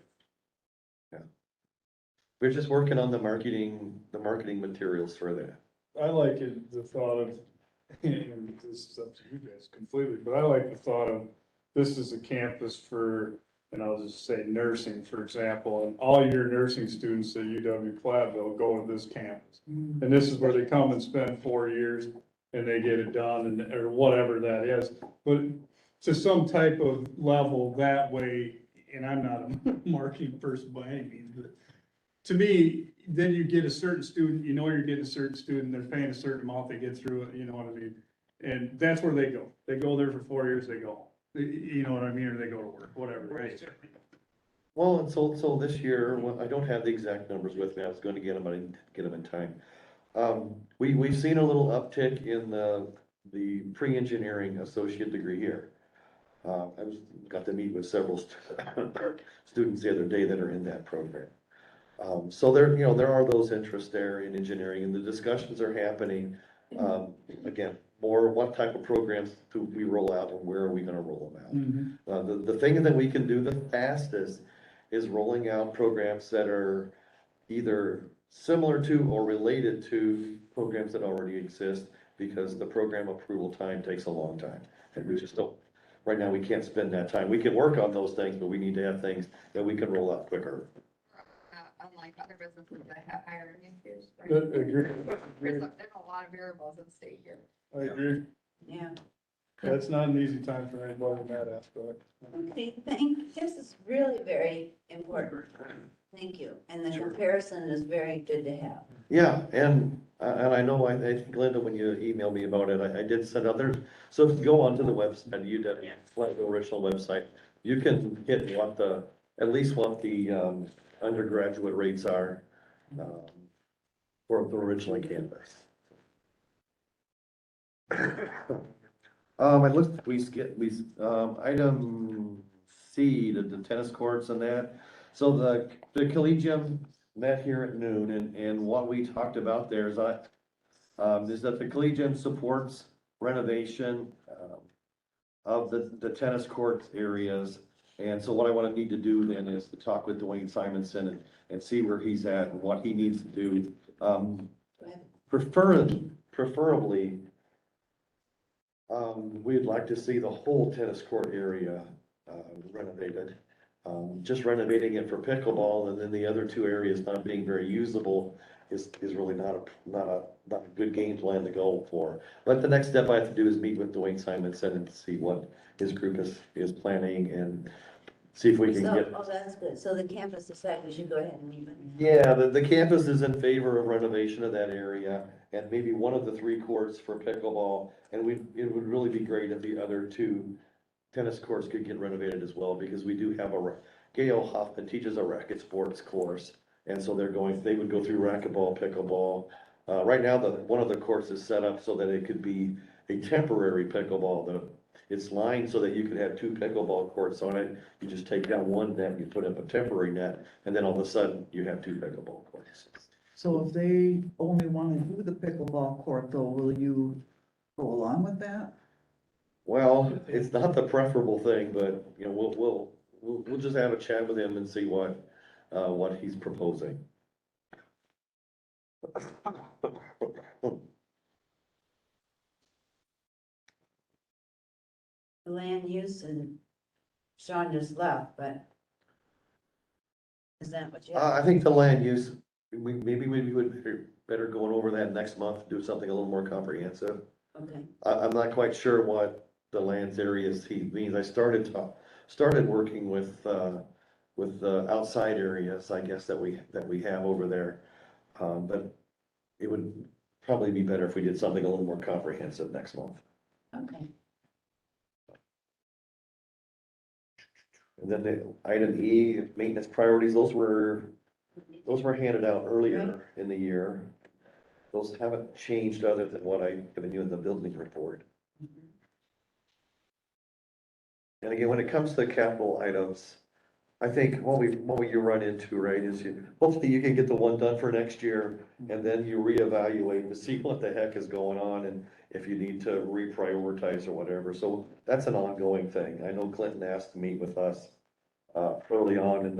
Yeah. We're just working on the marketing materials for that. I like it, the thought of, and this is up to you guys completely, but I like the thought of, this is a campus for, and I'll just say nursing, for example, and all your nursing students at UW Platteville go to this campus. And this is where they come and spend 4 years and they get it done and, or whatever that is. But to some type of level that way, and I'm not a marketing person by any means, but to me, then you get a certain student, you know you're getting a certain student, they're paying a certain amount, they get through it, you know what I mean? And that's where they go. They go there for 4 years, they go. You know what I mean, or they go to work, whatever. it is. Well, and so this year, well, I don't have the exact numbers with me, I was going to get them in time. We've seen a little uptick in the pre-engineering associate degree here. Got to meet with several students the other day that are in that program. So there are those interests there in engineering, and the discussions are happening. Again, more what type of programs do we roll out and where are we gonna roll them out? The thing that we can do the fastest is rolling out programs that are either similar to or related to programs that already exist, because the program approval time takes a long time. And we just don't, right now, we can't spend that time. We can work on those things, but we need to have things that we can roll out quicker. Unlike other businesses that have higher increases. I agree. There's a lot of variables at stake here. I agree. Yeah. That's not an easy time for anybody in that aspect. Okay, this is really very important. Thank you. And the comparison is very good to have. Yeah, and I know, I think Linda, when you emailed me about it, I did send others. So if you go onto the website, UW Platteville original website, you can hit at least what the undergraduate rates are for the original campus. I looked, item C, the tennis courts and that. So the Collegium met here at noon, and what we talked about there is that the Collegium supports renovation of the tennis court areas. And so what I want to need to do then is to talk with Dwayne Simonson and see where he's at and what he needs to do. Preferably, we'd like to see the whole tennis court area renovated. Just renovating it for pickleball and then the other two areas not being very usable is really not a good game plan to go for. But the next step I have to do is meet with Dwayne Simonson and see what his group is planning and see if we can get. Oh, that's good. So the campus decided we should go ahead and meet with them. Yeah, the campus is in favor of renovation of that area and maybe one of the 3 courts for pickleball. And it would really be great if the other 2 tennis courts could get renovated as well, because we do have Gail Hoffman teaches a racket sports course. And so they would go through racquetball, pickleball. Right now, one of the courts is set up so that it could be a temporary pickleball. It's lined so that you could have 2 pickleball courts on it. You just take down one net, you put up a temporary net, and then all of a sudden you have 2 pickleball courts. So if they only want to do the pickleball court though, will you go along with that? Well, it's not the preferable thing, but we'll just have a chat with him and see what he's proposing. The land use, and Sean just left, but is that what you have? I think the land use, maybe we would better going over that next month, do something a little more comprehensive. Okay, I'm not quite sure what the lands areas he means. I started working with the outside areas, I guess, that we have over there. But it would probably be better if we did something a little more comprehensive next month. okay. And then the item E, maintenance priorities, those were handed out earlier in the year. Those haven't changed other than what I've given you in the building report. And again, when it comes to the capital items, I think what you run into, right, is hopefully you can get the one done for next year, and then you reevaluate to see what the heck is going on, and if you need to reprioritize or whatever. So that's an ongoing thing. I know Clinton asked to meet with us early on in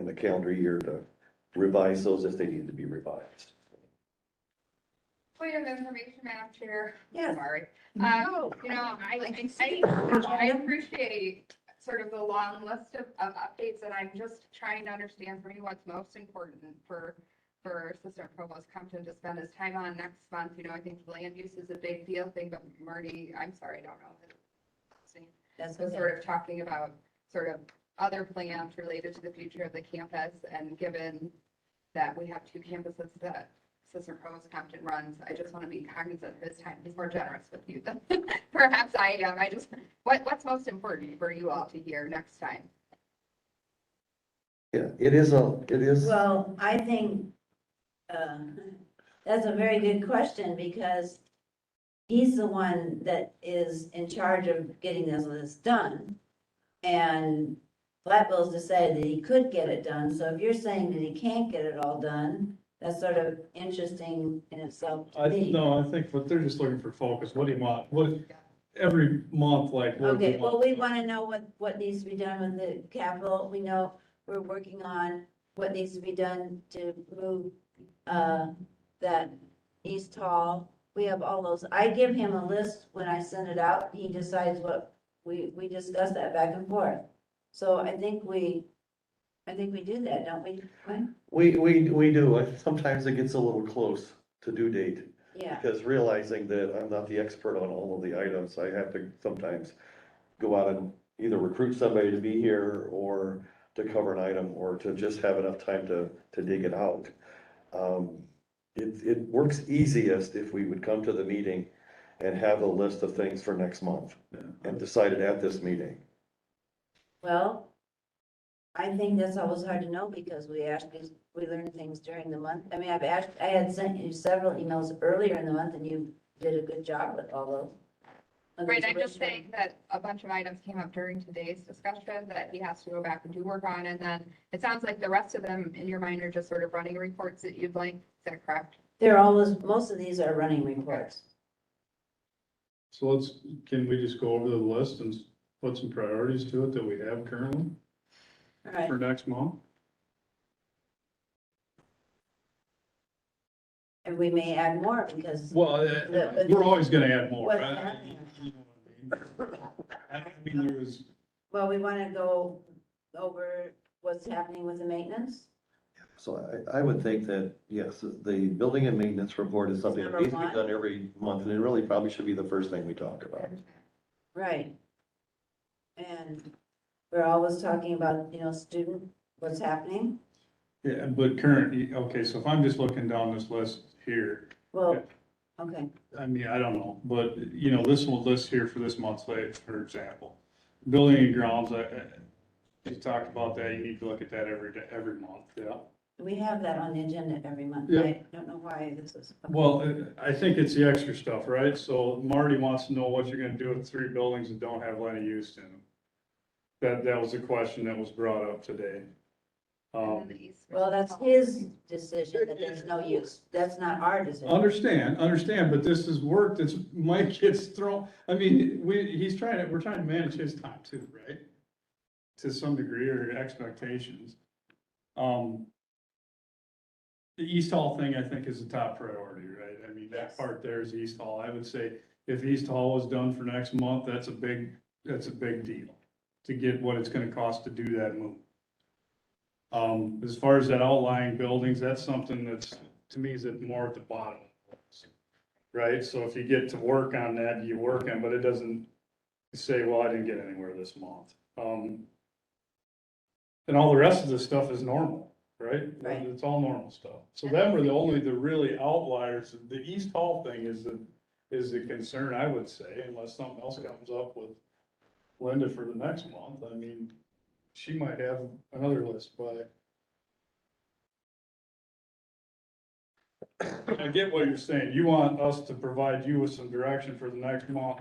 the calendar year to revise those if they need to be revised. Point of information, Madam Chair. Yes. Sorry. No. You know, I appreciate sort of the long list of updates, and I'm just trying to understand for me what's most important for Assistant Provost Compton to spend his time on next month. You know, I think land use is a big deal thing, but Marty, I'm sorry, I don't know his name. That's Was okay. sort of talking about sort of other plans related to the future of the campus, and given that we have two campuses that Assistant Provost Compton runs, I just want to be cognizant of his time. He's more generous with you than perhaps I am. What's most important for you all to hear next time? Yeah, it is. Well, I think, that's a very good question because he's the one that is in charge of getting this list done. And Flatbill's decided that he could get it done, so if you're saying that he can't get it all done, that's sort of interesting in itself to me. No, I think what they're just looking for focus, what do you want, every month, like. what do you Okay, well, want? we want to know what needs to be done with the capital. We know we're working on what needs to be done to move, that East Hall. We have all those. I give him a list when I send it out. He decides what, we discuss that back and forth. So I think we do that, don't we? Glenn? We do. Sometimes it gets a little close to due date. Yeah, Because realizing that I'm not the expert on all of the items, I have to sometimes go out and either recruit somebody to be here or to cover an item or to just have enough time to dig it out. It works easiest if we would come to the meeting and have a list of things for next month and decide it at this meeting. well, I think that's always hard to know because we learn things during the month. I mean, I had sent you several emails earlier in the month and you did a good job with all those. Right, I'm just saying that a bunch of items came up during today's discussion that he has to go back and do work on, and then it sounds like the rest of them in your mind are just sort of running reports that you'd like, is that correct? Most of these are running reports. So can we just go over the list and put some priorities to it that we have currently All right, for next month? and we may add more because Well, we're always gonna add more. What's right? happening? You know what I mean? I mean, there was, well, we want to go over what's happening with the maintenance. So I would think that, yes, the building and maintenance report is something that Number needs to be one. done every month, and it really probably should be the first thing we talk about. Right. And we're always talking about, what's happening. yeah, but okay, so if I'm just looking down this list here, Well, okay, I mean, I don't know, but this one list here for this month's late, for example. Building and grounds, you talked about that, you need to look at that every month, yeah. we have that on the agenda every month. Yeah. I don't know why this is. Well, I think it's the extra stuff, right? So Marty wants to know what you're gonna do with 3 buildings that don't have any use in them. That was a question that was brought up today. And then the east- Well, that's his decision that there's no use. That's not our decision. Understand, but this is work that's, Mike gets thrown, I mean, we're trying to manage his time too, right? To some degree, or expectations. The East Hall thing, I think, is the top priority, right? I mean, that part there is East Hall. I would say if East Hall was done for next month, that's a big deal to get what it's gonna cost to do that move. As far as that outlying buildings, that's something that's to me is more at the bottom. Right, so if you get to work on that, you work on, but it doesn't say, well, I didn't get anywhere this month. And all the rest of the stuff is normal, right? Right. It's all normal stuff. So them were the really outliers. The East Hall thing is the concern, I would say, unless something else comes up with Linda for the next month. I mean, she might have another list, but I get what you're saying. You want us to provide you with some direction for the next month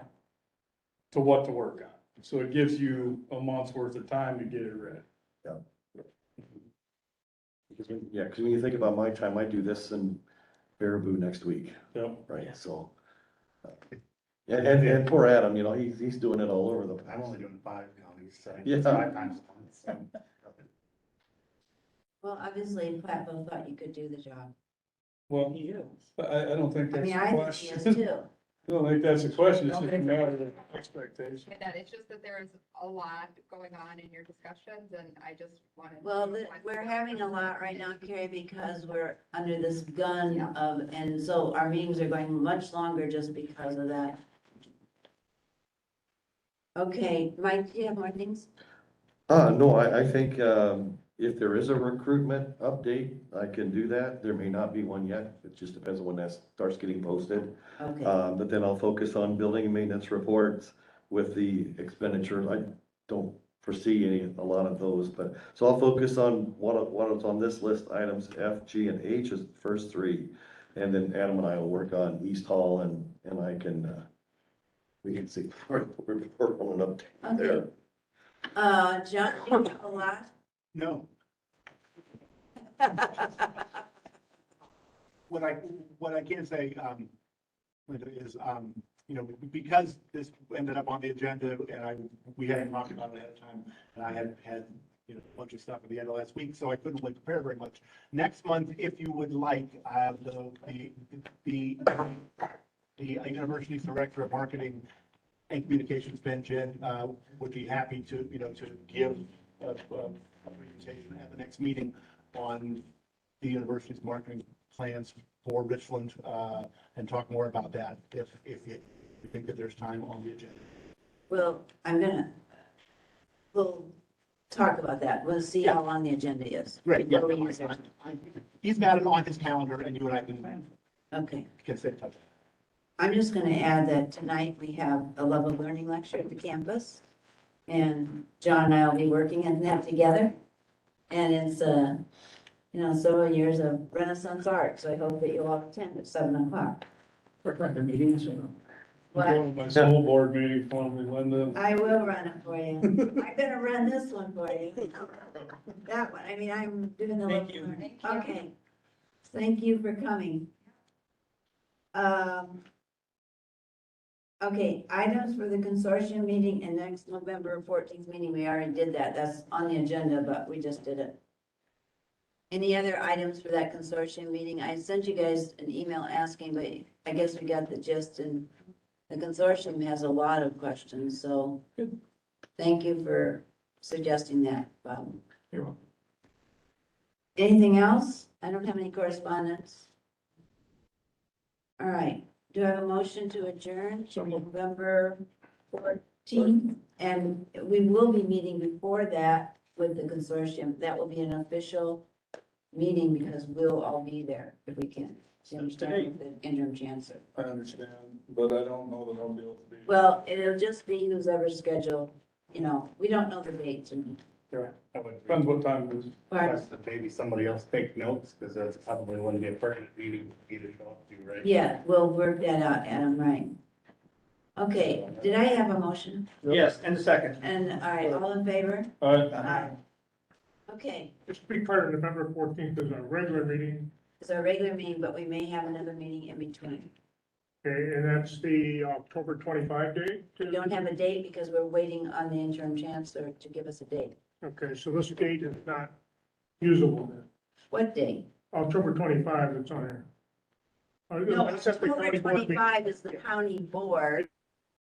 to what to work on. So it gives you a month's worth of time to get it ready. Because when you think about my time, I do this in Baraboo next week, Yep. right, so. And poor Adam, you know, he's doing it all over the place. I'm only doing 5 counties, so Yeah. it's 5 times a month, so. Well, obviously Platteville thought you could do the job. Well, I don't think I that's mean, the I think question. he is too. I don't think that's a question, it's just a matter of expectation. And that it's just that there's a lot going on in your discussions, and I just wanted. Well, we're having a lot right now, Carrie, because we're under this gun of, and so our meetings are going much longer just because of that. Okay, Mike, do you have more things? No, I think, if there is a recruitment update, I can do that. There may not be one yet. It just depends on when that starts getting posted. Okay, But then I'll focus on building and maintenance reports with the expenditures. I don't foresee a lot of those, but, so I'll focus on what is on this list, items F, G, and H is the first 3. And then Adam and I will work on East Hall and I can, we can see, report on an update there. okay. John, do you have a lot? No, what I can say, Linda, is, you know, because this ended up on the agenda and we hadn't talked about it ahead of time, and I had, you know, a bunch of stuff at the end of last week, so I couldn't really prepare very much. Next month, if you would like, the university's director of marketing and communications, Ben Jen, would be happy to, you know, to give a presentation at the next meeting on the university's marketing plans for Richland, and talk more about that if you think that there's time on the agenda. Well, we'll talk about that. We'll see how long the agenda is. Great, yeah. before we use it. He's got it on his calendar and you and I Okay. can stay in touch. I'm just gonna add that tonight we have a love of learning lecture at the campus. And John and I will be working on that together. And it's, you know, several years of Renaissance art, so I hope that you'll all attend at 7 o'clock. Meetings. What? Going to my school board meeting for me, Linda. I will run it for you. I'm gonna run this one for you. That one, I mean, I'm doing the. Thank you. learning. Okay. Thank you for coming. Okay, items for the consortium meeting and next November 14th meeting, we already did that. That's on the agenda, but we just did it. Any other items for that consortium meeting? I sent you guys an email asking, but I guess we got the gist, and the consortium has a lot of questions, so thank you for suggesting that, Bob. You're welcome. Anything else? I don't have any correspondence. All right, do I have a motion to adjourn to November 14th? And we will be meeting before that with the consortium. That will be an official meeting because we'll all be there if we can. So you start with the interim chancellor. I understand, but I don't know that I'll be able to be. Well, it'll just be who's ever scheduled, you know, we don't know the dates and. Depends what time it is. Request that maybe somebody else take notes, because that's probably wouldn't be a pertinent meeting for you to show up to, right? Yeah, we'll work that out, Adam, right? Okay, did I have a motion? Yes, and a second. And, all right, all in favor? Aye. Okay, Just to be clear, November 14th is a regular meeting, it's our regular meeting, but we may have another meeting in between. okay, and that's the October 25 date? We don't have a date because we're waiting on the interim chancellor to give us a date. Okay, so this date is not usable then. What date? October 25, it's on here. No, That's at the October county board meeting. 25 is the county board.